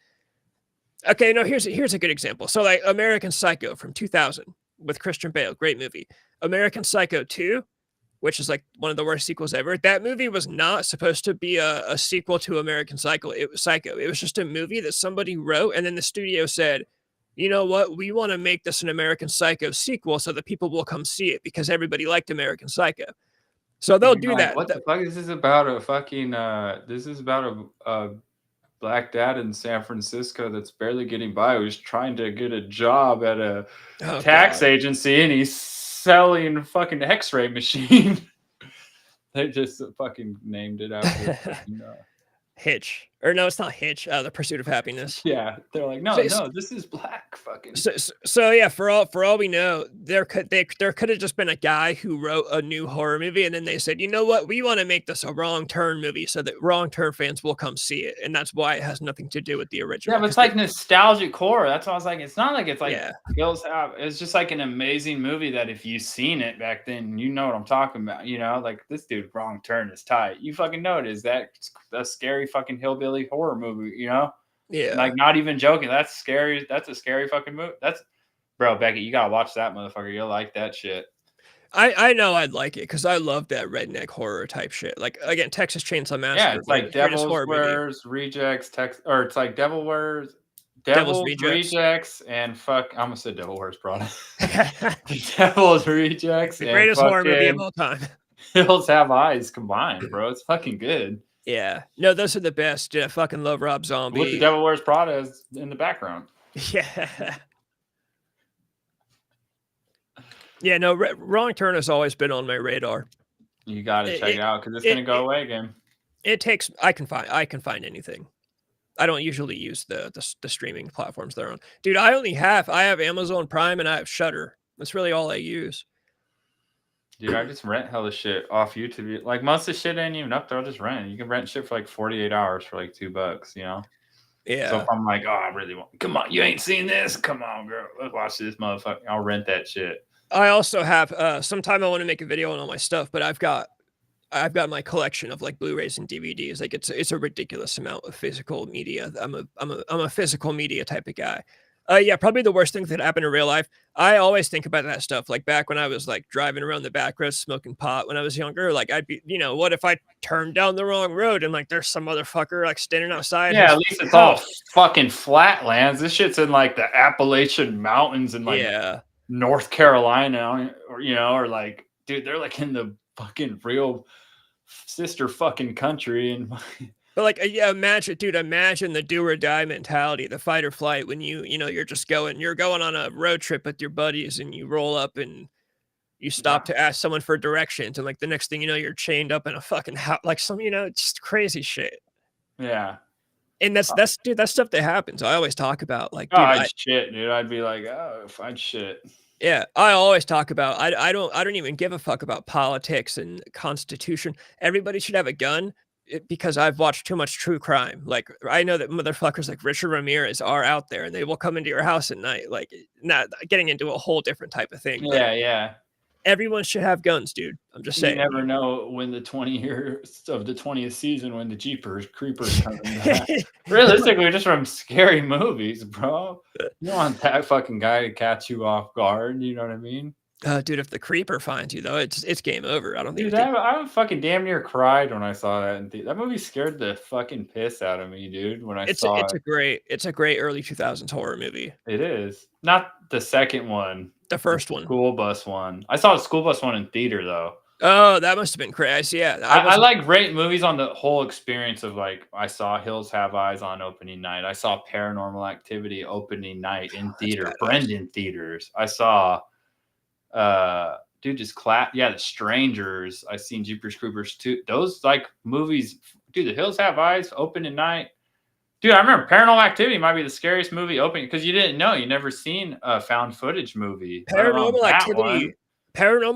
Okay, no, here's a good example. So like American Psycho from 2000 with Christian Bale, great movie. American Psycho 2, which is like one of the worst sequels ever. That movie was not supposed to be a sequel to American Psycho. It was just a movie that somebody wrote, and then the studio said, you know what, we want to make this an American Psycho sequel so that people will come see it because everybody liked American Psycho. So they'll You're do like, that. what the fuck is this about? A fucking this is about a black dad in San Francisco that's barely getting by, who's trying to get a job at a Oh tax God. agency, and he's selling a fucking X-ray machine. They just fucking named it after fucking, Hitch. Or no, it's not Hitch. The Pursuit of Happiness. yeah. They're like, So, no, this is black fucking. so yeah, for all we know, there could have just been a guy who wrote a new horror movie, and then they said, you know what, we want to make this a Wrong Turn movie, so that Wrong Turn fans will come see it, and that's why it has nothing to do with the original. Yeah, but it's like nostalgic horror. That's why I was like, it's not like it's like Yeah. Hills Have. It's just like an amazing movie that if you've seen it back then, you know what I'm talking about. You know, like this dude, Wrong Turn is tight. You fucking know it is. That's a scary fucking hillbilly horror movie. You know, Yeah. like not even joking. That's scary. That's a scary fucking movie. That's, bro, Becky, you gotta watch that motherfucker. You'll like that shit. I know I'd like it because I love that redneck horror type shit. Like again, Texas Chainsaw Massacre. Yeah, it's like greatest horror movie. Wears Rejects, or it's like Devil's Devil's Rejects. Rejects, and fuck, I almost said Devil Wears Prada. Devil's Rejects, The and greatest horror movie of fucking all time. Hills Have Eyes combined, bro. It's fucking good. Yeah. No, those are the best. Dude, I fucking love Rob With the Zombie. Devil Wears Prada is in the background. Yeah. Yeah, no, Wrong Turn has always been on my radar. You gotta check it out because it's gonna go away again. It takes I can find anything. I don't usually use the streaming platforms they're on. Dude, I have Amazon Prime and I have Shudder. That's really all I use. Dude, I just rent hella shit off YouTube. Like most of the shit ain't even up there. I'll just rent it. You can rent shit for like 48 hours for like $2, you know? Yeah. So if I'm like, oh, I really want, come on, you ain't seen this? Come on, girl. Let's watch this motherfucker. I'll rent that shit. I also have sometime I want to make a video on all my stuff, but I've got my collection of like Blu-rays and DVDs. Like it's a ridiculous amount of physical media. I'm a physical media type of guy. Yeah, probably the worst thing that happened in real life. I always think about that stuff. Like back when I was like driving around the back roads smoking pot when I was younger, like I'd be, what if I turned down the wrong road and like there's some mother like standing outside? Yeah, at least it's all fucking flatlands. This shit's in like the Appalachian Mountains in like North Carolina, or like, dude, they're like in the fucking real sister fucking country. And but like, yeah, imagine the do or die mentality, the fight or flight when you're going on a road trip with your buddies and you roll up and you stop to ask someone for directions. And like the next thing you know, you're chained up in a fucking house, like just crazy shit. Yeah. And that's stuff that happens. I always talk about like, dude, I'd be like, oh, I'd shit. Yeah, I always talk about I don't even give a fuck about politics and constitution. Everybody should have a gun because I've watched too much true crime. Like I know that motherfuckers like Richard Ramirez are out there and they will come into your house at night. Like not getting into a whole different type of thing. Yeah. Everyone should have guns, dude. I'm just saying. You never know when the 20 years of the 20th season when the Jeepers Creepers coming back. Realistically, just from scary movies, bro. You don't want that fucking guy to catch you off guard. You know what I mean? Dude, if the creeper finds you though, it's game over. I don't think. Dude, I fucking damn near cried when I saw that. That movie scared the fucking piss out of me, dude. When I saw it, it's a great early 2000s horror movie. It is not the second one. The first one. School bus one. I saw the school bus one in theater though. Oh, that must have been crazy. Yeah. I like great movies on the whole experience of like, I saw Hills Have Eyes on opening night. I saw Paranormal Activity opening night in theater, Brendan theaters. I saw, The Strangers. I seen Jeepers Creepers 2. Those like movies, dude, The Hills Have Eyes opening night. Dude, I remember Paranormal Activity might be the scariest movie opening because you didn't know. You never seen a found footage movie. Paranormal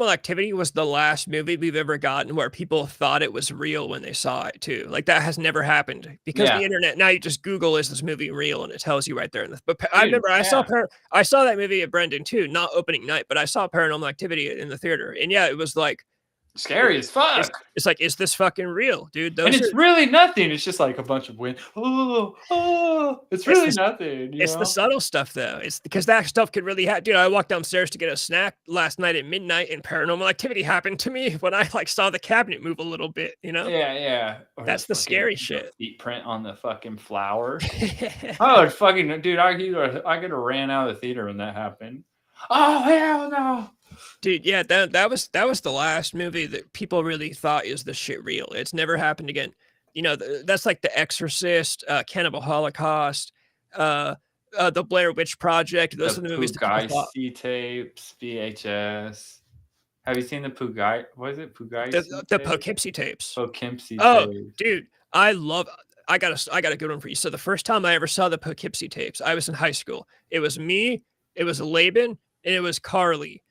Activity was the last movie we've ever gotten where people thought it was real when they saw it too. Like that has never happened because the internet. Now you just Google, is this movie real, and it tells you right there. I remember I saw that movie at Brendan too, not opening night, but I saw Paranormal Activity in the theater, and yeah, it was like scary as fuck. It's like, is this fucking real, dude? And it's really nothing. It's just like a bunch of wind. It's really nothing. It's the subtle stuff though. It's because that stuff could really happen. Dude, I walked downstairs to get a snack last night at midnight, and Paranormal Activity happened to me when I like saw the cabinet move a little bit. Yeah. Or that's the scary shit. Feet print on the fucking flower. Oh, fucking dude! I could have ran out of the theater when that happened. Oh hell no! Dude, yeah, that was the last movie that people really thought is the shit real. It's never happened again. You know, that's like The Exorcist, Cannibal Holocaust, uh, the Blair Witch Project. Those The are the movies that people thought. Pugaisi tapes, VHS. Have you seen the Pugai? What is it? Pugaisi The tape? Poughkeepsie tapes. Poughkeepsie Oh, tapes. dude, I got a good one for you. So the first time I ever saw the Poughkeepsie tapes, I was in high school. It was me, it was Laban, and it was Carly.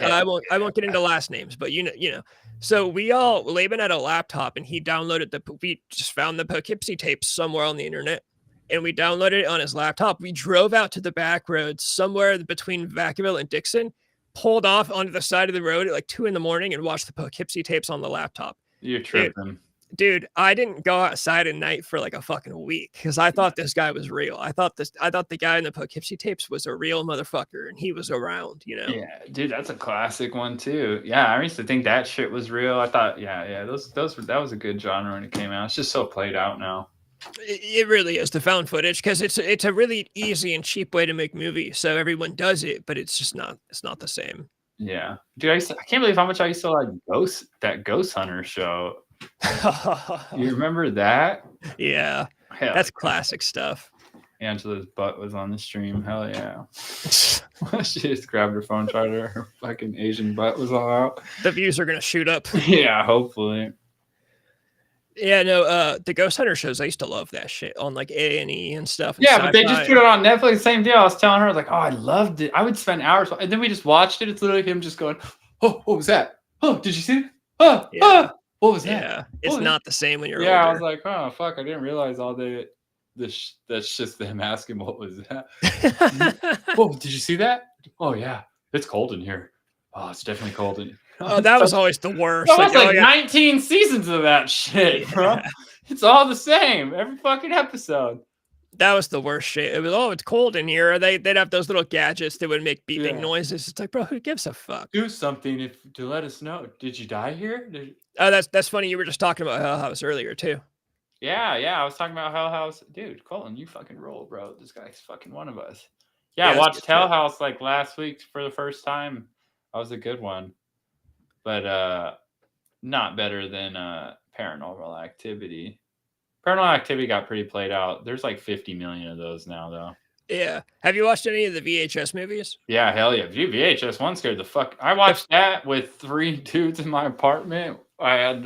I won't get into last names, but you know. So Laban had a laptop and he downloaded we just found the Poughkeepsie tapes somewhere on the internet and we downloaded it on his laptop. We drove out to the back road somewhere between Vacaville and Dixon, pulled off onto the side of the road at like 2 a.m. and watched the Poughkeepsie tapes on the laptop. You're tripping. Dude, I didn't go outside at night for like a fucking week because I thought this guy was real. I thought the guy in the Poughkeepsie tapes was a real motherfucker and he was around, you know? Yeah, dude, that's a classic one too. Yeah, I used to think that shit was real. I thought, that was a good genre when it came out. It's just so played out now. It really is the found footage because it's a really easy and cheap way to make movies. So everyone does it, but it's not the same. Yeah, dude, I can't believe how much I used to like Ghost Hunter show. You remember that? Yeah, Hell that's classic stuff. Angela's butt was on the stream. Hell yeah. She just grabbed her phone, tried her fucking Asian butt was all out. The views are gonna shoot up. Yeah, hopefully. Yeah, no, the Ghost Hunter shows, I used to love that shit on like A&E and stuff. And yeah, but they just put it on Netflix. Same deal. I was telling her, like, oh, I loved it. I would spend hours, and then we just watched it. It's literally him just going, oh, what was that? Oh, did you see it? Oh, yeah. Oh, what was that? Yeah, it's not the same when you're older. I was like, oh, fuck, I didn't realize all the that's just them asking what was that. Oh, did you see that? Oh, yeah, it's cold in here. Oh, it's definitely cold in here. Oh, that was always the worst. That was like 19 seasons of that shit, bro. It's all the same every fucking episode. That was the worst shit. It was, it's cold in here. They'd have those little gadgets that would make beeping noises. It's like, bro, who gives a fuck? Do something to let us know. Did you die here? Oh, that's funny. You were just talking about Hell House earlier too. Yeah, I was talking about Hell House. Dude, Colin, you fucking roll, bro. This guy's fucking one of us. Yeah, I watched Hell House like last week for the first time. That was a good one. But not better than Paranormal Activity. Paranormal Activity got pretty played out. There's like 50 million of those now, though. Yeah. Have you watched any of the VHS movies? Yeah, hell yeah. VHS one scared the fuck. I watched that with 3 dudes in my apartment. I had,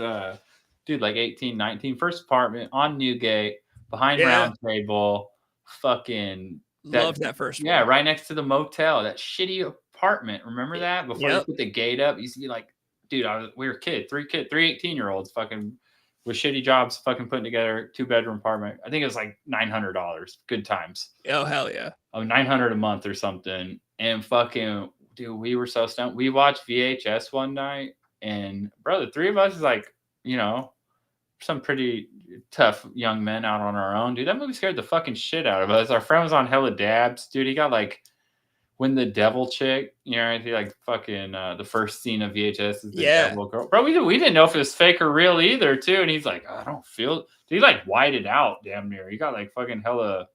like 18, 19. First apartment on Newgate, behind Round Table. Fucking. Loved that first one. Yeah, right next to the motel. That shitty apartment. Remember that? Before you put the gate up, it used to be like, dude, we were three 18-year-olds fucking with shitty jobs fucking putting together 2-bedroom apartment. I think it was like $900. Good times. Oh, hell yeah. $900 a month or something. And fucking, dude, we were so stoned. We watched VHS one night and bro, the 3 of us is like, some pretty tough young men out on our own. Dude, that movie scared the fucking shit out of us. Our friend was on hella dabs. Dude, he got like when the devil chick, he like fucking the first scene of VHS is the devil girl. Bro, we didn't know if it was fake or real either, too. And he's like, I don't feel. Dude, he like whited out damn near. He got like fucking hella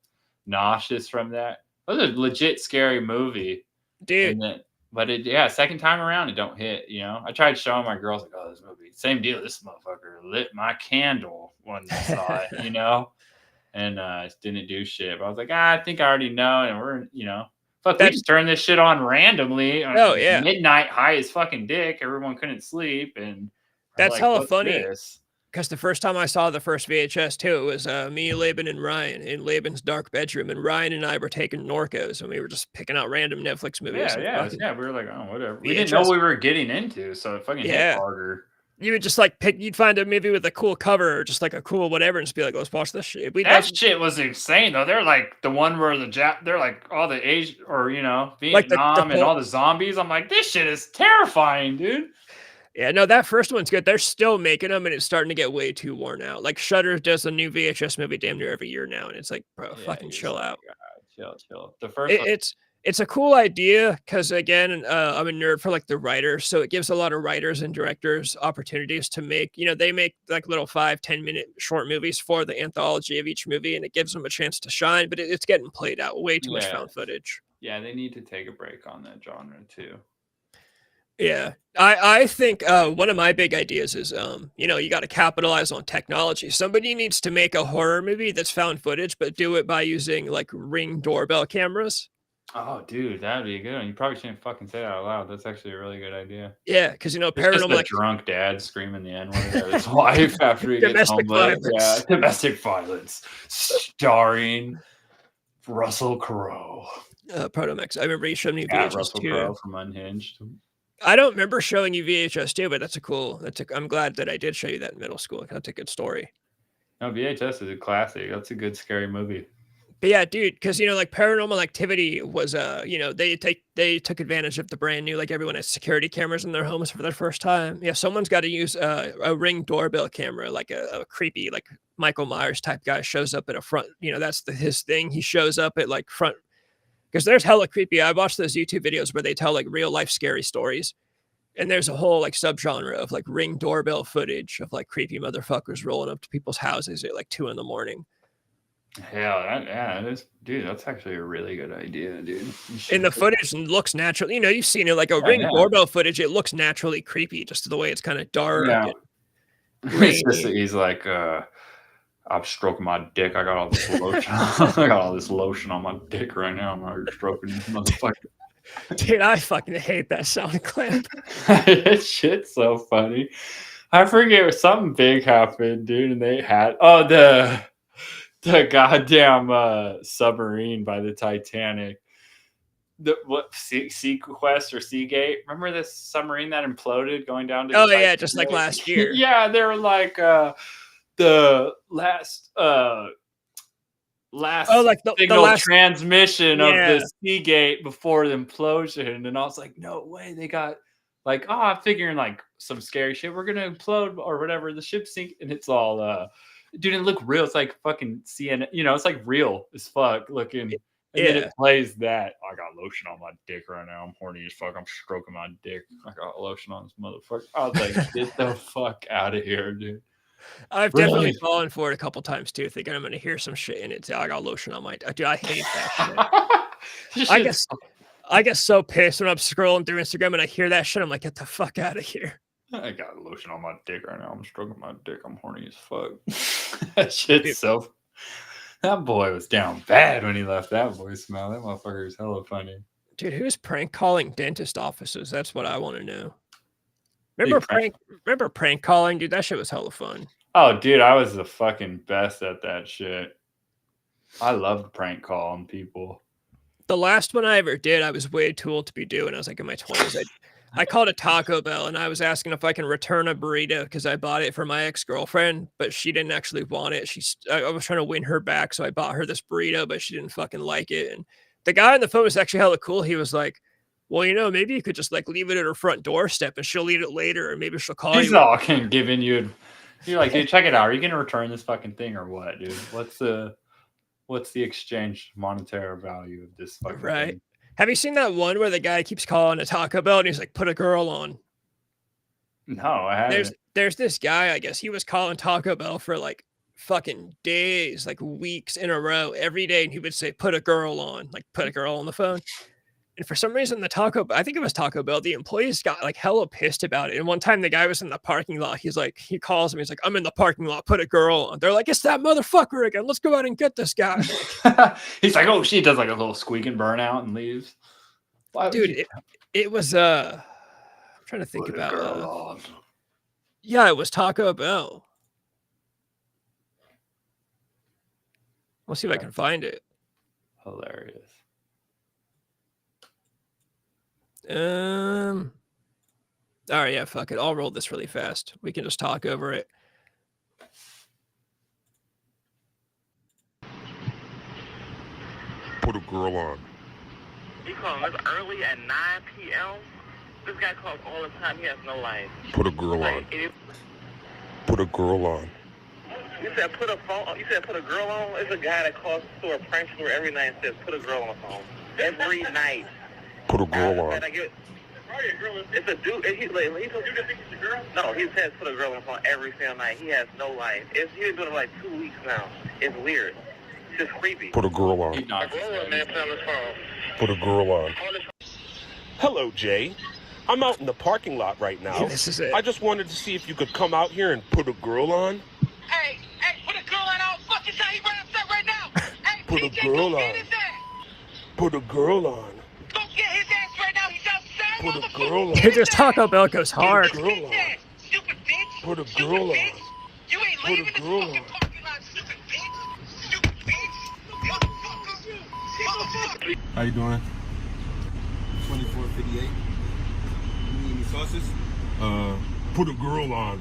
nauseous from that. It was a legit scary movie, dude. But second time around it don't hit. I tried showing my girls like, oh, this movie, same deal. This motherfucker lit my candle when I saw it, and it didn't do shit. But I was like, I think I already know, and we're fuck, we just turned this shit on randomly. Midnight, high as fucking dick. Everyone couldn't sleep, and that's hella funny. Because the first time I saw the first VHS too, it was me, Laban, and Ryan in Laban's dark bedroom, and Ryan and I were taking Norcos, and we were just picking out random Netflix movies. Yeah. We were like, oh, whatever. We didn't know what we were getting into, so it fucking hit harder. You would just like you'd find a movie with a cool cover or just like a cool whatever, and just be like, let's watch this shit. That shit was insane though. They're like the one where they're like all the Asian or Vietnam and all the zombies. I'm like, this shit is terrifying, dude. Yeah, no, that first one's good. They're still making them, and it's starting to get way too worn out. Like Shudder does a new VHS movie damn near every year now, and it's like, bro, fucking chill out. God, chill. The first it's a cool idea because again, I'm a nerd for like the writers, so it gives a lot of writers and directors opportunities to make. They make like little 5-10 minute short movies for the anthology of each movie, and it gives them a chance to shine. But it's getting played out way too much found footage. Yeah, they need to take a break on that genre too. Yeah. I think one of my big ideas is you know, you got to capitalize on technology. Somebody needs to make a horror movie that's found footage, but do it by using like Ring doorbell cameras. Oh, dude, that'd be a good one. You probably shouldn't fucking say that out loud. That's actually a really good idea. Yeah, because you know, It's just paranormal a drunk dad screaming the N-word at his wife after he gets domestic home late. Yeah, violence. domestic violence, starring Russell Crowe. Protomex. I remember you showed me At VHS Russell too. Crowe from Unhinged. I don't remember showing you VHS too, but that's a cool. I'm glad that I did show you that in middle school. That's a good story. No, VHS is a classic. That's a good scary movie. But yeah, dude, because you know, like Paranormal Activity was, you know, they took advantage of the brand new, like everyone has security cameras in their homes for their first time. Yeah, someone's got to use a Ring doorbell camera, like a creepy, like Michael Myers type guy shows up at a front. You know, that's his thing. He shows up at like front because there's hella creepy. I watched those YouTube videos where they tell like real life scary stories. And there's a whole like subgenre of like Ring doorbell footage of like creepy motherfuckers rolling up to people's houses at like 2 in the morning. Hell, that is, dude. That's actually a really good idea, dude. And the footage looks natural. You know, you've seen it like a Ring doorbell footage. It looks naturally creepy, just the way it's kind of dark. Yeah. And It's just that he's like, I'm stroking my dick. I got all this lotion. I got all this lotion on my dick right now. I'm already stroking this motherfucker. Dude, I fucking hate that sound clip. That shit's so funny. I forget something big happened, dude, and they had the goddamn submarine by the Titanic. The what Sequest or Seagate? Remember this submarine that imploded going down to? Oh yeah, just like last year. Yeah, they were like the last like signal the last transmission of the Seagate before the implosion, and I was like, no way, they got like, oh, I'm figuring like some scary shit. We're gonna implode or whatever. The ship sink, and it's all dude, it look real. It's like fucking CNN, you know, it's like real as fuck looking. And then it plays that. I got lotion on my dick right now. I'm horny as fuck. I'm stroking my dick. I got lotion on this motherfucker. I was like, get the fuck out of here, dude. I've definitely fallen for it a couple times too, thinking I'm going to hear some shit and it's, I got lotion on my, dude, I hate that shit. I get so pissed when I'm scrolling through Instagram and I hear that shit. I'm like, get the fuck out of here. I got lotion on my dick right now. I'm stroking my dick. I'm horny as fuck. That shit's so... That boy was down bad when he left that voicemail. That motherfucker is hella funny. Dude, who's prank calling dentist offices? That's what I want to know. Remember prank calling? Dude, that shit was hella fun. Oh, dude, I was the fucking best at that shit. I loved prank calling people. The last one I ever did, I was way too old to be doing. I was like in my 20s. I called a Taco Bell and I was asking if I can return a burrito because I bought it for my ex-girlfriend, but she didn't actually want it. I was trying to win her back, so I bought her this burrito, but she didn't fucking like it. And the guy on the phone was actually hella cool. He was like, well, you know, maybe you could just like leave it at her front doorstep and she'll eat it later, or maybe she'll call you. He's all giving you. You're like, dude, check it out. Are you gonna return this fucking thing or what, dude? What's the exchange monetary value of this fucking thing? Have you seen that one where the guy keeps calling a Taco Bell and he's like, put a girl on? No, I haven't. There's this guy, I guess he was calling Taco Bell for like fucking days, like weeks in a row, every day. And he would say, put a girl on, like put a girl on the phone. And for some reason, I think it was Taco Bell, the employees got like hella pissed about it. And one time the guy was in the parking lot. He calls him. He's like, I'm in the parking lot, put a girl on. They're like, it's that motherfucker again. Let's go out and get this guy. He's like, oh, she does like a little squeak and burnout and leaves. Dude, it was, I'm trying to think about yeah, it was Taco Bell. We'll see if I can find it. Hilarious. All right, yeah, fuck it. I'll roll this really fast. We can just talk over it. Put a girl on. You calling us early at 9 p.m.? This guy calls all the time. He has no life. Put a girl on. Put a girl on. You said put a phone. You said put a girl on. It's a guy that calls the store, prank store every night and says put a girl on the phone every night. Put a girl on. It's a dude. He think he's a girl? No, he says put a girl on the phone every single night. He has no life. He's been doing it like 2 weeks now. It's weird. It's just creepy. Put a girl on. Put a girl on. Put a girl on. Hello, Jay. I'm out in the parking lot right now. This is it. I just wanted to see if you could come out here and put a girl on. Hey, put a girl on out. Fucking tell he right upset right now. Hey, Put a PJ, girl go on. get his ass. Put a girl on. Go get his ass right now. He's outside. Put a motherfucker. girl on. Dude, this Taco Bell goes hard. Put a girl on. Stupid bitch. Put a Stupid girl on. bitch. You ain't Put a leaving this girl fucking on. parking lot, stupid bitch. Stupid bitch. Motherfucker. Motherfucker. How you doing? 24.58. You need any sauces? Put a girl on.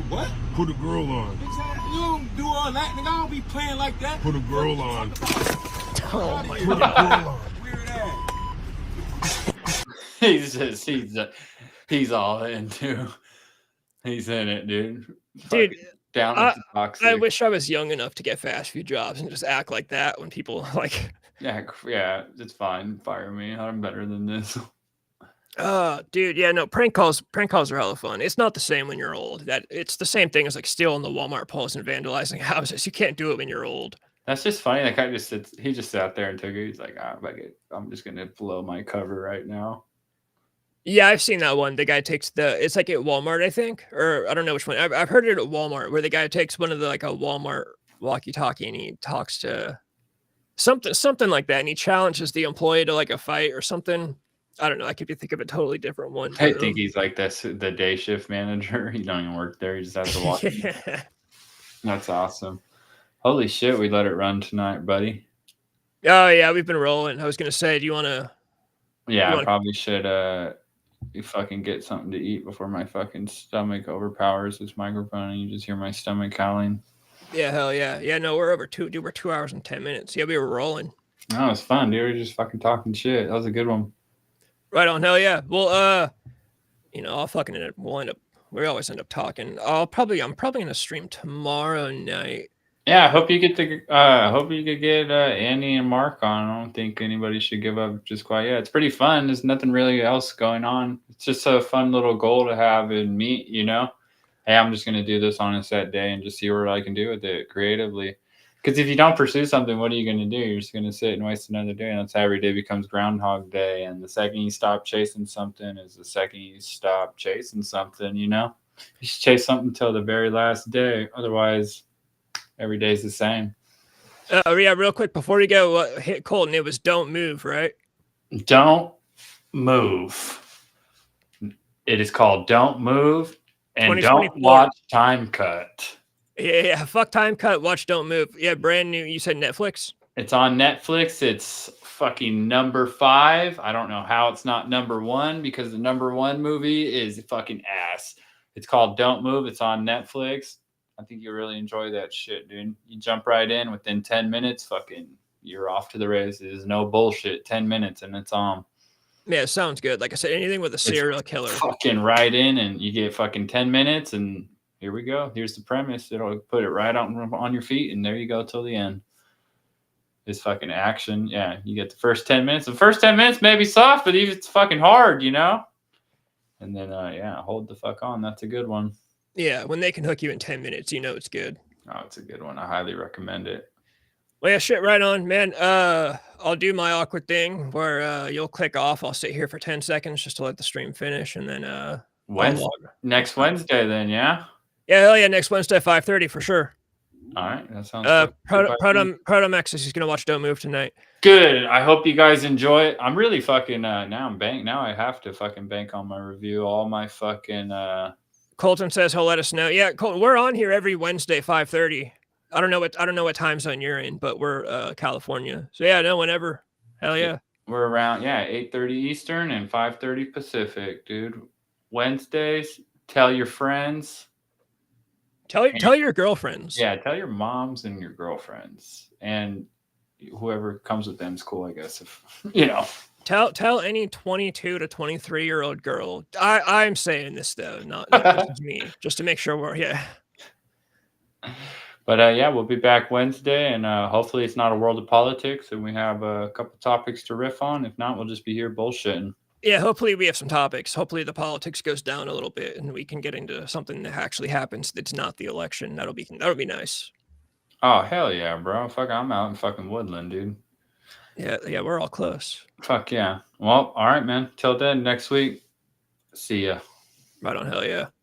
What? Put a girl on. Bitch, you don't do all that, nigga. I don't be playing like that. Put a girl on. Oh my Put a god. girl on. Weird ass. He's all in too. He's in it, dude. Dude, Fucking down with the toxic. I wish I was young enough to get fast food jobs and just act like that when people like. Yeah, it's fine. Fire me. I'm better than this. Dude, yeah, no, prank calls are hella fun. It's not the same when you're old. It's the same thing as like stealing the Walmart poles and vandalizing houses. You can't do it when you're old. That's just funny. That guy he just sat there and took it. He's like, I'm just gonna blow my cover right now. Yeah, I've seen that one. The guy takes it's like at Walmart, I think, or I don't know which one. I've heard it at Walmart where the guy takes one of the like a Walmart walkie-talkie and he talks to something like that, and he challenges the employee to like a fight or something. I don't know. I could think of a totally different one. I think he's like the day shift manager. He don't even work there. He just has to watch. Yeah. That's awesome. Holy shit, we let it run tonight, buddy. Oh yeah, we've been rolling. I was gonna say, do you want to? Yeah, I probably should you fucking get something to eat before my fucking stomach overpowers this microphone and you just hear my stomach howling. Yeah, hell yeah. Yeah, no, we're over we're 2 hours and 10 minutes. Yeah, we were rolling. No, it's fun, dude. We were just fucking talking shit. That was a good one. Right on, hell yeah. Well, I'll fucking we always end up talking. I'm probably gonna stream tomorrow night. Yeah, I hope you get Andy and Mark on. I don't think anybody should give up just quite yet. It's pretty fun. There's nothing really else going on. It's just a fun little goal to have and meet, you know? Hey, I'm just going to do this on a set day and just see what I can do with it creatively. Because if you don't pursue something, what are you going to do? You're just going to sit and waste another day. And that's how every day becomes Groundhog Day. And the second you stop chasing something is the second you stop chasing something, you know? You should chase something until the very last day. Otherwise, every day's the same. Yeah, real quick before you go, hit Colton. It was don't move, right? Don't move. It is called Don't Move and Don't Watch Time Cut. Yeah, fuck Time Cut. Watch Don't Move. Yeah, brand new. You said Netflix? It's on Netflix. It's fucking number 5. I don't know how it's not number 1 because the number 1 movie is fucking ass. It's called Don't Move. It's on Netflix. I think you'll really enjoy that shit, dude. You jump right in within 10 minutes, fucking, you're off to the races. No bullshit. 10 minutes and it's on. Yeah, sounds good. Like I said, anything with a serial killer. Fucking right in and you get fucking 10 minutes and here we go. Here's the premise. It'll put it right on your feet and there you go till the end. It's fucking action. Yeah, you get the first 10 minutes. The first 10 minutes may be soft, but even it's fucking hard, you know? And then, hold the fuck on. That's a good one. Yeah, when they can hook you in 10 minutes, you know it's good. Oh, it's a good one. I highly recommend it. Well, yeah, shit, right on, man. I'll do my awkward thing where you'll click off. I'll sit here for 10 seconds just to let the stream finish, and then next Wednesday, then, yeah. Yeah, hell yeah, next Wednesday, 5:30 for sure. All right, that sounds good. Protomax is gonna watch Don't Move tonight. Good. I hope you guys enjoy it. I'm really fucking now I have to fucking bank on my review. All my fucking Colton says he'll let us know. Yeah, Colton, we're on here every Wednesday, 5:30. I don't know what time zone you're in, but we're California. So yeah, no, whenever. Hell yeah. We're around 8:30 Eastern and 5:30 Pacific, dude. Wednesdays, tell your friends. Tell your girlfriends. Yeah, tell your moms and your girlfriends. And whoever comes with them is cool, I guess. If you know. Tell any 22 to 23-year-old girl. I'm saying this though, not just me, just to make sure we're But we'll be back Wednesday, and hopefully it's not a world of politics, and we have a couple topics to riff on. If not, we'll just be here bullshitting. Yeah, hopefully we have some topics. Hopefully the politics goes down a little bit, and we can get into something that actually happens that's not the election. That'll be nice. Oh hell yeah, bro! Fuck, I'm out in fucking Woodland, dude. Yeah, we're all close. Fuck yeah. Well, all right, man. Till then, next week, See ya. Right on, hell yeah.